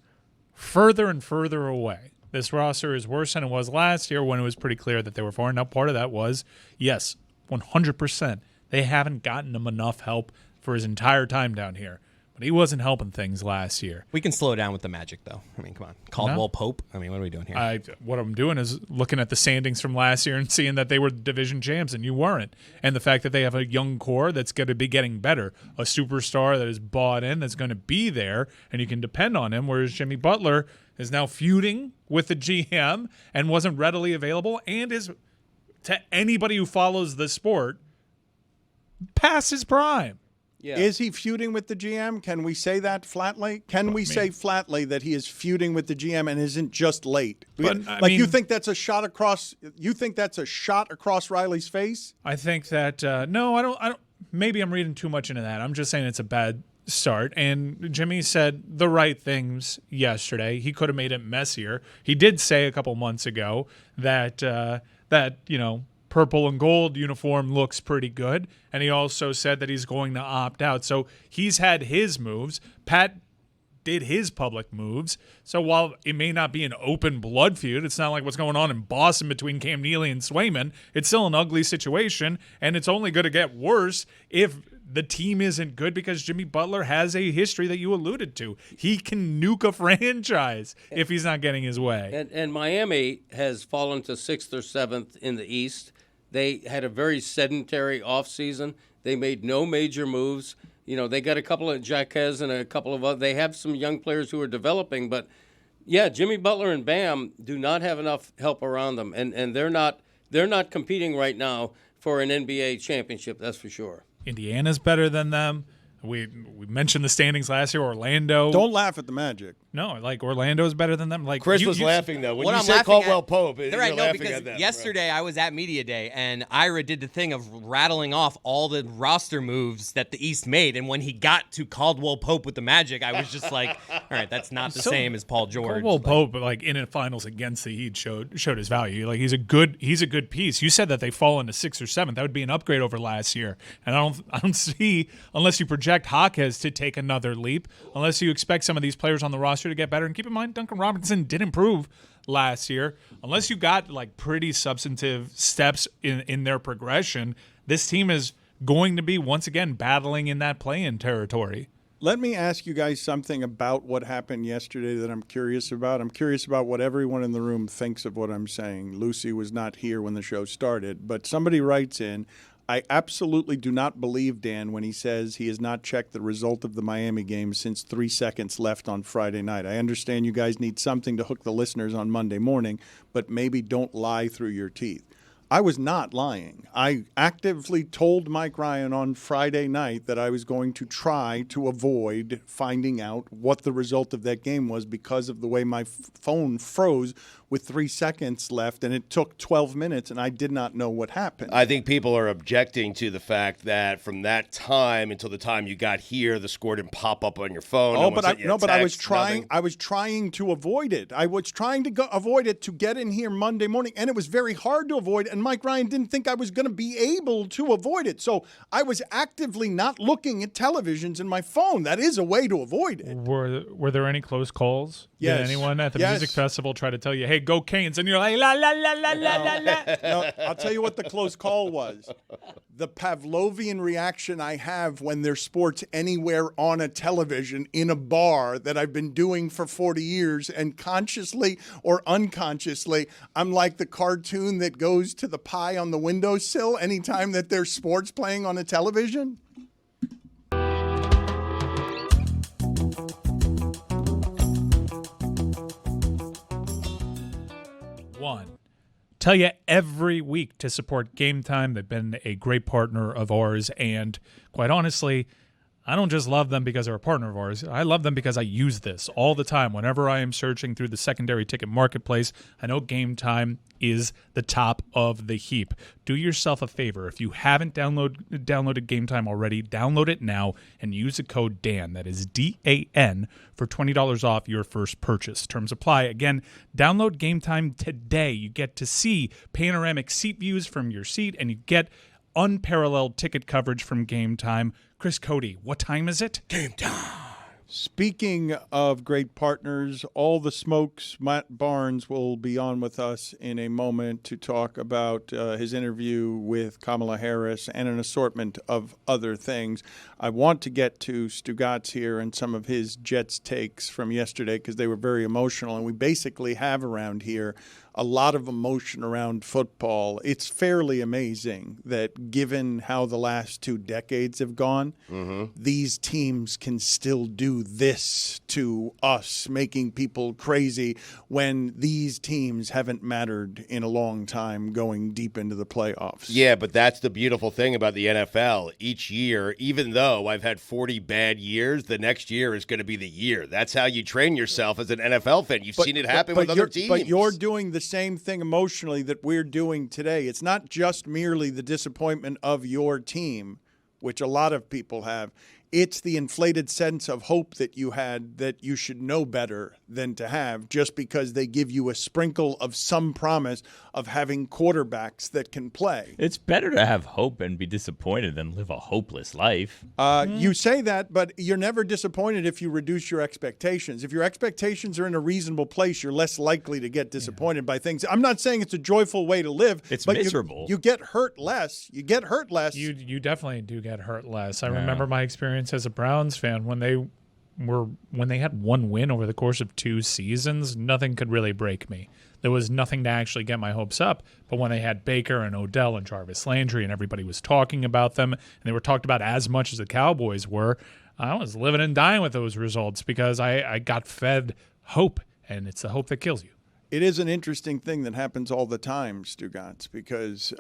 further and further away. This roster is worse than it was last year, when it was pretty clear that they were far. Now, part of that was, yes, 100%. They haven't gotten him enough help for his entire time down here. But he wasn't helping things last year. We can slow down with the Magic, though. I mean, come on. Caldwell Pope? I mean, what are we doing here? What I'm doing is looking at the standings from last year and seeing that they were division champs and you weren't. And the fact that they have a young core that's going to be getting better, a superstar that is bought in, that's going to be there, and you can depend on him, whereas Jimmy Butler is now feuding with the GM and wasn't readily available, and is, to anybody who follows the sport, past his prime. Yeah. Is he feuding with the GM? Can we say that flatly? Can we say flatly that he is feuding with the GM and isn't just late? But, you think that's a shot across? You think that's a shot across Riley's face? I think that no, I don't. Maybe I'm reading too much into that. I'm just saying it's a bad start. And Jimmy said the right things yesterday. He could have made it messier. He did say a couple months ago that purple and gold uniform looks pretty good. And he also said that he's going to opt out. So he's had his moves. Pat did his public moves. So while it may not be an open blood feud, it's not like what's going on in Boston between Cam Neely and Swayman. It's still an ugly situation, and it's only going to get worse if the team isn't good, because Jimmy Butler has a history that you alluded to. He can nuke a franchise if he's not getting his way. And Miami has fallen to 6th or 7th in the East. They had a very sedentary offseason. They made no major moves. They got a couple of Jaquez and a couple of other. They have some young players who are developing, but Jimmy Butler and Bam do not have enough help around them, and they're not competing right now for an NBA championship. That's for sure. Indiana's better than them. We mentioned the standings last year. Orlando. Don't laugh at the Magic. No, Orlando's better than them. Chris was laughing though when what you I'm said Caldwell Pope. You're Right, no, laughing because at them, yesterday I was at Media Day and Ira did the thing of rattling off all the roster moves that the East made, and when he got to Caldwell Pope with the Magic, I was just like, all right, that's not the same as Paul George. Caldwell Pope, in the finals against the Heat, showed his value. He's a good piece. You said that they fall into 6th or 7th. That would be an upgrade over last year, and I don't see, unless you project Jaquez to take another leap, unless you expect some of these players on the roster to get better. And keep in mind, Duncan Robinson did improve last year. Unless you got pretty substantive steps in their progression, this team is going to be once again battling in that play-in territory. Let me ask you guys something about what happened yesterday that I'm curious about. I'm curious about what everyone in the room thinks of what I'm saying. Lucy was not here when the show started, but somebody writes in, I absolutely do not believe Dan when he says he has not checked the result of the Miami game since 3 seconds left on Friday night. I understand you guys need something to hook the listeners on Monday morning, but maybe don't lie through your teeth. I was not lying. I actively told Mike Ryan on Friday night that I was going to try to avoid finding out what the result of that game was because of the way my phone froze with 3 seconds left, and it took 12 minutes, and I did not know what happened. I think people are objecting to the fact that from that time until the time you got here, the score didn't pop up on your phone. But I was trying. I was trying to avoid it. I was trying to avoid it to get in here Monday morning, and it was very hard to avoid. And Mike Ryan didn't think I was going to be able to avoid it, so I was actively not looking at televisions in my phone. That is a way to avoid it. Were there any close calls? Yes. Did anyone at the music festival try to tell you, hey, go Canes, and you're like, la, la, la, la, la, la, la? No, I'll tell you what the close call was. The Pavlovian reaction I have when there's sports anywhere on a television in a bar that I've been doing for 40 years, and consciously or unconsciously, I'm like the cartoon that goes to the pie on the windowsill anytime that there's sports playing on a television. Tell you every week to support Game Time. They've been a great partner of ours, and quite honestly, I don't just love them because they're a partner of ours. I love them because I use this all the time. Whenever I am searching through the secondary ticket marketplace, I know Game Time is the top of the heap. Do yourself a favor. If you haven't downloaded Game Time already, download it now and use the code DAN. That is DAN for $20 off your first purchase. Terms apply. Again, download Game Time today. You get to see panoramic seat views from your seat, and you get unparalleled ticket coverage from Game Time. Chris Cote, what time is it? Game time. Speaking of great partners, All the Smokes, Matt Barnes will be on with us in a moment to talk about his interview with Kamala Harris and an assortment of other things. I want to get to Stugotz here and some of his Jets takes from yesterday because they were very emotional, and we basically have around here a lot of emotion around football. It's fairly amazing that given how the last 2 decades have gone, these teams can still do do this to us, making people crazy when these teams haven't mattered in a long time going deep into the playoffs. Yeah, but that's the beautiful thing about the NFL. Each year, even though I've had 40 bad years, the next year is going to be the year. That's how you train yourself as an NFL fan. You've seen it happen with other teams. But you're doing the same thing emotionally that we're doing today. It's not just merely the disappointment of your team, which a lot of people have. It's the inflated sense of hope that you had that you should know better than to have just because they give you a sprinkle of some promise of having quarterbacks that can play. It's better to have hope and be disappointed than live a hopeless life. You say that, but you're never disappointed if you reduce your expectations. If your expectations are in a reasonable place, you're less likely to get disappointed by things. I'm not saying it's a joyful way to live. It's but miserable. You get hurt less. You get hurt less. You definitely do get hurt less. I remember my experience as a Browns fan when they had one win over the course of 2 seasons. Nothing could really break me. There was nothing to actually get my hopes up. But when they had Baker and Odell and Jarvis Landry and everybody was talking about them and they were talked about as much as the Cowboys were, I was living and dying with those results because I got fed hope, and it's the hope that kills you. It is an interesting thing that happens all the time, Stugotz, because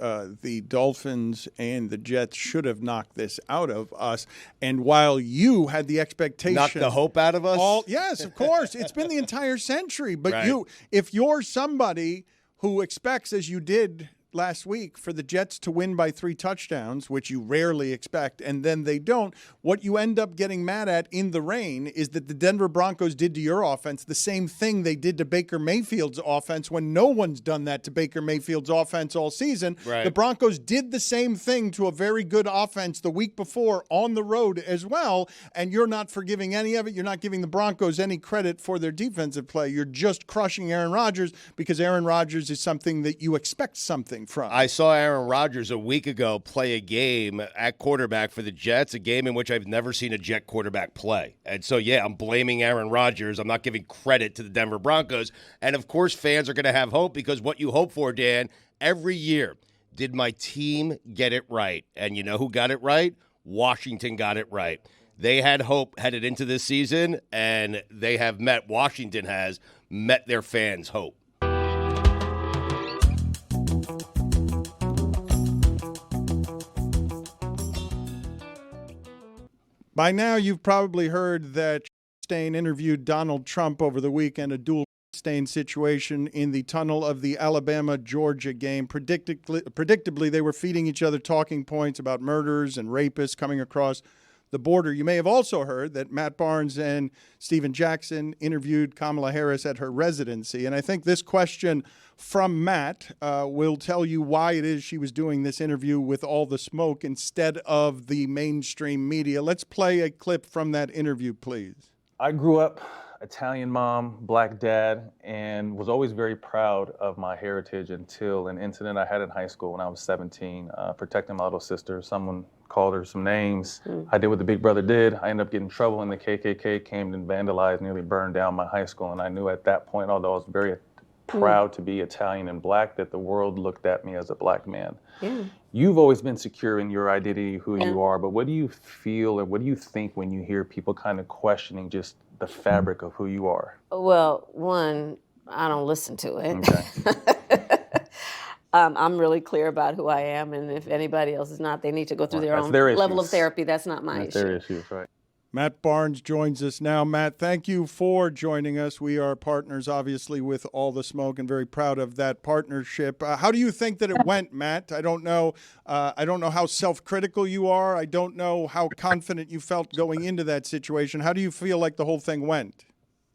the Dolphins and the Jets should have knocked this out of us. And while you had the expectation, knock the hope out of us? Yes, of course. It's been the entire century. But Right. if you're somebody who expects, as you did last week, for the Jets to win by 3 touchdowns, which you rarely expect, and then they don't, what you end up getting mad at in the rain is that the Denver Broncos did to your offense the same thing they did to Baker Mayfield's offense when no one's done that to Baker Mayfield's offense all season. Right. The Broncos did the same thing to a very good offense the week before on the road as well, and you're not forgiving any of it. You're not giving the Broncos any credit for their defensive play. You're just crushing Aaron Rodgers because Aaron Rodgers is something that you expect something from. I saw Aaron Rodgers a week ago play a game at quarterback for the Jets, a game in which I've never seen a Jet quarterback play. And so, yeah, I'm blaming Aaron Rodgers. I'm not giving credit to the Denver Broncos. And, of course, fans are going to have hope because what you hope for, Dan, every year, did my team get it right? And you know who got it right? Washington got it right. They had hope headed into this season, and Washington has met their fans' hope. By now, you've probably heard that Stain interviewed Donald Trump over the weekend, a dual Stain situation in the tunnel of the Alabama-Georgia game. Predictably, they were feeding each other talking points about murderers and rapists coming across the border. You may have also heard that Matt Barnes and Stephen Jackson interviewed Kamala Harris at her residency. And I think this question from Matt will tell you why it is she was doing this interview with all the smoke instead of the mainstream media. Let's play a clip from that interview, please. I grew up Italian mom, black dad, and was always very proud of my heritage until an incident I had in high school when I was 17, protecting my little sister. Someone called her some names. I did what the big brother did. I ended up getting in trouble, and the KKK came and vandalized, nearly burned down my high school. And I knew at that point, although I was very proud to be Italian and black, that the world looked at me as a black man. Yeah. You've always been secure in your identity, who you are, but what do you feel or what do you think when you hear people kind of questioning just the fabric of who you are? Well, one, I don't listen to it. Okay. I'm really clear about who I am, and if anybody else is not, they need to go through their own level of therapy. That's not my issue. Their issues, right. Matt Barnes joins us now. Matt, thank you for joining us. We are partners, obviously, with All the Smoke, and very proud of that partnership. How do you think that it went, Matt? I don't know how self-critical you are. I don't know how confident you felt going into that situation. How do you feel like the whole thing went?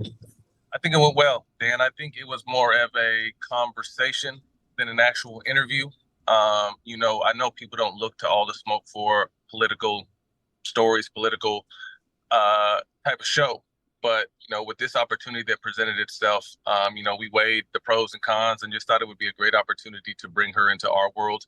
I think it went well, Dan. I think it was more of a conversation than an actual interview. I know people don't look to All the Smoke for political stories, political type of show. But, with this opportunity that presented itself, we weighed the pros and cons and just thought it would be a great opportunity to bring her into our world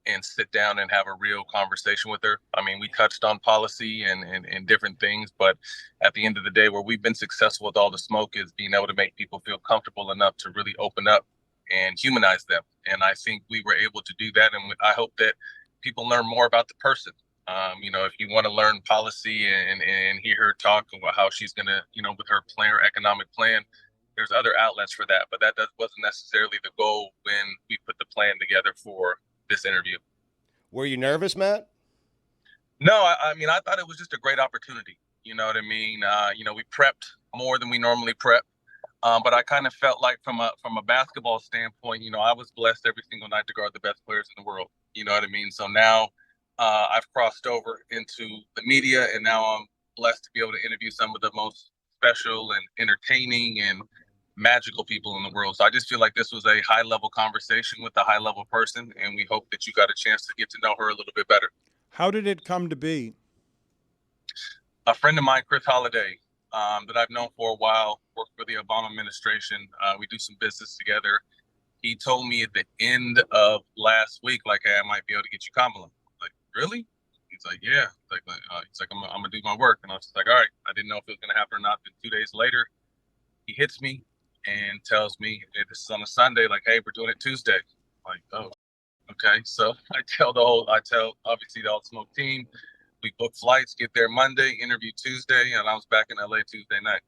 and sit down and have a real conversation with her. I mean, we touched on policy and different things, but at the end of the day, where we've been successful with All the Smoke is being able to make people feel comfortable enough to really open up and humanize them. And I think we were able to do that. And I hope that people learn more about the person If you want to learn policy and hear her talk about how she's going to, with her plan or economic plan, there's other outlets for that. But wasn't necessarily the goal when we put the plan together for this interview. Were you nervous, Matt? No, I thought it was just a great opportunity. You know what I mean? We prepped more than we normally prep. But I kind of felt like from a basketball standpoint, I was blessed every single night to guard the best players in the world. You know what I mean? So now I've crossed over into the media, and now I'm blessed to be able to interview some of the most special and entertaining and magical people in the world. So I just feel like this was a high-level conversation with a high-level person, and we hope that you got a chance to get to know her a little bit better. How did it come to be? A friend of mine, Chris Holliday, that I've known for a while, worked for the Obama administration. We do some business together. He told me at the end of last week, like, hey, I might be able to get you Kamala. Like, really? He's like, yeah. He's like, I'm going to do my work. And I was just like, all right. I didn't know if it was going to happen or not. Then 2 days later, he hits me and tells me, hey, this is on a Sunday, like, hey, we're doing it Tuesday. I'm like, oh, okay. So I tell obviously the All Smoke team, we book flights, get there Monday, interview Tuesday, and I was back in LA Tuesday night.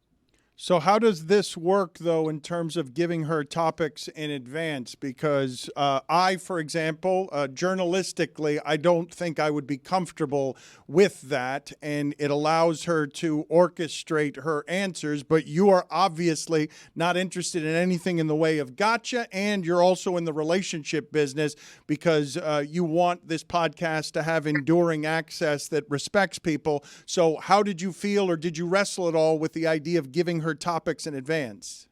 So how does this work, though, in terms of giving her topics in advance? Because I, for example, journalistically, I don't think I would be comfortable with that, and it allows her to orchestrate her answers. But you are obviously not interested in anything in the way of gotcha, and you're also in the relationship business because you want this podcast to have enduring access that respects people. So how did you feel, or did you wrestle at all with the idea of giving her topics in advance?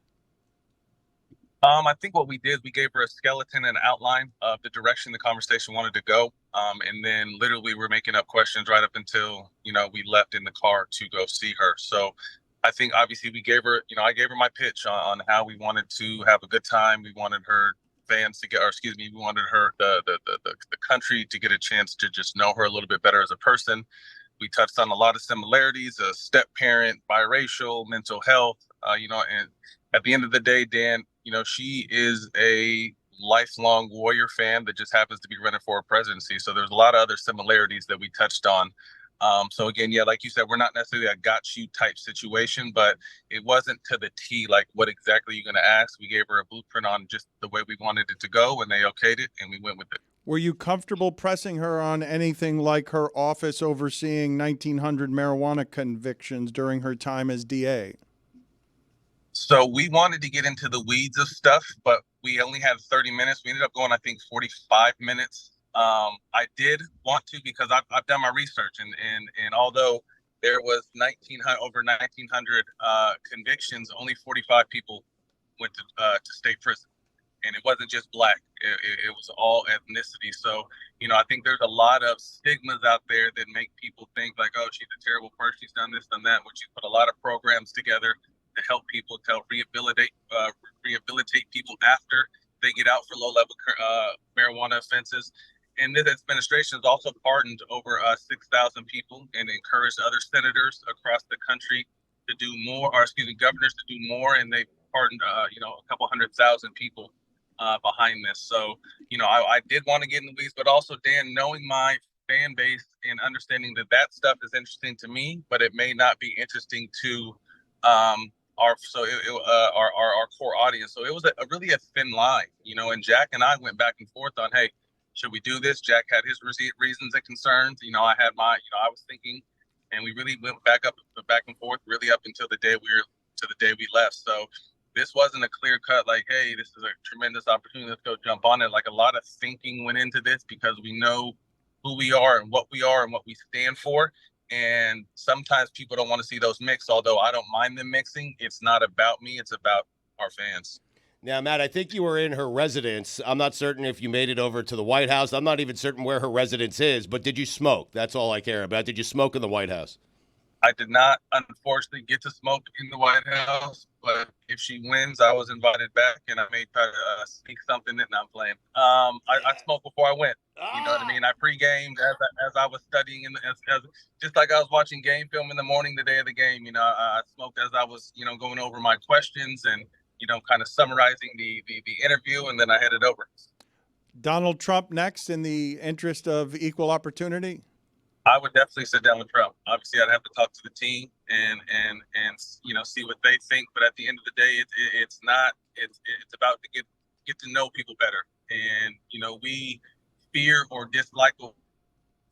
I think what we did, we gave her a skeleton and outline of the direction the conversation wanted to go. And then literally we're making up questions right up until, we left in the car to go see her. So I think obviously we gave her, I gave her my pitch on how we wanted to have a good time. We wanted her fans to we wanted her, the country to get a chance to just know her a little bit better as a person. We touched on a lot of similarities, a step parent, biracial, mental health, and at the end of the day, Dan, she is a lifelong Warrior fan that just happens to be running for a presidency. So there's a lot of other similarities that we touched on. So again, yeah, like you said, we're not necessarily a got you type situation, but it wasn't to the T, like what exactly you're going to ask. We gave her a blueprint on just the way we wanted it to go, and they okayed it, and we went with it. Were you comfortable pressing her on anything like her office overseeing 1,900 marijuana convictions during her time as DA? So we wanted to get into the weeds of stuff, but we only had 30 minutes. We ended up going, I think, 45 minutes. I did want to because I've done my research, and although there was over 1,900 convictions, only 45 people went to state prison. And it wasn't just black, it was all ethnicity. So, I think there's a lot of stigmas out there that make people think like, oh, she's a terrible person, she's done this, done that, when she put a lot of programs together to help people, to rehabilitate people after they get out for low-level marijuana offenses. And this administration has also pardoned over 6,000 people and encouraged other senators across the country to do more, governors to do more, and they pardoned, a couple 100,000 people behind this. So, I did want to get in the weeds, but also, Dan, knowing my fan base and understanding that stuff is interesting to me, but it may not be interesting to our core audience. So it was really a thin line, and Jack and I went back and forth on, hey, should we do this? Jack had his reasons and concerns. I had my, I was thinking, and we really went back and forth really up until the day we left. So this wasn't a clear cut, like, hey, this is a tremendous opportunity, let's go jump on it. Like, a lot of thinking went into this because we know who we are and what we stand for. And sometimes people don't want to see those mix, although I don't mind them mixing. It's not about me, it's about our fans. Now, Matt, I think you were in her residence. I'm not certain if you made it over to the White House. I'm not even certain where her residence is, but did you smoke? That's all I care about. Did you smoke in the White House? I did not, unfortunately, get to smoke in the White House, but if she wins, I was invited back, and I may try to sneak something in. I'm playing. I smoked before I went. You know what I mean? I pre-gamed as I was studying, just like I was watching game film in the morning the day of the game. I smoked as I was, going over my questions and, kind of summarizing the interview, and then I headed over. Donald Trump next in the interest of equal opportunity? I would definitely sit down with Trump. Obviously, I'd have to talk to the team and see what they think. But at the end of the day, it's not. It's about to get to know people better. And we fear or dislike what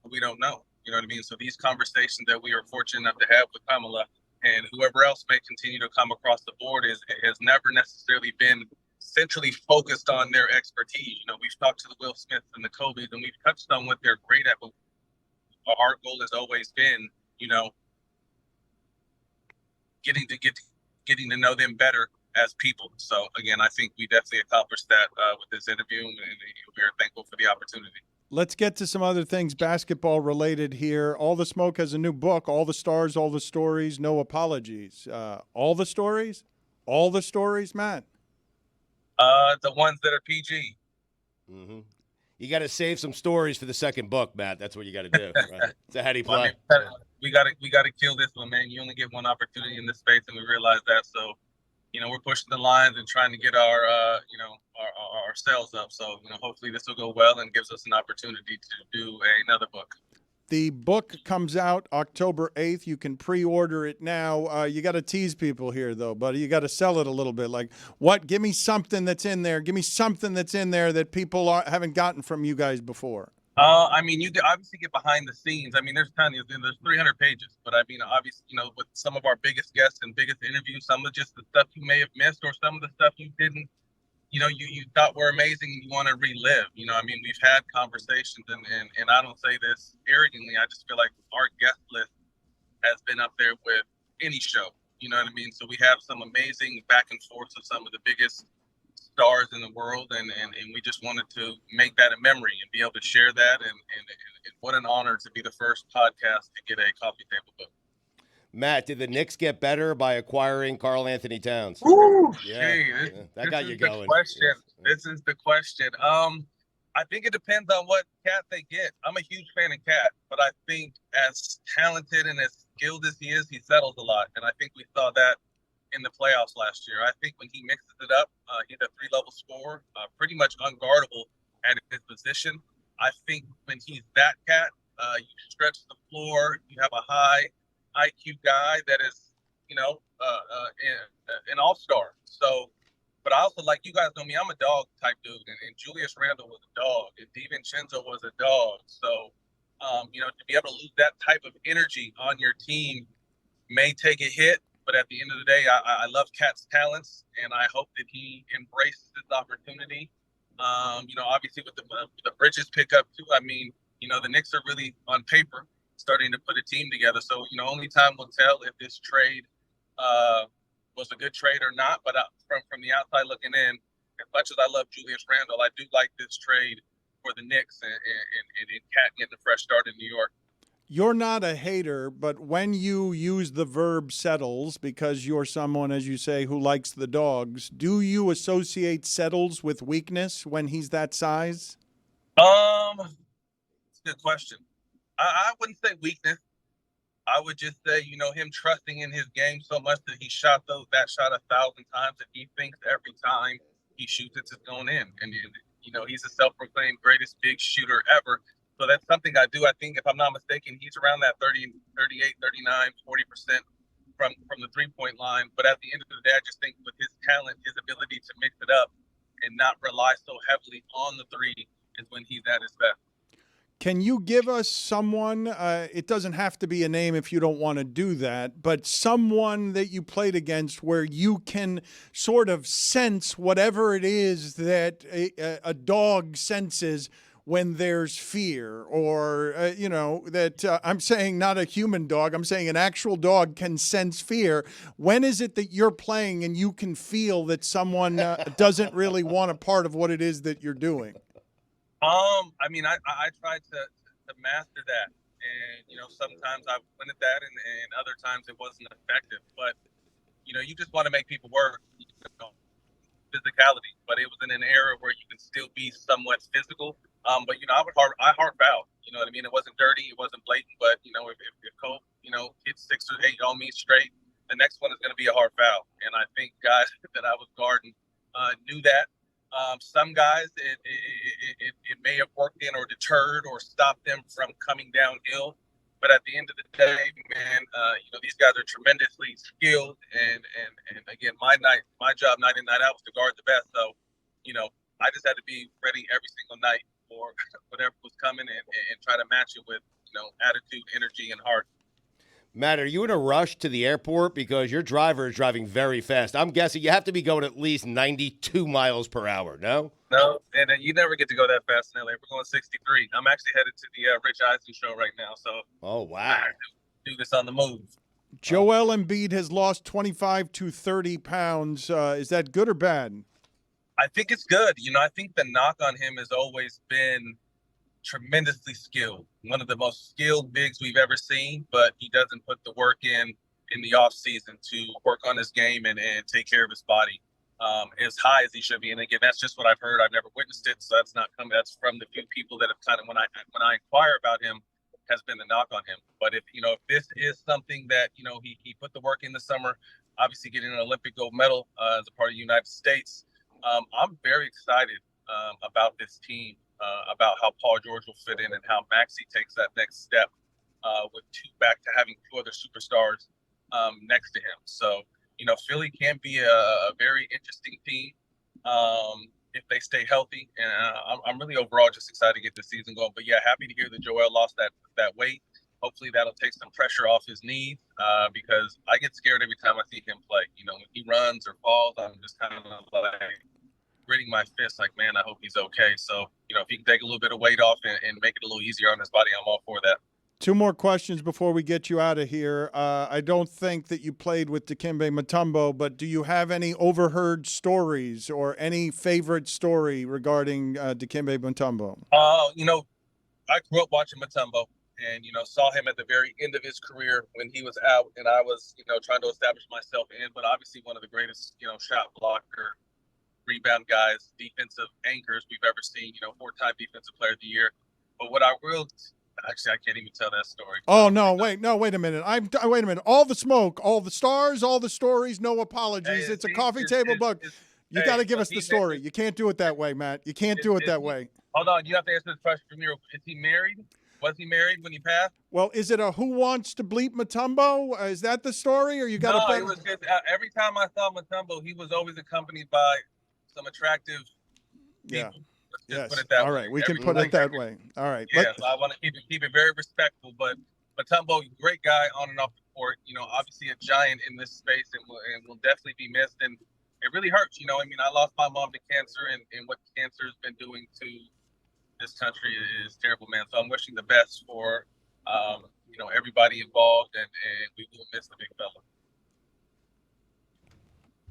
we don't know. You know what I mean? So these conversations that we are fortunate enough to have with Kamala and whoever else may continue to come across the board has never necessarily been centrally focused on their expertise. We've talked to the Will Smiths and the Kobe's, and we've touched on what they're great at. But our goal has always been, getting to know them better as people. So again, I think we definitely accomplished that with this interview, and we are thankful for the opportunity. Let's get to some other things basketball related here. All the Smoke has a new book, All the Stars, All the Stories, No Apologies. All the stories, Matt? The ones that are PG. Mm-hmm. You got to save some stories for the second book, Matt. That's what you got to do. Right? So how do you play? We got to kill this one, man. You only get one opportunity in this space, and we realize that. So, we're pushing the lines and trying to get our sales up. So, hopefully this will go well and gives us an opportunity to do another book. The book comes out October 8th. You can pre-order it now. You got to tease people here, though, buddy. You got to sell it a little bit. Like, what? Give me something that's in there. Give me something that's in there that people haven't gotten from you guys before. You can obviously get behind the scenes. There's 300 pages, but obviously, with some of our biggest guests and biggest interviews, some of just the stuff you may have missed or some of the stuff you didn't, you thought were amazing and you want to relive. We've had conversations and I don't say this arrogantly. I just feel like our guest list has been up there with any show. You know what I mean? So we have some amazing back and forth of some of the biggest stars in the world, and we just wanted to make that a memory and be able to share that. And what an honor to be the first podcast to get a coffee table book. Matt, did the Knicks get better by acquiring Karl Anthony Towns? Ooh, that got you going. This is the question. I think it depends on what cat they get. I'm a huge fan of Cat, but I think as talented and as skilled as he is, he settles a lot. And I think we saw that in the playoffs last year. I think when he mixes it up, he's a 3-level scorer, pretty much unguardable at his position. I think when he's that cat, you stretch the floor, you have a high IQ guy that is, an all-star. So, but I also, like, you guys know me, I'm a dog type dude, and Julius Randle was a dog, and DiVincenzo was a dog. So, to be able to lose that type of energy on your team may take a hit, but at the end of the day, I love Cat's talents, and I hope that he embraces this opportunity. Obviously with the Bridges pickup too, the Knicks are really on paper starting to put a team together. So, only time will tell if this trade was a good trade or not. But from the outside looking in, as much as I love Julius Randle, I do like this trade for the Knicks and Cat getting a fresh start in New York. You're not a hater, but when you use the verb settles, because you're someone, as you say, who likes the dogs, do you associate settles with weakness when he's that size? It's a good question. I wouldn't say weakness. I would just say, him trusting in his game so much that he shot that shot 1,000 times that he thinks every time he shoots it's going in. And, he's a self-proclaimed greatest big shooter ever. So that's something I do. I think, if I'm not mistaken, he's around that 30, 38, 39, 40% from the three-point line. But at the end of the day, I just think with his talent, his ability to mix it up and not rely so heavily on the three is when he's at his best. Can you give us someone, it doesn't have to be a name if you don't want to do that, but someone that you played against where you can sort of sense whatever it is that a dog senses when there's fear, or, I'm saying not a human dog, I'm saying an actual dog can sense fear. When is it that you're playing and you can feel that someone doesn't really want a part of what it is that you're doing? I tried to master that, and sometimes I went at that, and other times it wasn't effective. But you just want to make people work, physicality. But it was in an era where you can still be somewhat physical. But I hard foul. You know what I mean? It wasn't dirty, it wasn't blatant. But if Cote hits 6 or 8 on me straight, the next one is going to be a hard foul. And I think guys that I was guarding knew that. Some guys, it may have worked in or deterred or stopped them from coming downhill. But at the end of the day, man, these guys are tremendously skilled, and again, my job night in night out was to guard the best. So, I just had to be ready every single night for whatever was coming and try to match it with attitude, energy, and heart. Matt, are you in a rush to the airport because your driver is driving very fast? I'm guessing you have to be going at least 92 miles per hour, no? No, and you never get to go that fast in LA. We're going 63. I'm actually headed to the Rich Eisen show right now, so. Oh, wow. I do this on the move. Joel Embiid has lost 25 to 30 pounds. Is that good or bad? I think it's good. I think the knock on him has always been tremendously skilled. One of the most skilled bigs we've ever seen, but he doesn't put the work in the off season to work on his game and take care of his body as high as he should be. And again, that's just what I've heard. I've never witnessed it, so that's not coming. That's from the few people that have kind of when I inquire about him has been the knock on him. But if this is something that he put the work in the summer, obviously getting an Olympic gold medal as a part of the United States, I'm very excited about this team. About how Paul George will fit in and how Maxey takes that next step with back to having two other superstars next to him. So, Philly can be a very interesting team if they stay healthy. And I'm really overall just excited to get the season going. But, yeah, happy to hear that Joel lost that weight. Hopefully that'll take some pressure off his knees because I get scared every time I see him play. When he runs or falls, I'm just kind of like gritting my fist like, man, I hope he's okay. So, if he can take a little bit of weight off and make it a little easier on his body, I'm all for that. Two more questions before we get you out of here. I don't think that you played with Dikembe Mutombo, but do you have any overheard stories or any favorite story regarding Dikembe Mutombo? I grew up watching Mutombo and, saw him at the very end of his career when he was out and I was, trying to establish myself in, but obviously one of the greatest, shot blocker, rebound guys, defensive anchors we've ever seen, 4-time defensive player of the year. But what I will actually, I can't even tell that story. Oh, no, wait a minute. Wait a minute. All the smoke, all the stars, all the stories, no apologies. Hey, it's a coffee table book. You got to give us the story. You can't do it that way, Matt. You can't do it that way. Hold on. You have to answer this question for me. Is he married? Was he married when he passed? Well, is it a Who Wants to Bleep Mutombo? Is that the story? Or you got to? No, it was just, every time I saw Mutombo, he was always accompanied by some attractive people. Yes. Put it that all way. right. We can put it that way. All right. Yeah, so I want to keep it very respectful. But Mutombo, great guy on and off the court. Obviously a giant in this space and will definitely be missed. And it really hurts. I lost my mom to cancer, and what cancer has been doing to this country is terrible, man. So I'm wishing the best for everybody involved, and we will miss the big fella.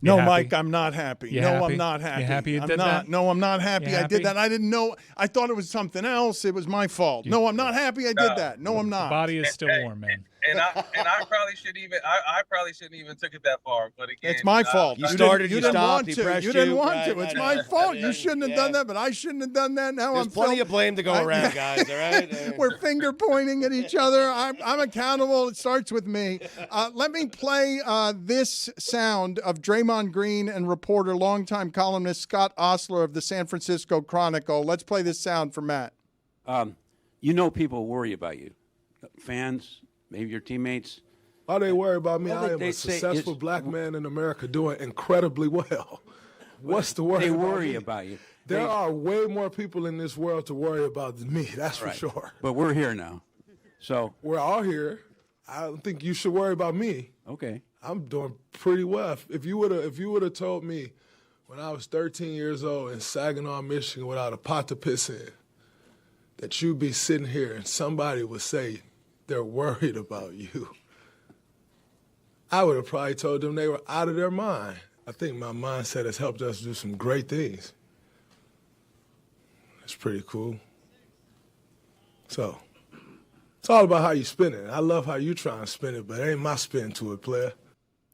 No, Mike, I'm not happy. I'm not happy. You happy you did that? No, I'm not happy. You I did happy? that. I didn't know. I thought it was something else. It was my fault. No, I'm not happy I did that. No, I'm not. The body is still warm, man. And I probably shouldn't even took it that far. But again, it's my fault. You started, you stopped, didn't want he to. pressed You didn't want right, to. It's I my know. fault. You shouldn't have done that, but I shouldn't have done that. Now There's plenty of blame to go around, guys. All right. We're finger pointing at each other. I'm accountable. It starts with me. Let me play this sound of Draymond Green and reporter, longtime columnist Scott Ostler of the San Francisco Chronicle. Let's play this sound for Matt. People worry about you, fans, maybe your teammates. Why they worry about me? Well, I am a successful black man in America doing incredibly well. What's the worry? They about worry me? about you. There are way more people in this world to worry about than me. That's for sure. But we're here now, so we're all here. I don't think you should worry about me. Okay. I'm doing pretty well. If you would have told me when I was 13 years old in Saginaw, Michigan, without a pot to piss in, that you'd be sitting here and somebody would say they're worried about you, I would have probably told them they were out of their mind. I think my mindset has helped us do some great things. It's pretty cool. So, it's all about how you spin it. I love how you try and spin it, but it ain't my spin to it, player.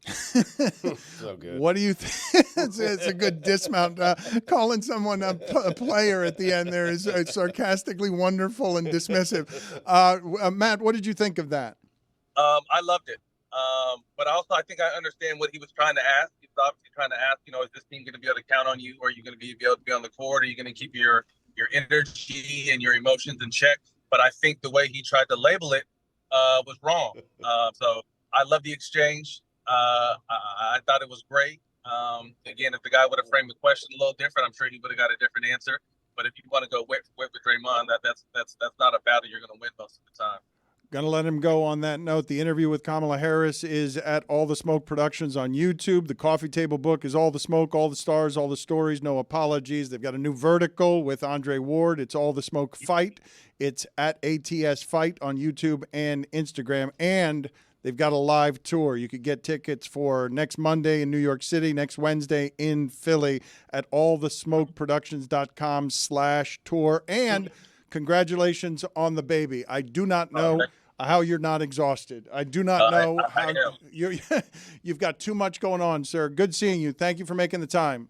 So good. What do you think? It's a good dismount. Calling someone a player at the end there is sarcastically wonderful and dismissive. Matt, what did you think of that? I loved it. But also, I think I understand what he was trying to ask. He was obviously trying to ask, is this team going to be able to count on you? Or are you going to be able to be on the court? Are you going to keep your energy and your emotions in check? But I think the way he tried to label it was wrong. So I love the exchange. I thought it was great. Again, if the guy would have framed the question a little different, I'm sure he would have got a different answer. But if you want to go with Draymond, that's not a battle you're going to win most of the time. Gonna let him go on that note. The interview with Kamala Harris is at All the Smoke Productions on YouTube. The coffee table book is All the Smoke, All the Stars, All the Stories, No Apologies. They've got a new vertical with Andre Ward. It's All the Smoke Fight. It's at ATS Fight on YouTube and Instagram. And they've got a live tour. You could get tickets for next Monday in New York City, next Wednesday in Philly at allthesmokeproductions.com/tour. And congratulations on the baby. I do not know how you're not exhausted. I do not know how you've got too much going on, sir. Good seeing you. Thank you for making the time.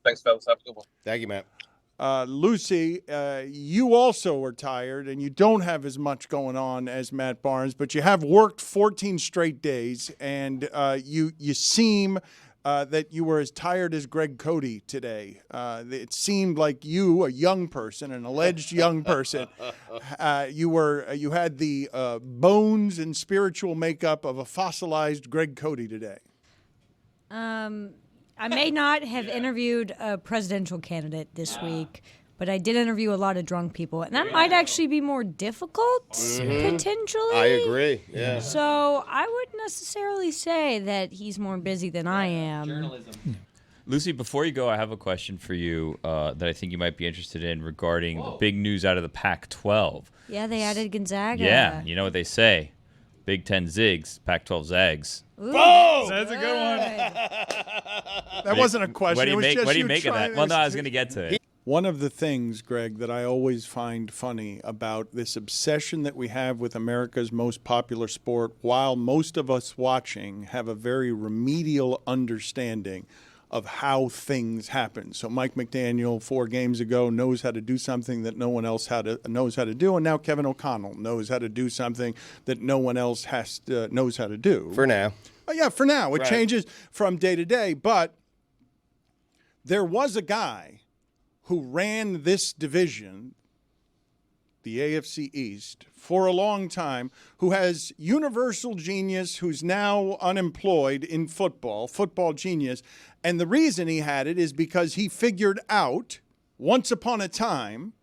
Thanks, fellas. Have a good one. Thank you, Matt. Lucy, you also are tired, and you don't have as much going on as Matt Barnes, but you have worked 14 straight days, and you seem that you were as tired as Greg Cote today. It seemed like you, a young person, an alleged young person, you had the bones and spiritual makeup of a fossilized Greg Cote today. I may not have interviewed a presidential candidate this week, but I did interview a lot of drunk people, and that might actually be more difficult, potentially. I agree, yeah. So I wouldn't necessarily say that he's more busy than I am. Journalism. Lucy, before you go, I have a question for you that I think you might be interested in regarding the big news out of the Pac-12. Yeah, they added Gonzaga. Yeah, you know what they say. Big Ten zigs, Pac-12 zags. Ooh, that's a good one. That wasn't a question. What do you make of trying that? Well, no, I was going to get to it. One of the things, Greg, that I always find funny about this obsession that we have with America's most popular sport, while most of us watching have a very remedial understanding of how things happen. So Mike McDaniel 4 games ago knows how to do something that no one else knows how to do, and now Kevin O'Connell knows how to do something that no one else knows how to do. For now. Yeah, for now. It Right. changes from day to day, but there was a guy who ran this division, the AFC East, for a long time, who has universal genius, who's now unemployed in football genius. And the reason he had it is because he figured out, once upon a time,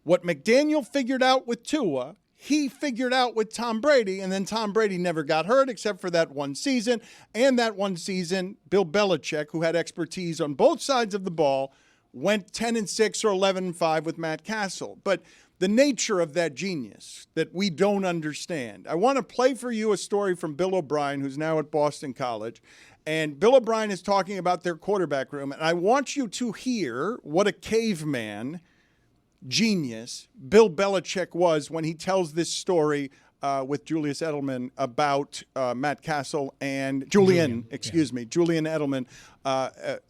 what McDaniel figured out with Tua, he figured out with Tom Brady, and then Tom Brady never got hurt except for that one season. And that one season, Bill Belichick, who had expertise on both sides of the ball, went 10-6 or 11-5 with Matt Castle. But the nature of that genius that we don't understand. I want to play for you a story from Bill O'Brien, who's now at Boston College. And Bill O'Brien is talking about their quarterback room. And I want you to hear what a caveman genius Bill Belichick was when he tells this story with Julius Edelman about Matt Castle and Julian Edelman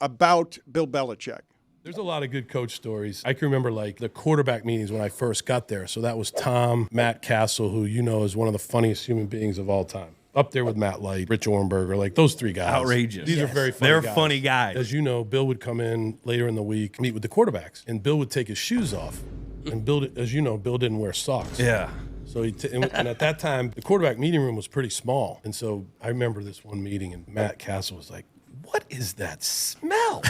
about Bill Belichick. There's a lot of good coach stories. I can remember like the quarterback meetings when I first got there. So that was Tom, Matt Castle, who you know is one of the funniest human beings of all time. Up there with Matt Light, Rich Ornberger, like those three guys. Outrageous. These are very funny They're guys. funny guys. As you know, Bill would come in later in the week, meet with the quarterbacks, and Bill would take his shoes off. And Bill, as you know, Bill didn't wear socks. Yeah. So and at that time, the quarterback meeting room was pretty small. And so I remember this one meeting, and Matt Castle was like, "What is that smell?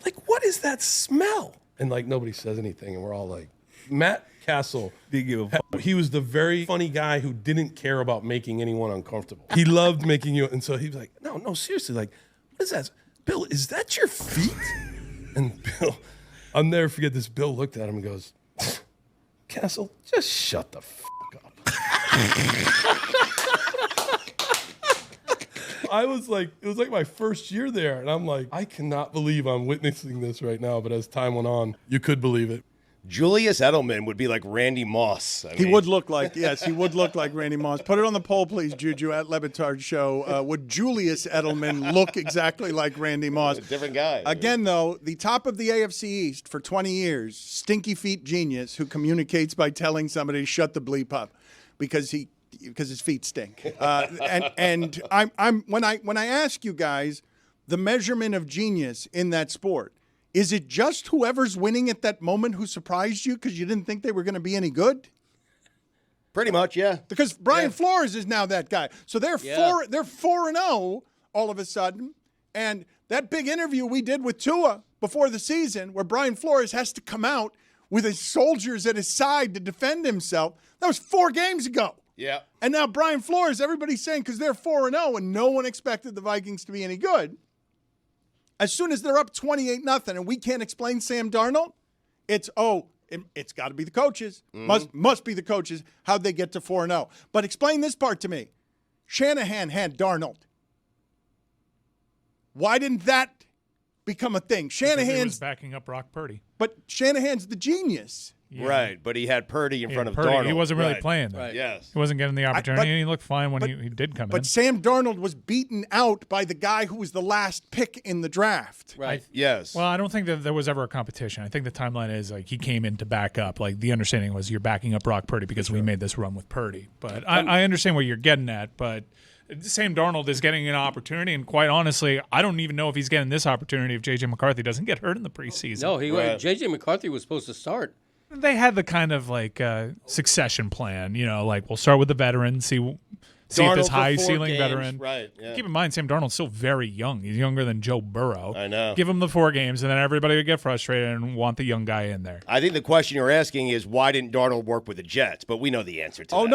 Like, what is that smell?" And like nobody says anything, and we're all like, Matt Castle, he was the very funny guy who didn't care about making anyone uncomfortable. He loved making you, and so he was like, no, seriously, like, what is that? Bill, is that your feet? And Bill, I'll never forget this. Bill looked at him and goes, "Castle, just shut the fuck up." I was like, it was like my first year there, and I'm like, I cannot believe I'm witnessing this right now. But as time went on, you could believe it. Julius Edelman would be like Randy Moss. He would look like Randy Moss. Put it on the poll, please, Juju, at Le Batard Show. Would Julius Edelman look exactly like Randy Moss? A different guy. Again, though, the top of the AFC East for 20 years, stinky feet genius who communicates by telling somebody, shut the bleep up, because his feet stink. And I'm when I ask you guys the measurement of genius in that sport, is it just whoever's winning at that moment who surprised you because you didn't think they were going to be any good? Pretty much, yeah. Because Brian Flores is now that guy. So they're 4-0 all of a sudden. And that big interview we did with Tua before the season, where Brian Flores has to come out with his soldiers at his side to defend himself, that was 4 games ago. Yeah. And now Brian Flores, everybody's saying because they're 4-0 and no one expected the Vikings to be any good. As soon as they're up 28-0 and we can't explain Sam Darnold, it's got to be the coaches. Must be the coaches, how'd they get to 4-0. But explain this part to me. Shanahan had Darnold. Why didn't that become a thing? Shanahan's was backing up Brock Purdy. But Shanahan's the genius. Yeah. Right, but he had Purdy in front of Purdy. Darnold. He wasn't really playing that. Right. Yes. He wasn't getting the opportunity, and he looked fine when he did come in. But Sam Darnold was beaten out by the guy who was the last pick in the draft. Right. Yes. Well, I don't think that there was ever a competition. I think the timeline is like he came in to back up. Like the understanding was you're backing up Brock Purdy because we made this run with Purdy. But I understand what you're getting at, but Sam Darnold is getting an opportunity, and quite honestly, I don't even know if he's getting this opportunity if J.J. McCarthy doesn't get hurt in the preseason. No, J.J. McCarthy was supposed to start. They had the kind of like succession plan, like we'll start with the veteran, see if this high ceiling veteran. Right. Yeah. Keep in mind, Sam Darnold's still very young. He's younger than Joe Burrow. I know. Give him the 4 games, and then everybody would get frustrated and want the young guy in there. I think the question you're asking is why didn't Darnold work with the Jets? But we know the answer to that.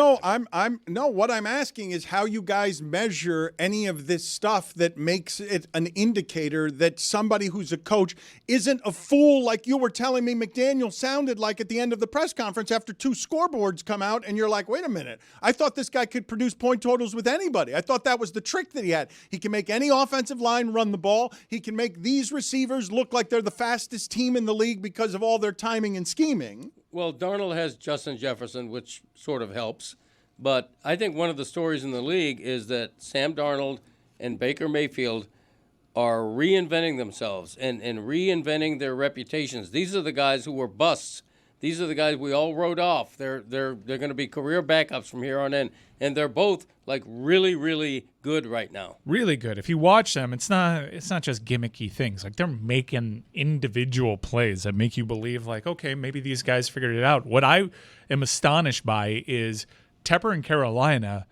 No, what I'm asking is how you guys measure any of this stuff that makes it an indicator that somebody who's a coach isn't a fool like you were telling me McDaniel sounded like at the end of the press conference after 2 scoreboards come out, and you're like, wait a minute, I thought this guy could produce point totals with anybody. I thought that was the trick that he had. He can make any offensive line run the ball. He can make these receivers look like they're the fastest team in the league because of all their timing and scheming. Well, Darnold has Justin Jefferson, which sort of helps. But I think one of the stories in the league is that Sam Darnold and Baker Mayfield are reinventing themselves and reinventing their reputations. These are the guys who were busts. These are the guys we all wrote off. They're going to be career backups from here on in, and they're both like really, really good right now. Really good. If you watch them, it's not just gimmicky things. Like they're making individual plays that make you believe, like, okay, maybe these guys figured it out. What I am astonished by is Tepper and Carolina.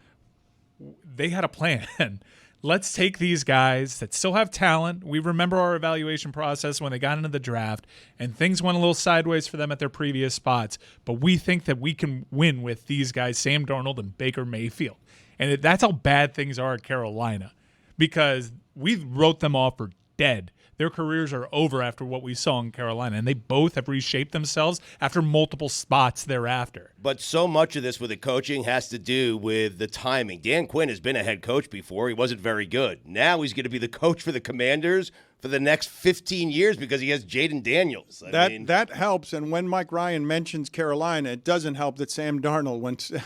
They had a plan. Let's take these guys that still have talent. We remember our evaluation process when they got into the draft, and things went a little sideways for them at their previous spots. But we think that we can win with these guys, Sam Darnold and Baker Mayfield. And that's how bad things are at Carolina, because we wrote them off for dead. Their careers are over after what we saw in Carolina, and they both have reshaped themselves after multiple spots thereafter. But so much of this with the coaching has to do with the timing. Dan Quinn has been a head coach before. He wasn't very good. Now he's going to be the coach for the Commanders for the next 15 years because he has Jaden Daniels. That helps, and when Mike Ryan mentions Carolina, it doesn't help that Sam Darnold went –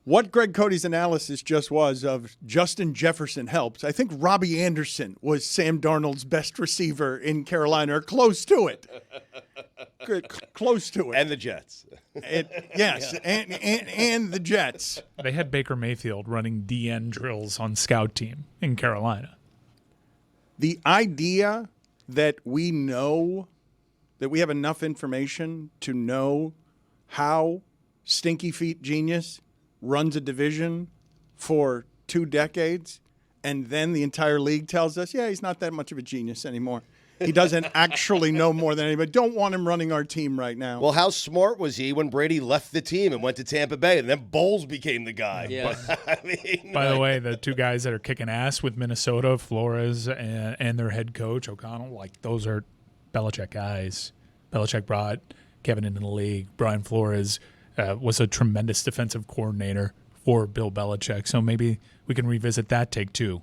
what Greg Cote's analysis just was of Justin Jefferson helps. I think Robbie Anderson was Sam Darnold's best receiver in Carolina, or close to it. Close to it. And the Jets. Yes, and the Jets. They had Baker Mayfield running DN drills on scout team in Carolina. The idea that we know, that we have enough information to know how Stinky Feet Genius runs a division for 2 decades, and then the entire league tells us, yeah, he's not that much of a genius anymore. He doesn't actually know more than anybody. Don't want him running our team right now. Well, how smart was he when Brady left the team and went to Tampa Bay, and then Bowles became the guy? Yeah. By the way, the 2 guys that are kicking ass with Minnesota, Flores and their head coach, O'Connell, like those are Belichick guys. Belichick brought Kevin into the league. Brian Flores was a tremendous defensive coordinator for Bill Belichick. So maybe we can revisit that take too